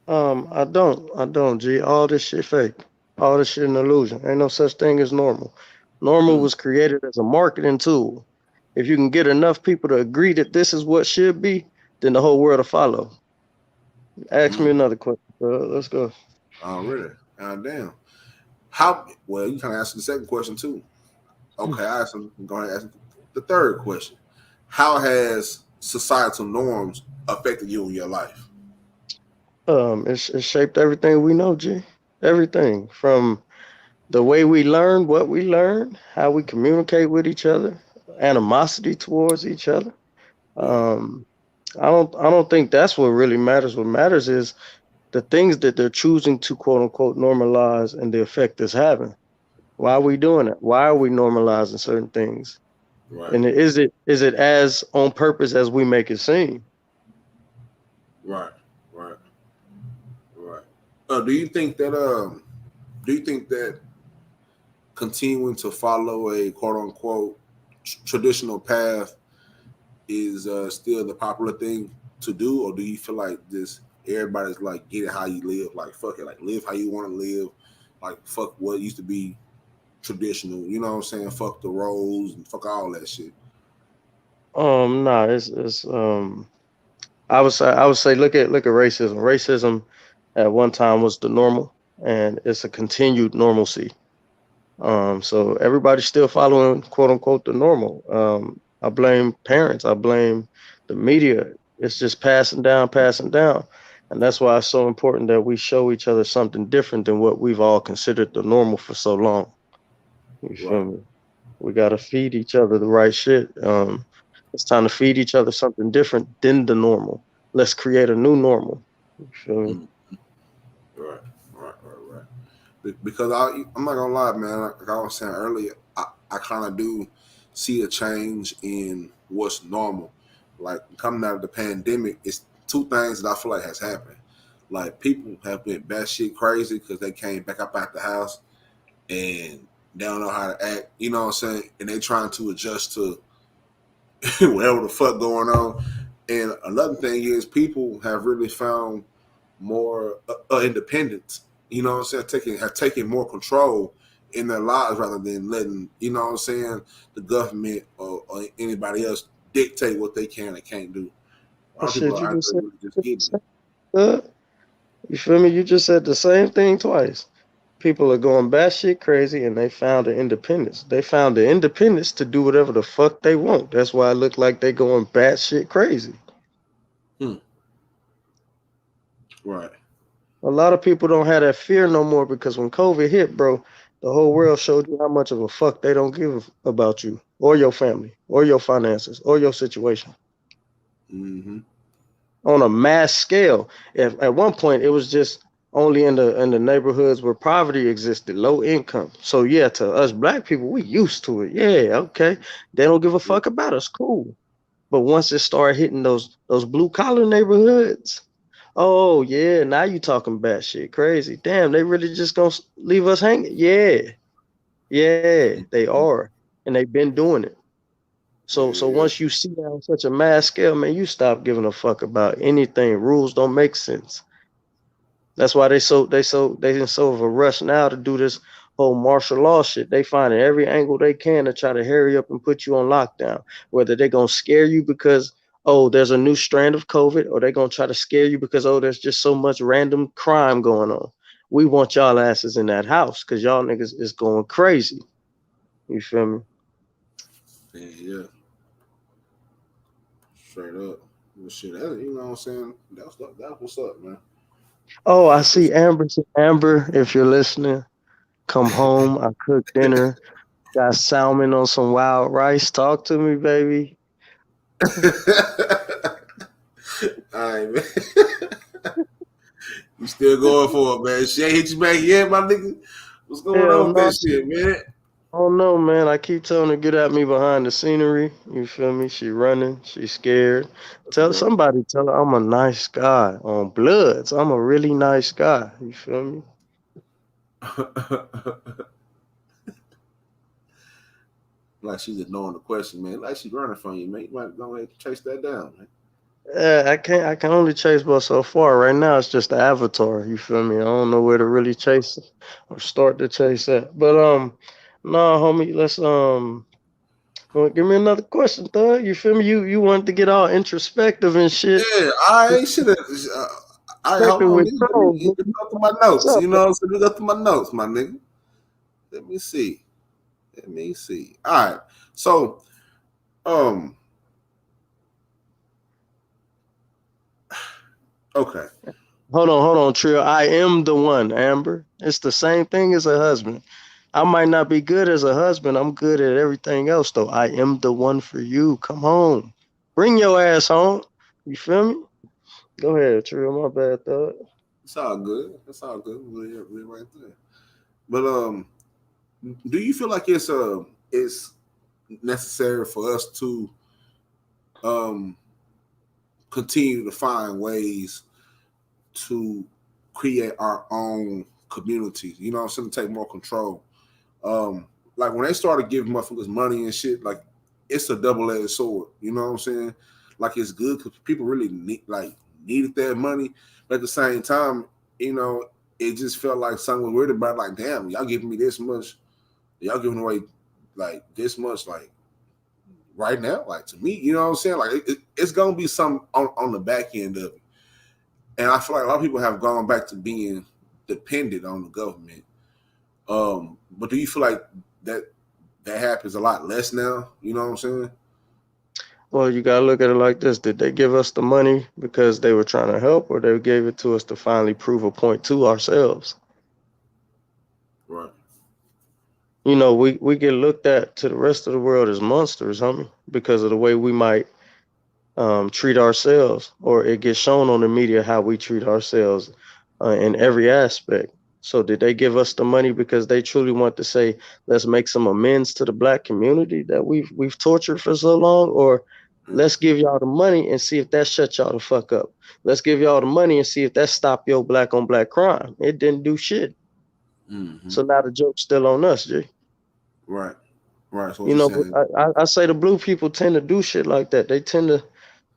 [SPEAKER 7] I don't, G. All this shit fake. All this shit an illusion. Ain't no such thing as normal. Normal was created as a marketing tool. If you can get enough people to agree that this is what should be, then the whole world will follow. Ask me another question, bro. Let's go.
[SPEAKER 1] Already. Damn. Well, you kind of asked the second question too. Okay, go ahead and ask the third question. How has societal norms affected you in your life?
[SPEAKER 7] It's shaped everything we know, G. Everything from the way we learn, what we learn, how we communicate with each other, animosity towards each other. I don't think that's what really matters. What matters is the things that they're choosing to quote unquote normalize and the effect it's having. Why are we doing it? Why are we normalizing certain things? Right. And is it as on purpose as we make it seem?
[SPEAKER 1] Right. Do you think that continuing to follow a quote unquote traditional path is still the popular thing to do, or do you feel like everybody's like, get it how you live, like fuck it, like live how you want to live, like fuck what used to be traditional. You know what I'm saying? Fuck the roles and fuck all that shit.
[SPEAKER 7] No, it's I would say look at racism. Racism at one time was the normal, and it's a continued normalcy. So everybody's still following quote unquote the normal. I blame parents. I blame the media. It's just passing down, passing down. And that's why it's so important that we show each other something different than what we've all considered the normal for so long. You feel
[SPEAKER 1] Right.
[SPEAKER 7] me? We gotta feed each other the right shit. It's time to feed each other something different than the normal. Let's create a new normal. You feel me?
[SPEAKER 1] Mm. Right. Because I'm not gonna lie, man. Like I was saying earlier, I kind of do see a change in what's normal. Like coming out of the pandemic, it's two things that I feel like has happened. Like people have been batshit crazy because they came back up out the house and they don't know how to act. You know what I'm saying? And they trying to adjust to whatever the fuck going on. And another thing is people have really found more independence. You know what I'm saying? Have taken more control in their lives rather than letting, you know what I'm saying, the government or anybody else dictate what they can and can't do. A lot
[SPEAKER 7] But
[SPEAKER 1] of people
[SPEAKER 7] shit,
[SPEAKER 1] are
[SPEAKER 7] you
[SPEAKER 1] out
[SPEAKER 7] just
[SPEAKER 1] there really just getting it.
[SPEAKER 7] said, you feel me? You just said the same thing twice. People are going batshit crazy and they found the independence. They found the independence to do whatever the fuck they want. That's why it look like they going batshit crazy.
[SPEAKER 1] Right.
[SPEAKER 7] A lot of people don't have that fear no more because when COVID hit, bro, the whole world showed you how much of a fuck they don't give about you or your family or your finances or your situation
[SPEAKER 1] Mm-hmm.
[SPEAKER 7] on a mass scale. If at one point it was just only in the neighborhoods where poverty existed, low income. So yeah, to us black people, we used to it. Yeah, okay. They don't give a fuck about us. Cool. But once it started hitting those blue collar neighborhoods, oh yeah, now you talking bad shit, crazy. Damn, they really just gonna leave us hanging? Yeah, they are, and they've been doing it. So
[SPEAKER 1] Yeah.
[SPEAKER 7] once you see that on such a mass scale, man, you stop giving a fuck about anything. Rules don't make sense. That's why they in so of a rush now to do this whole martial law shit. They find every angle they can to try to hurry up and put you on lockdown. Whether they're gonna scare you because oh there's a new strand of COVID, or they're gonna try to scare you because oh there's just so much random crime going on. We want y'all asses in that house because y'all niggas is going crazy. You feel me?
[SPEAKER 1] Yeah. Straight up. Well, shit, you know what I'm saying? That's what's up, man.
[SPEAKER 7] Oh, I see Amber. Amber, if you're listening, come home. I cooked dinner. Got salmon on some wild rice. Talk to me, baby.
[SPEAKER 1] All right, man. You still going for it, man. She ain't hit you back yet, my nigga. What's going
[SPEAKER 7] Hell
[SPEAKER 1] on with
[SPEAKER 7] no.
[SPEAKER 1] that shit, man?
[SPEAKER 7] Oh no, man. I keep telling her get at me behind the scenery. You feel me? She running. She scared. Tell her I'm a nice guy on Bloods. I'm a really nice guy. You feel me?
[SPEAKER 1] Like she's ignoring the question, man. Like she's running from you, man. You might go ahead and chase that down, man.
[SPEAKER 7] I can't. I can only chase but so far. Right now, it's just the avatar. You feel me? I don't know where to really chase it or start to chase that. But no, homie. Let's well, give me another question, thug. You feel me? You wanted to get all introspective and shit.
[SPEAKER 1] Yeah, I should have. All right, hold
[SPEAKER 7] Perspective
[SPEAKER 1] on.
[SPEAKER 7] with
[SPEAKER 1] Let
[SPEAKER 7] trolls.
[SPEAKER 1] me go through my
[SPEAKER 7] What's
[SPEAKER 1] notes.
[SPEAKER 7] up?
[SPEAKER 1] You know what I'm saying? Let me go through my notes, my nigga. Let me see. All right. So, okay.
[SPEAKER 7] Hold on, Trill. I am the one, Amber. It's the same thing as a husband. I might not be good as a husband. I'm good at everything else, though. I am the one for you. Come home. Bring your ass home. You feel me? Go ahead, Trill. My bad, thug.
[SPEAKER 1] It's all good. It's all good. We're right there. But do you feel like it's necessary for us to continue to find ways to create our own communities? You know what I'm saying? To take more control. Like when they started giving motherfuckers money and shit, like it's a double-edged sword. You know what I'm saying? Like it's good because people really needed that money, but at the same time, you know, it just felt like someone was worried about like, damn, y'all giving me this much y'all giving away like this much, like right now, like to me, you know what I'm saying? Like it's gonna be some on the back end of it. And I feel like a lot of people have gone back to being dependent on the government. But do you feel like that happens a lot less now? You know what I'm saying?
[SPEAKER 7] Well, you gotta look at it like this: did they give us the money because they were trying to help, or they gave it to us to finally prove a point to ourselves?
[SPEAKER 1] Right.
[SPEAKER 7] You know, we get looked at to the rest of the world as monsters, homie, because of the way we might treat ourselves, or it gets shown on the media how we treat ourselves in every aspect. So did they give us the money because they truly want to say, let's make some amends to the black community that we've tortured for so long, or let's give y'all the money and see if that shuts y'all the fuck up. Let's give y'all the money and see if that stop your black on black crime. It didn't do shit.
[SPEAKER 1] Mm-hmm.
[SPEAKER 7] So now the joke's still on us, G.
[SPEAKER 1] Right. Right. So what
[SPEAKER 7] You
[SPEAKER 1] you're
[SPEAKER 7] know,
[SPEAKER 1] saying?
[SPEAKER 7] I say the blue people tend to do shit like that. They tend to,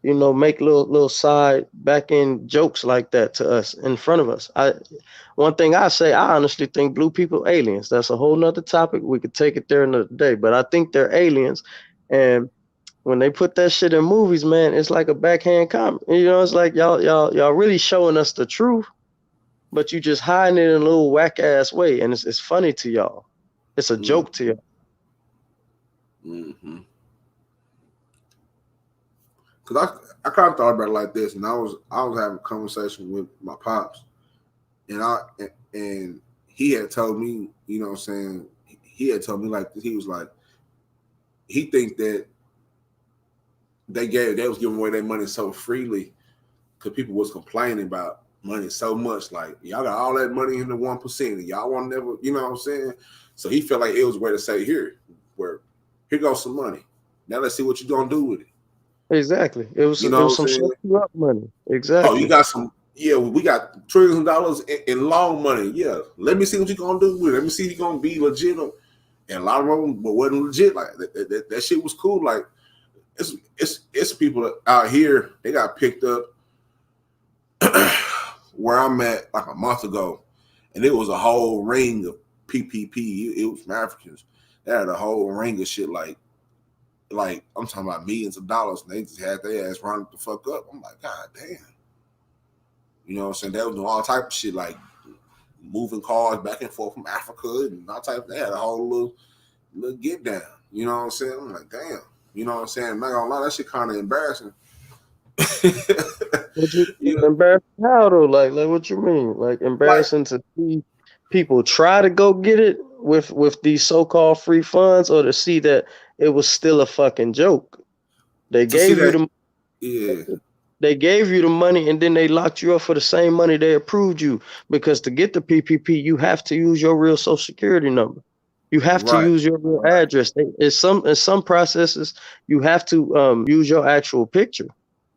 [SPEAKER 7] you know, make little side back end jokes like that to us in front of us. One thing I say, I honestly think blue people aliens. That's a whole nother topic. We could take it there another day, but I think they're aliens. And when they put that shit in movies, man, it's like a backhand comment. You know, it's like y'all really showing us the truth, but you just hiding it in a little whack ass way, and it's funny to y'all. It's a joke to y'all.
[SPEAKER 1] Mm-hmm. Because I kind of thought about it like this, and I was having a conversation with my pops, and he had told me, you know what I'm saying, he had told me like this. He was like, he think that they was giving away their money so freely because people was complaining about money so much. Like, y'all got all that money in the 1%, and y'all want never, you know what I'm saying? So he felt like it was a way to say, here goes some money. Now let's see what you're gonna do with it.
[SPEAKER 7] Exactly. It was some shut you up money. Exactly.
[SPEAKER 1] Oh, you got some. Yeah, we got trillions of dollars in long money. Yeah, let me see what you're gonna do with it. Let me see if you're gonna be legit. And a lot of them wasn't legit. Like that shit was cool. Like it's people out here. They got picked up where I'm at like a month ago, and it was a whole ring of PPP. It was from Africans. They had a whole ring of shit like I'm talking about millions of dollars, and they just had their ass running the fuck up. I'm like, God damn. You know what I'm saying? They was doing all type of shit, like moving cars back and forth from Africa and all type. They had a whole little get down. You know what I'm saying? I'm like, damn. You know what I'm saying? I'm not gonna lie, that shit kind of embarrassing.
[SPEAKER 7] Embarrassing how though? Like what you mean? Like embarrassing to see people try to go get it with these so-called free funds, or to see that it was still a fucking joke. They gave you the They gave you the money, and then they locked you up for the same money they approved you, because to get the PPP, you have to use your real social security number. You have to use your real address. In some processes, you have to use your actual picture,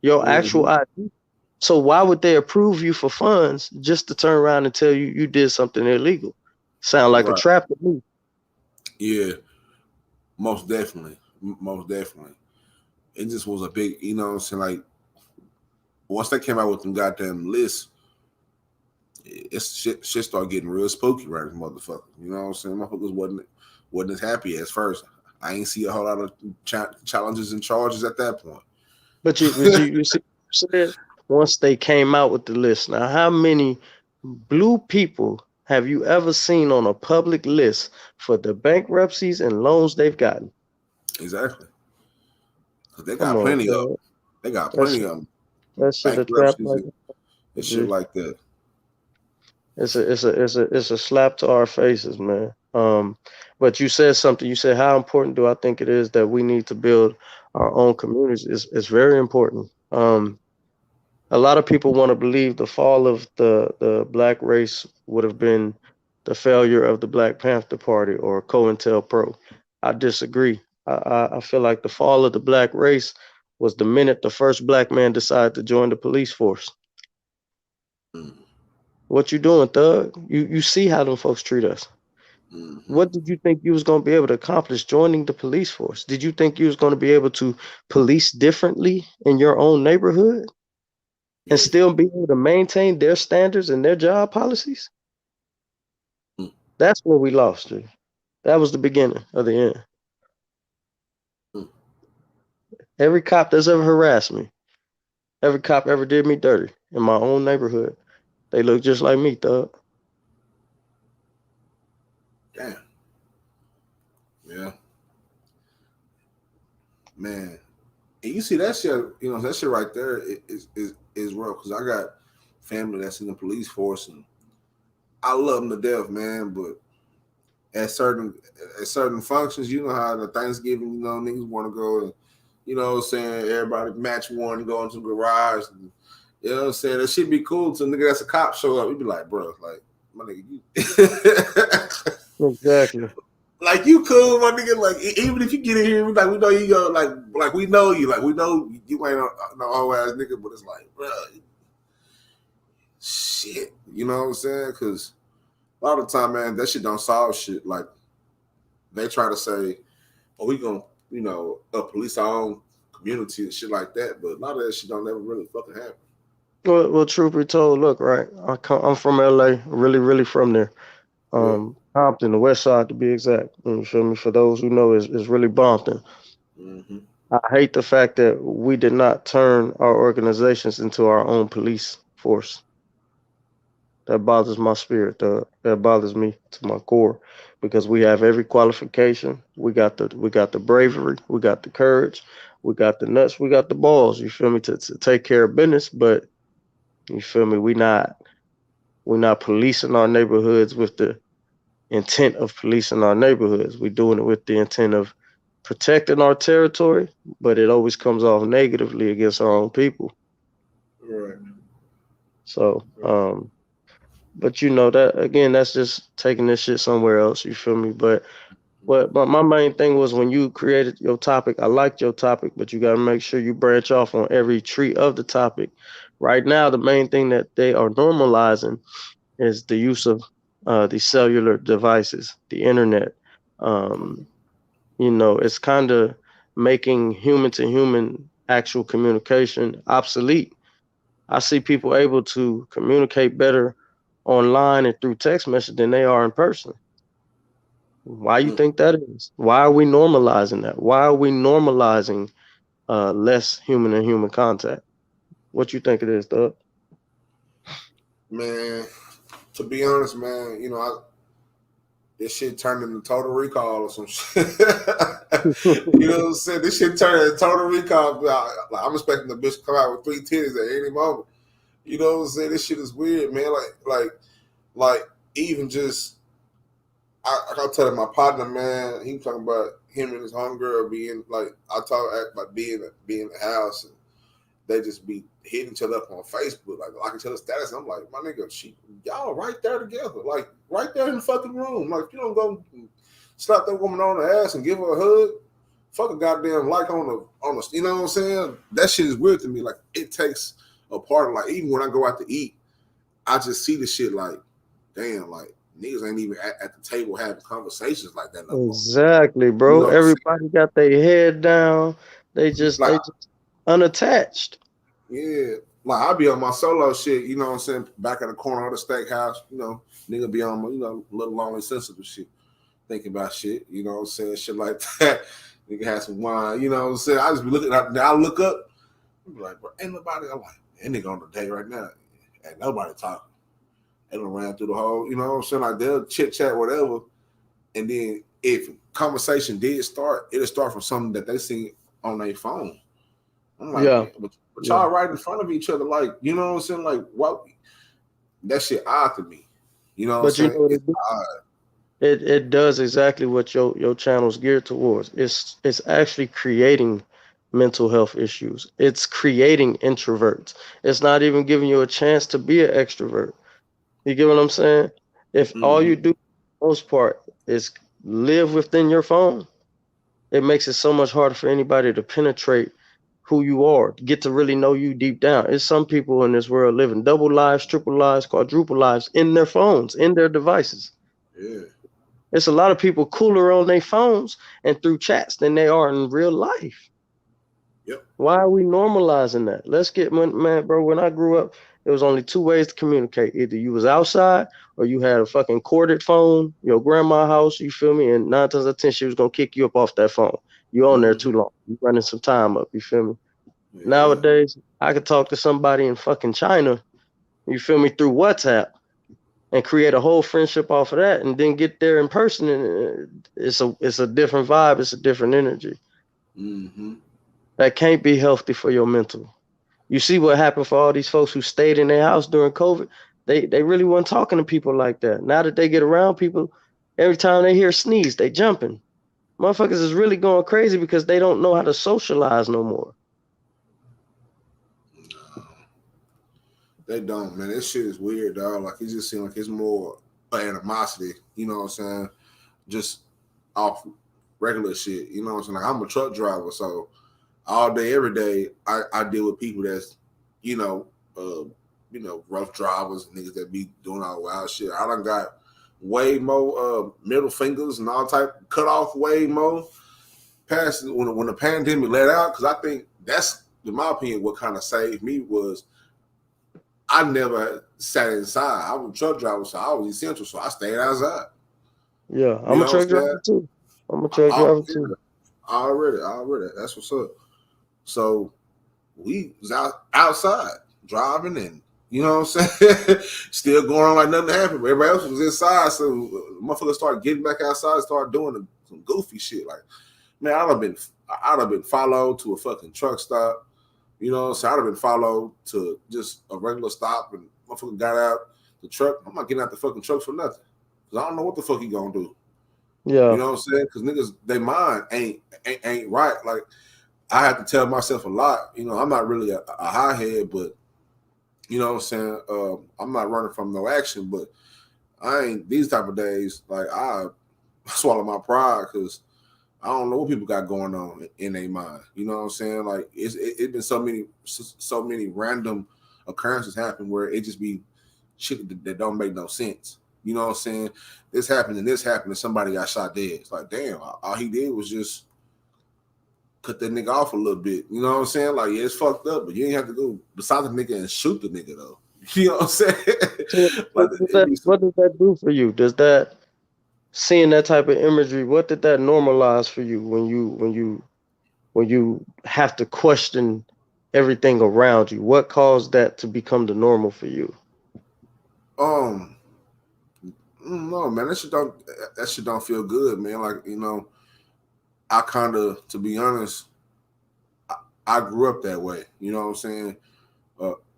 [SPEAKER 7] your actual ID. So why would they approve you for funds just to turn around and tell you did something illegal? Sound like a trap to me.
[SPEAKER 1] Yeah, most definitely. It just was a big, you know what I'm saying, like, once they came out with them goddamn lists, it's shit started getting real spooky right this motherfucker. You know what I'm saying? Motherfuckers wasn't as happy as first. I ain't see a whole lot of challenges and charges at that point.
[SPEAKER 7] But you see, said once they came out with the list. Now, how many blue people have you ever seen on a public list for the bankruptcies and loans they've gotten?
[SPEAKER 1] Exactly. Because they got plenty of them. They got plenty of them.
[SPEAKER 7] That shit a trap like
[SPEAKER 1] and shit like that.
[SPEAKER 7] It's a slap to our faces, man. But you said something. You said, how important do I think it is that we need to build our own communities? It's very important. A lot of people want to believe the fall of the black race would have been the failure of the Black Panther Party or COINTELPRO. I disagree. I feel like the fall of the black race was the minute the first black man decided to join the police force. What you doing, thug? You see how them folks treat us. What did you think you was going to be able to accomplish joining the police force? Did you think you was going to be able to police differently in your own neighborhood and still be able to maintain their standards and their job policies? That's where we lost you. That was the beginning of the end.
[SPEAKER 1] Hmm.
[SPEAKER 7] Every cop that's ever harassed me, every cop ever did me dirty in my own neighborhood, they look just like me, thug.
[SPEAKER 1] Damn. Yeah. Man. And you see that shit, you know, that shit right there is real. Because I got family that's in the police force, and I love them to death, man. But at certain functions, you know how the Thanksgiving, you know, niggas want to go and, you know what I'm saying, everybody match one, go into the garage. And, you know what I'm saying? That shit be cool till nigga that's a cop show up. You be like, bro, like, my nigga, you
[SPEAKER 7] Exactly.
[SPEAKER 1] like you cool, my nigga. Like even if you get in here, like we know you go, like we know you, like we know you ain't no old ass nigga, but it's like, bro, shit, you know what I'm saying? Because a lot of the time, man, that shit don't solve shit. Like they try to say, oh, we gonna, you know, police our own community and shit like that, but a lot of that shit don't ever really fucking happen.
[SPEAKER 7] Well, truth be told, look, right, I'm from LA, really from there. Compton, the west side to be exact. You feel me? For those who know, is really Bompton.
[SPEAKER 1] Mm-hmm.
[SPEAKER 7] I hate the fact that we did not turn our organizations into our own police force. That bothers my spirit. That bothers me to my core, because we have every qualification. We got the bravery. We got the courage. We got the nuts. We got the balls. You feel me? To take care of business, but you feel me? We're not policing our neighborhoods with the intent of policing our neighborhoods. We're doing it with the intent of protecting our territory, but it always comes off negatively against our own people.
[SPEAKER 1] Right.
[SPEAKER 7] So, but you know that again, that's just taking this shit somewhere else. You feel me? But my main thing was when you created your topic, I liked your topic, but you got to make sure you branch off on every tree of the topic. Right now, the main thing that they are normalizing is the use of the cellular devices, the internet. You know, it's kind of making human to human actual communication obsolete. I see people able to communicate better online and through text message than they are in person. Why you think that is? Why are we normalizing that? Why are we normalizing less human and human contact? What you think it is, Doug?
[SPEAKER 1] Man, to be honest, man, you know, this shit turned into Total Recall or some shit. You know what I'm saying? This shit turned into Total Recall. Like, I'm expecting the bitch to come out with 3 titties at any moment. You know what I'm saying? This shit is weird, man. Like even just, I telling my partner, man, he was talking about him and his homegirl being like, I talk about being in the house, and they just be hitting each other up on Facebook, like I can tell the status. I'm like, my nigga, y'all right there together, like right there in the fucking room. Like if you don't go slap that woman on the ass and give her a hug, fuck a goddamn like on the, you know what I'm saying? That shit is weird to me. Like it takes a part of, like, even when I go out to eat, I just see the shit like, damn, like niggas ain't even at the table having conversations like that no more.
[SPEAKER 7] Exactly, bro.
[SPEAKER 1] You know
[SPEAKER 7] Everybody got their head down. They just unattached.
[SPEAKER 1] Yeah, like I be on my solo shit, you know what I'm saying, back in the corner of the steakhouse, you know, nigga be on my, you know, little lonely sensitive shit, thinking about shit, you know what I'm saying, shit like that. Nigga have some wine, you know what I'm saying. I just be looking at, I look up, I'm like, bro, ain't nobody. I'm like, that nigga on the day right now, ain't nobody talking. They done ran through the whole, you know what I'm saying, like they'll chit chat, whatever, and then if conversation did start, it'll start from something that they see on their phone. I'm like,
[SPEAKER 7] Yeah.
[SPEAKER 1] but y'all right in front of each other, like, you know what I'm saying? Like, what? That shit odd to me. You know what I'm saying?
[SPEAKER 7] You know what it does exactly what your channel's geared towards. It's actually creating mental health issues. It's creating introverts. It's not even giving you a chance to be an extrovert. You get what I'm saying? If all you do, for the most part, is live within your phone, it makes it so much harder for anybody to penetrate who you are, get to really know you deep down. It's some people in this world living double lives, triple lives, quadruple lives in their phones, in their devices.
[SPEAKER 1] Yeah.
[SPEAKER 7] It's a lot of people cooler on their phones and through chats than they are in real life.
[SPEAKER 1] Yep.
[SPEAKER 7] Why are we normalizing that? Let's get, man, bro, when I grew up, There was only 2 ways to communicate. Either you was outside or you had a fucking corded phone, your grandma's house, you feel me? And 9 times out of 10, she was gonna kick you up off that phone. You on there too long. You running some time up, you feel me?
[SPEAKER 1] Yeah.
[SPEAKER 7] Nowadays, I could talk to somebody in fucking China, you feel me, through WhatsApp and create a whole friendship off of that and then get there in person, and it's a different vibe, it's a different energy.
[SPEAKER 1] Mm-hmm.
[SPEAKER 7] That can't be healthy for your mental. You see what happened for all these folks who stayed in their house during COVID? They really weren't talking to people like that. Now that they get around people, every time they hear sneeze, they jumping. Motherfuckers is really going crazy because they don't know how to socialize no more.
[SPEAKER 1] They don't, man. This shit is weird, dog. Like, it just seems like it's more animosity, you know what I'm saying? Just off regular shit, you know what I'm saying? Like, I'm a truck driver, so all day, every day, I deal with people that's, rough drivers, niggas that be doing all wild shit. I done got way more middle fingers and all type cut off way more past when the pandemic let out, because I think that's, in my opinion, what kind of saved me was I never sat inside. I was a truck driver, so I was essential, so I stayed outside.
[SPEAKER 7] Yeah, I'm a truck driver too. I'm a truck driver too.
[SPEAKER 1] Already. That's what's up. So we was outside driving, and you know what I'm saying? Still going on like nothing happened. But everybody else was inside, so motherfuckers started getting back outside and started doing some goofy shit. Like, man, I'd have been followed to a fucking truck stop. You know what I'm saying? I'd have been followed to just a regular stop, and motherfucker got out the truck. I'm not getting out the fucking truck for nothing, because I don't know what the fuck he gonna do.
[SPEAKER 7] Yeah.
[SPEAKER 1] You know what I'm saying? Because niggas, they mind ain't right. Like, I have to tell myself a lot. You know, I'm not really a high head, but you know what I'm saying? I'm not running from no action, but I ain't these type of days. Like, I swallow my pride because I don't know what people got going on in their mind. You know what I'm saying? Like, it's been so many random occurrences happen where it just be shit that don't make no sense. You know what I'm saying? This happened and somebody got shot dead. It's like, damn, all he did was just cut that nigga off a little bit. You know what I'm saying? Like, yeah, it's fucked up, but you ain't have to go beside the nigga and shoot the nigga though. You know what I'm saying?
[SPEAKER 7] So what does that do for you? Does that, seeing that type of imagery, what did that normalize for you when you have to question everything around you? What caused that to become the normal for you?
[SPEAKER 1] No, man, that shit don't feel good, man. Like, you know, I kind of, to be honest, I grew up that way. You know what I'm saying?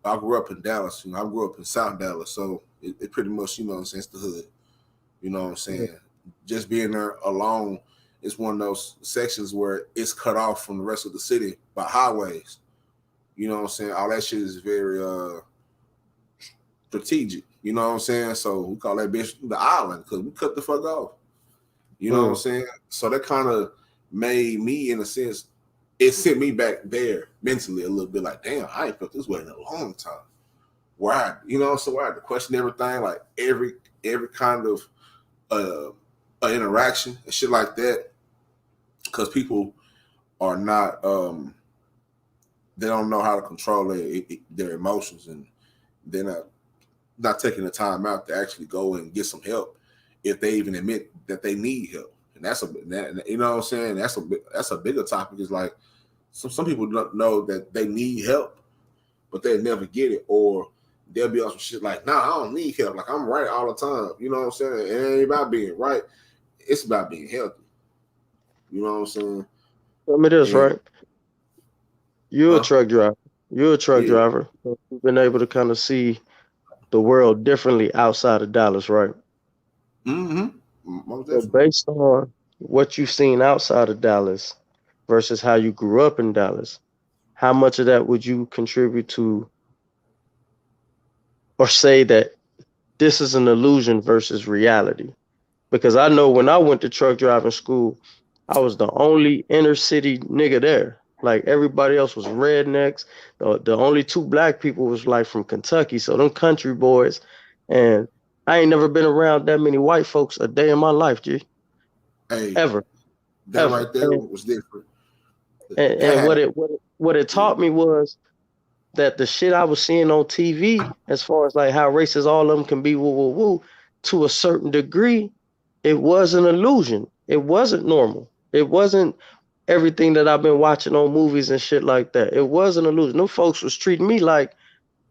[SPEAKER 1] I grew up in Dallas. You know, I grew up in South Dallas, so it pretty much, you know what I'm saying, it's the hood. You know what I'm saying? Yeah. Just being there alone is one of those sections where it's cut off from the rest of the city by highways. You know what I'm saying? All that shit is very strategic. You know what I'm saying? So we call that bitch the island because we cut the fuck off. You know what I'm saying? So that kind of made me, in a sense, it sent me back there mentally a little bit, like, damn, I ain't felt this way in a long time. Where I had to question everything, like every kind of interaction and shit like that, because people are not, they don't know how to control their emotions, and they're not taking the time out to actually go and get some help if they even admit that they need help. And you know what I'm saying? That's a bigger topic. Is like some people don't know that they need help, but they never get it, or they'll be on some shit like, nah, I don't need help. Like, I'm right all the time. You know what I'm saying? It ain't about being right. It's about being healthy. You know what I'm saying?
[SPEAKER 7] Tell me this, right? You're a truck driver. You're a truck driver. So you've been able to kind of see the world differently outside of Dallas, right?
[SPEAKER 1] Mm-hmm.
[SPEAKER 7] So based on what you've seen outside of Dallas versus how you grew up in Dallas, how much of that would you contribute to, or say that this is an illusion versus reality? Because I know when I went to truck driving school, I was the only inner city nigga there. Like, everybody else was rednecks. The only 2 black people was like from Kentucky, so them country boys. And I ain't never been around that many white folks a day in my life, G.
[SPEAKER 1] Hey,
[SPEAKER 7] ever.
[SPEAKER 1] That ever. Right there was different.
[SPEAKER 7] And what it taught me was that the shit I was seeing on TV, as far as like how racist all of them can be, woo woo woo, to a certain degree, it was an illusion. It wasn't normal. It wasn't everything that I've been watching on movies and shit like that. It was an illusion. Them folks was treating me like,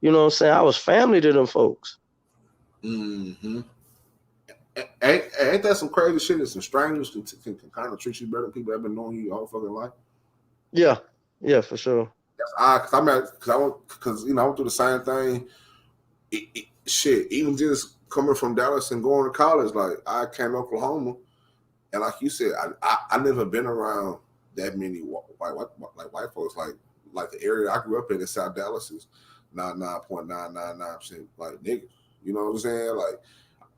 [SPEAKER 7] you know what I'm saying, I was family to them folks.
[SPEAKER 1] Mm-hmm. Ain't that some crazy shit that some strangers can kind of treat you better than people that have been knowing you your whole fucking life?
[SPEAKER 7] Yeah, for sure.
[SPEAKER 1] That's odd, because I went through the same thing. Shit, even just coming from Dallas and going to college, like I came to Oklahoma, and like you said, I never been around that many white folks. Like the area I grew up in South Dallas is 99.999% like niggas. You know what I'm saying? Like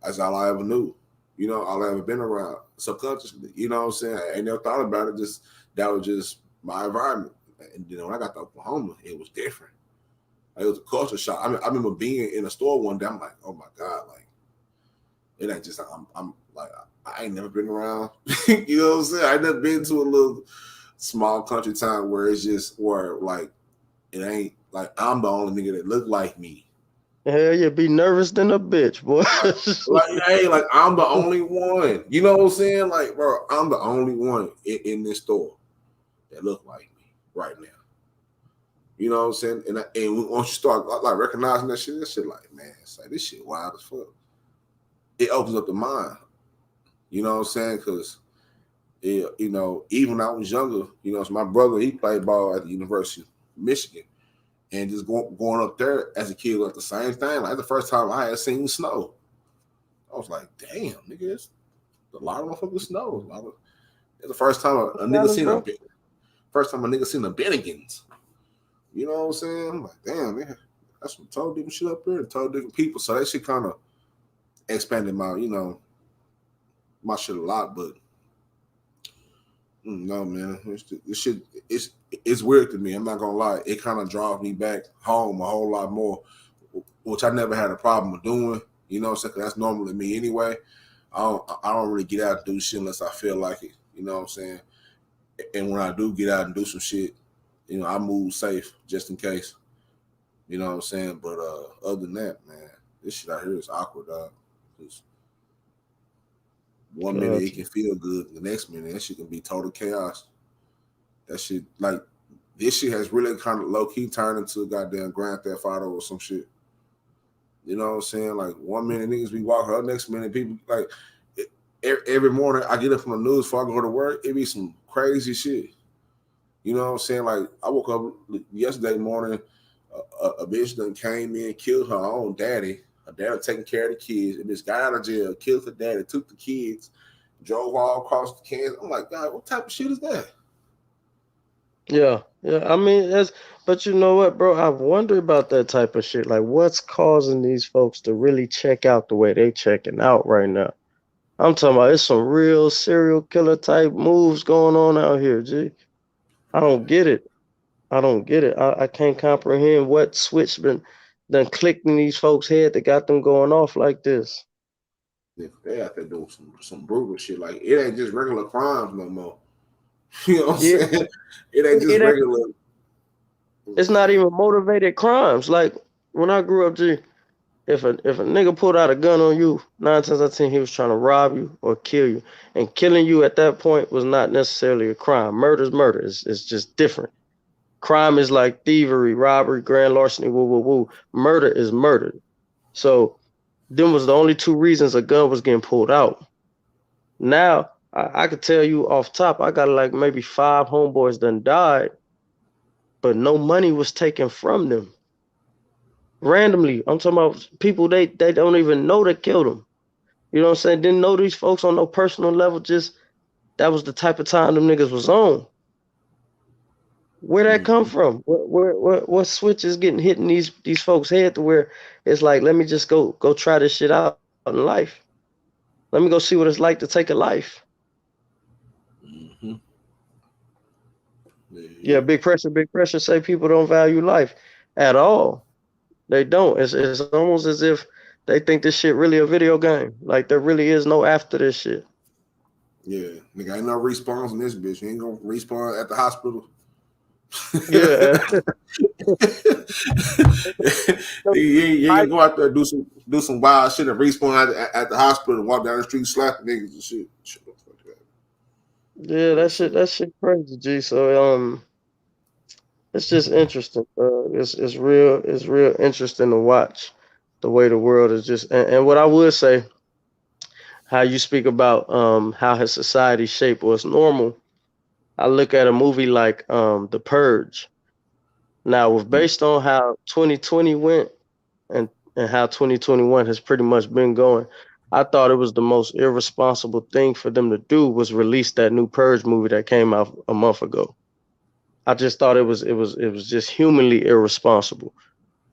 [SPEAKER 1] that's all I ever knew. You know, all I ever been around subconsciously. You know what I'm saying? I ain't never thought about it. Just that was just my environment. And you know, when I got to Oklahoma, it was different. Like, it was a culture shock. I remember being in a store one day. I'm like, oh my god, like it ain't just. I'm like, I ain't never been around. You know what I'm saying? I ain't never been to a little small country town where it's just where like it ain't like I'm the only nigga that look like me.
[SPEAKER 7] Hell, you be nervous than a bitch, boy.
[SPEAKER 1] like I'm the only one. You know what I'm saying? Like, bro, I'm the only one in this store that look like me right now. You know what I'm saying? And once you start like recognizing that shit like, man, it's like this shit wild as fuck. It opens up the mind. You know what I'm saying? Because you know, even when I was younger, you know, so my brother, he played ball at the University of Michigan. And just going up there as a kid, like the same thing. Like the first time I had seen snow, I was like, "Damn, nigga, it's a lot of motherfucking snow." It's the first time a nigga seen a Bennigan's. You know what I'm saying? I'm like, "Damn, man, that's some totally different shit up there, totally different people." So that shit kind of expanded my, you know, my shit a lot. But no, man, this shit it's weird to me. I'm not gonna lie. It kind of draws me back home a whole lot more, which I never had a problem with doing. You know what I'm saying? 'Cause that's normal to me anyway. I don't really get out and do shit unless I feel like it. You know what I'm saying? And when I do get out and do some shit, you know, I move safe just in case. You know what I'm saying? But other than that, man, this shit out here is awkward, dog. One minute it can feel good, the next minute that shit can be total chaos. That shit, like, this shit has really kind of low key turned into a goddamn Grand Theft Auto or some shit. You know what I'm saying? Like, one minute niggas be walking up, next minute people, like, every morning I get up from the news before I go to work, it be some crazy shit. You know what I'm saying? Like, I woke up yesterday morning, a bitch done came in, killed her own daddy. Her dad taking care of the kids. And this got out of jail, killed her daddy, took the kids, drove all across the Kansas. I'm like, God, what type of shit is that?
[SPEAKER 7] Yeah. I mean, but you know what, bro? I've wondered about that type of shit. Like, what's causing these folks to really check out the way they checking out right now? I'm talking about it's some real serial killer type moves going on out here, G. I don't get it. I can't comprehend what switch done clicked in these folks' head that got them going off like this.
[SPEAKER 1] They out there doing some brutal shit. Like, it ain't just regular crimes no more. You know what I'm saying? It ain't just regular.
[SPEAKER 7] It's not even motivated crimes. Like, when I grew up, G, if a nigga pulled out a gun on you, 9 times out of 10 he was trying to rob you or kill you. And killing you at that point was not necessarily a crime. Murder's murder. It's just different. Crime is like thievery, robbery, grand larceny, woo. Murder is murder. So them was the only 2 reasons a gun was getting pulled out. Now, I could tell you off top, I got like maybe 5 homeboys done died, but no money was taken from them. Randomly. I'm talking about people they don't even know that killed them. You know what I'm saying? Didn't know these folks on no personal level, just that was the type of time them niggas was on. Where that come from? What switch is getting hit in these folks' head to where it's like, let me just go try this shit out in life. Let me go see what it's like to take a life.
[SPEAKER 1] Mm-hmm.
[SPEAKER 7] Yeah, big pressure say people don't value life at all. They don't. It's almost as if they think this shit really a video game. Like there really is no after this shit.
[SPEAKER 1] Yeah, nigga, ain't no respawns in this bitch. You ain't gonna respawn at the hospital.
[SPEAKER 7] Yeah.
[SPEAKER 1] you ain't gonna go out there and do some wild shit and respawn at the hospital and walk down the street slapping niggas and shit.
[SPEAKER 7] Yeah, that shit crazy, G. So it's just interesting. It's real interesting to watch the way the world is just. And what I would say, how you speak about how his society shape was normal. I look at a movie like The Purge. Now, with based on how 2020 went and how 2021 has pretty much been going, I thought it was the most irresponsible thing for them to do was release that new Purge movie that came out a month ago. I just thought it was just humanly irresponsible.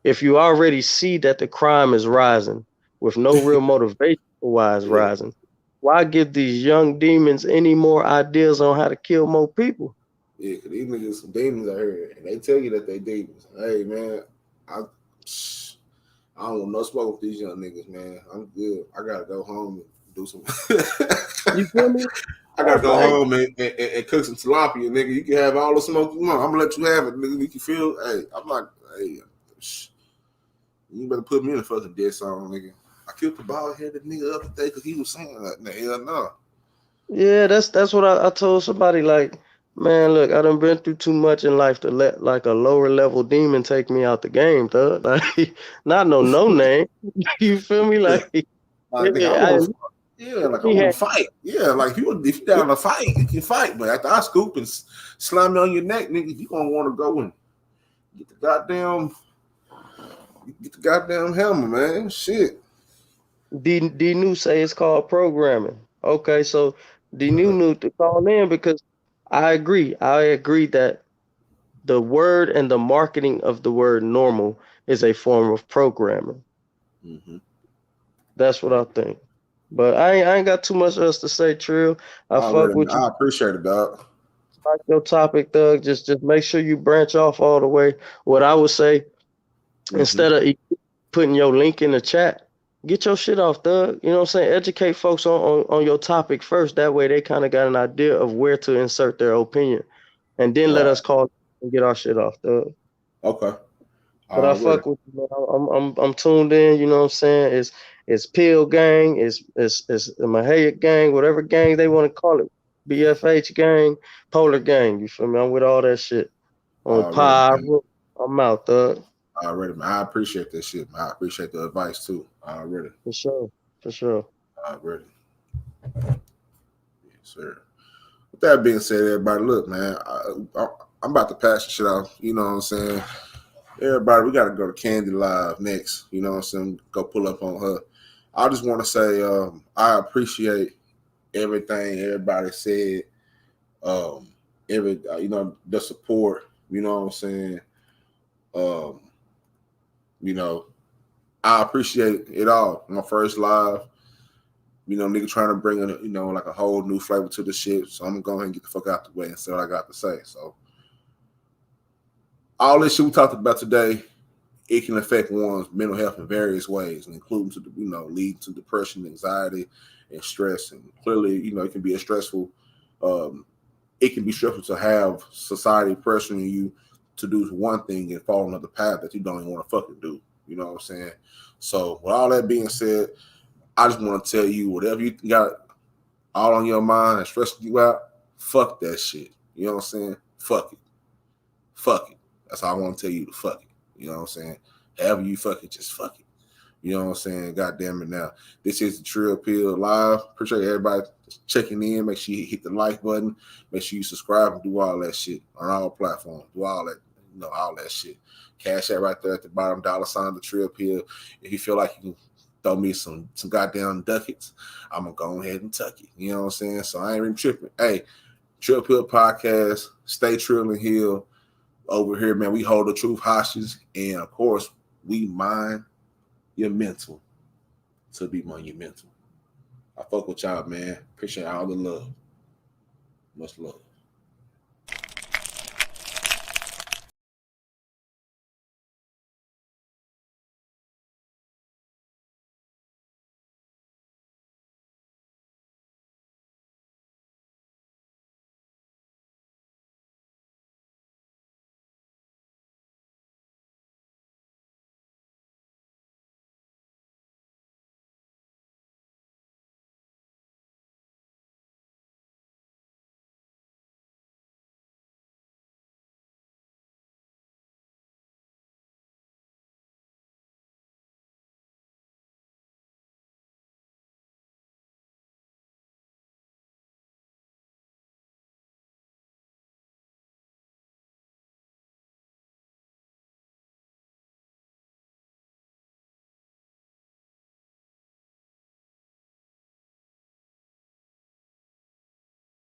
[SPEAKER 7] If you already see that the crime is rising with no real motivation for why it's rising, why give these young demons any more ideas on how to kill more people?
[SPEAKER 1] Yeah, cause these niggas some demons out here, and they tell you that they demons. Hey man, I don't want no smoke with these young niggas, man. I'm good. I gotta go home and do some.
[SPEAKER 7] You feel me?
[SPEAKER 1] I gotta go home and cook some tilapia, nigga. You can have all the smoke you want. I'm gonna let you have it, nigga. You can feel. Hey, I'm like, hey, you better put me in the fucking dead song, nigga. I killed the bald headed nigga the other day because he was saying that. Hell no.
[SPEAKER 7] Yeah, that's what I told somebody. Like, man, look, I done been through too much in life to let like a lower level demon take me out the game, thug. Like, not no name. You feel me? Like,
[SPEAKER 1] nigga, I want to fight. Yeah, like if you down to fight, you can fight. But after I scoop and slam me on your neck, nigga, you gonna want to go and get the goddamn hammer, man. Shit.
[SPEAKER 7] D New say it's called programming. Okay, so D New knew to call in because I agree. I agree that the word and the marketing of the word normal is a form of programming.
[SPEAKER 1] Mm-hmm.
[SPEAKER 7] That's what I think. But I ain't got too much else to say, Trill. I fuck with you.
[SPEAKER 1] I appreciate it, dog.
[SPEAKER 7] Like your topic, Doug. Just make sure you branch off all the way. What I would say, instead of putting your link in the chat, get your shit off, Doug. You know what I'm saying? Educate folks on your topic first. That way they kind of got an idea of where to insert their opinion. And then let us call and get our shit off, Doug.
[SPEAKER 1] Okay.
[SPEAKER 7] But I fuck with you, man. I'm tuned in, you know what I'm saying? It's Pill Gang, it's Mahaya Gang, whatever gang they want to call it. BFH Gang, Polar Gang, you feel me? I'm with all that shit. On Pi, I'm out, Thug.
[SPEAKER 1] Already, man. I appreciate that shit, man. I appreciate the advice too. Already.
[SPEAKER 7] For sure.
[SPEAKER 1] Already. Yes, sir. With that being said, everybody, look, man, I'm about to pass the shit out. You know what I'm saying? Everybody, we got to go to Candy Live next. You know what I'm saying? Go pull up on her. I just want to say I appreciate everything everybody said. The support. You know what I'm saying? I appreciate it all. My first live. Nigga trying to bring in, like a whole new flavor to the shit. So I'm gonna go ahead and get the fuck out the way and say what I got to say. So all this shit we talked about today, it can affect one's mental health in various ways, including to lead to depression, anxiety, and stress. And clearly, it can be stressful. It can be stressful to have society pressuring you to do one thing and fall another path that you don't even want to fucking do. You know what I'm saying? So with all that being said, I just want to tell you, whatever you got all on your mind and stressing you out, fuck that shit. You know what I'm saying? Fuck it. Fuck it. That's all I want to tell you, to fuck it. You know what I'm saying? However you fuck it, just fuck it. You know what I'm saying? God damn it now. This is the Trill Pill Live. Appreciate everybody checking in. Make sure you hit the like button. Make sure you subscribe and do all that shit on all platforms. Do all that, all that shit. Cash App right there at the bottom, $, the Trill Pill. If you feel like you can throw me some goddamn ducats, I'm going to go ahead and tuck it. You know what I'm saying? So I ain't even tripping. Hey, Trill Pill Podcast. Stay trill and heal. Over here, man, we hold the truth hostage. And, of course, we mind your mental to be monumental. I fuck with y'all, man. Appreciate all the love. Much love.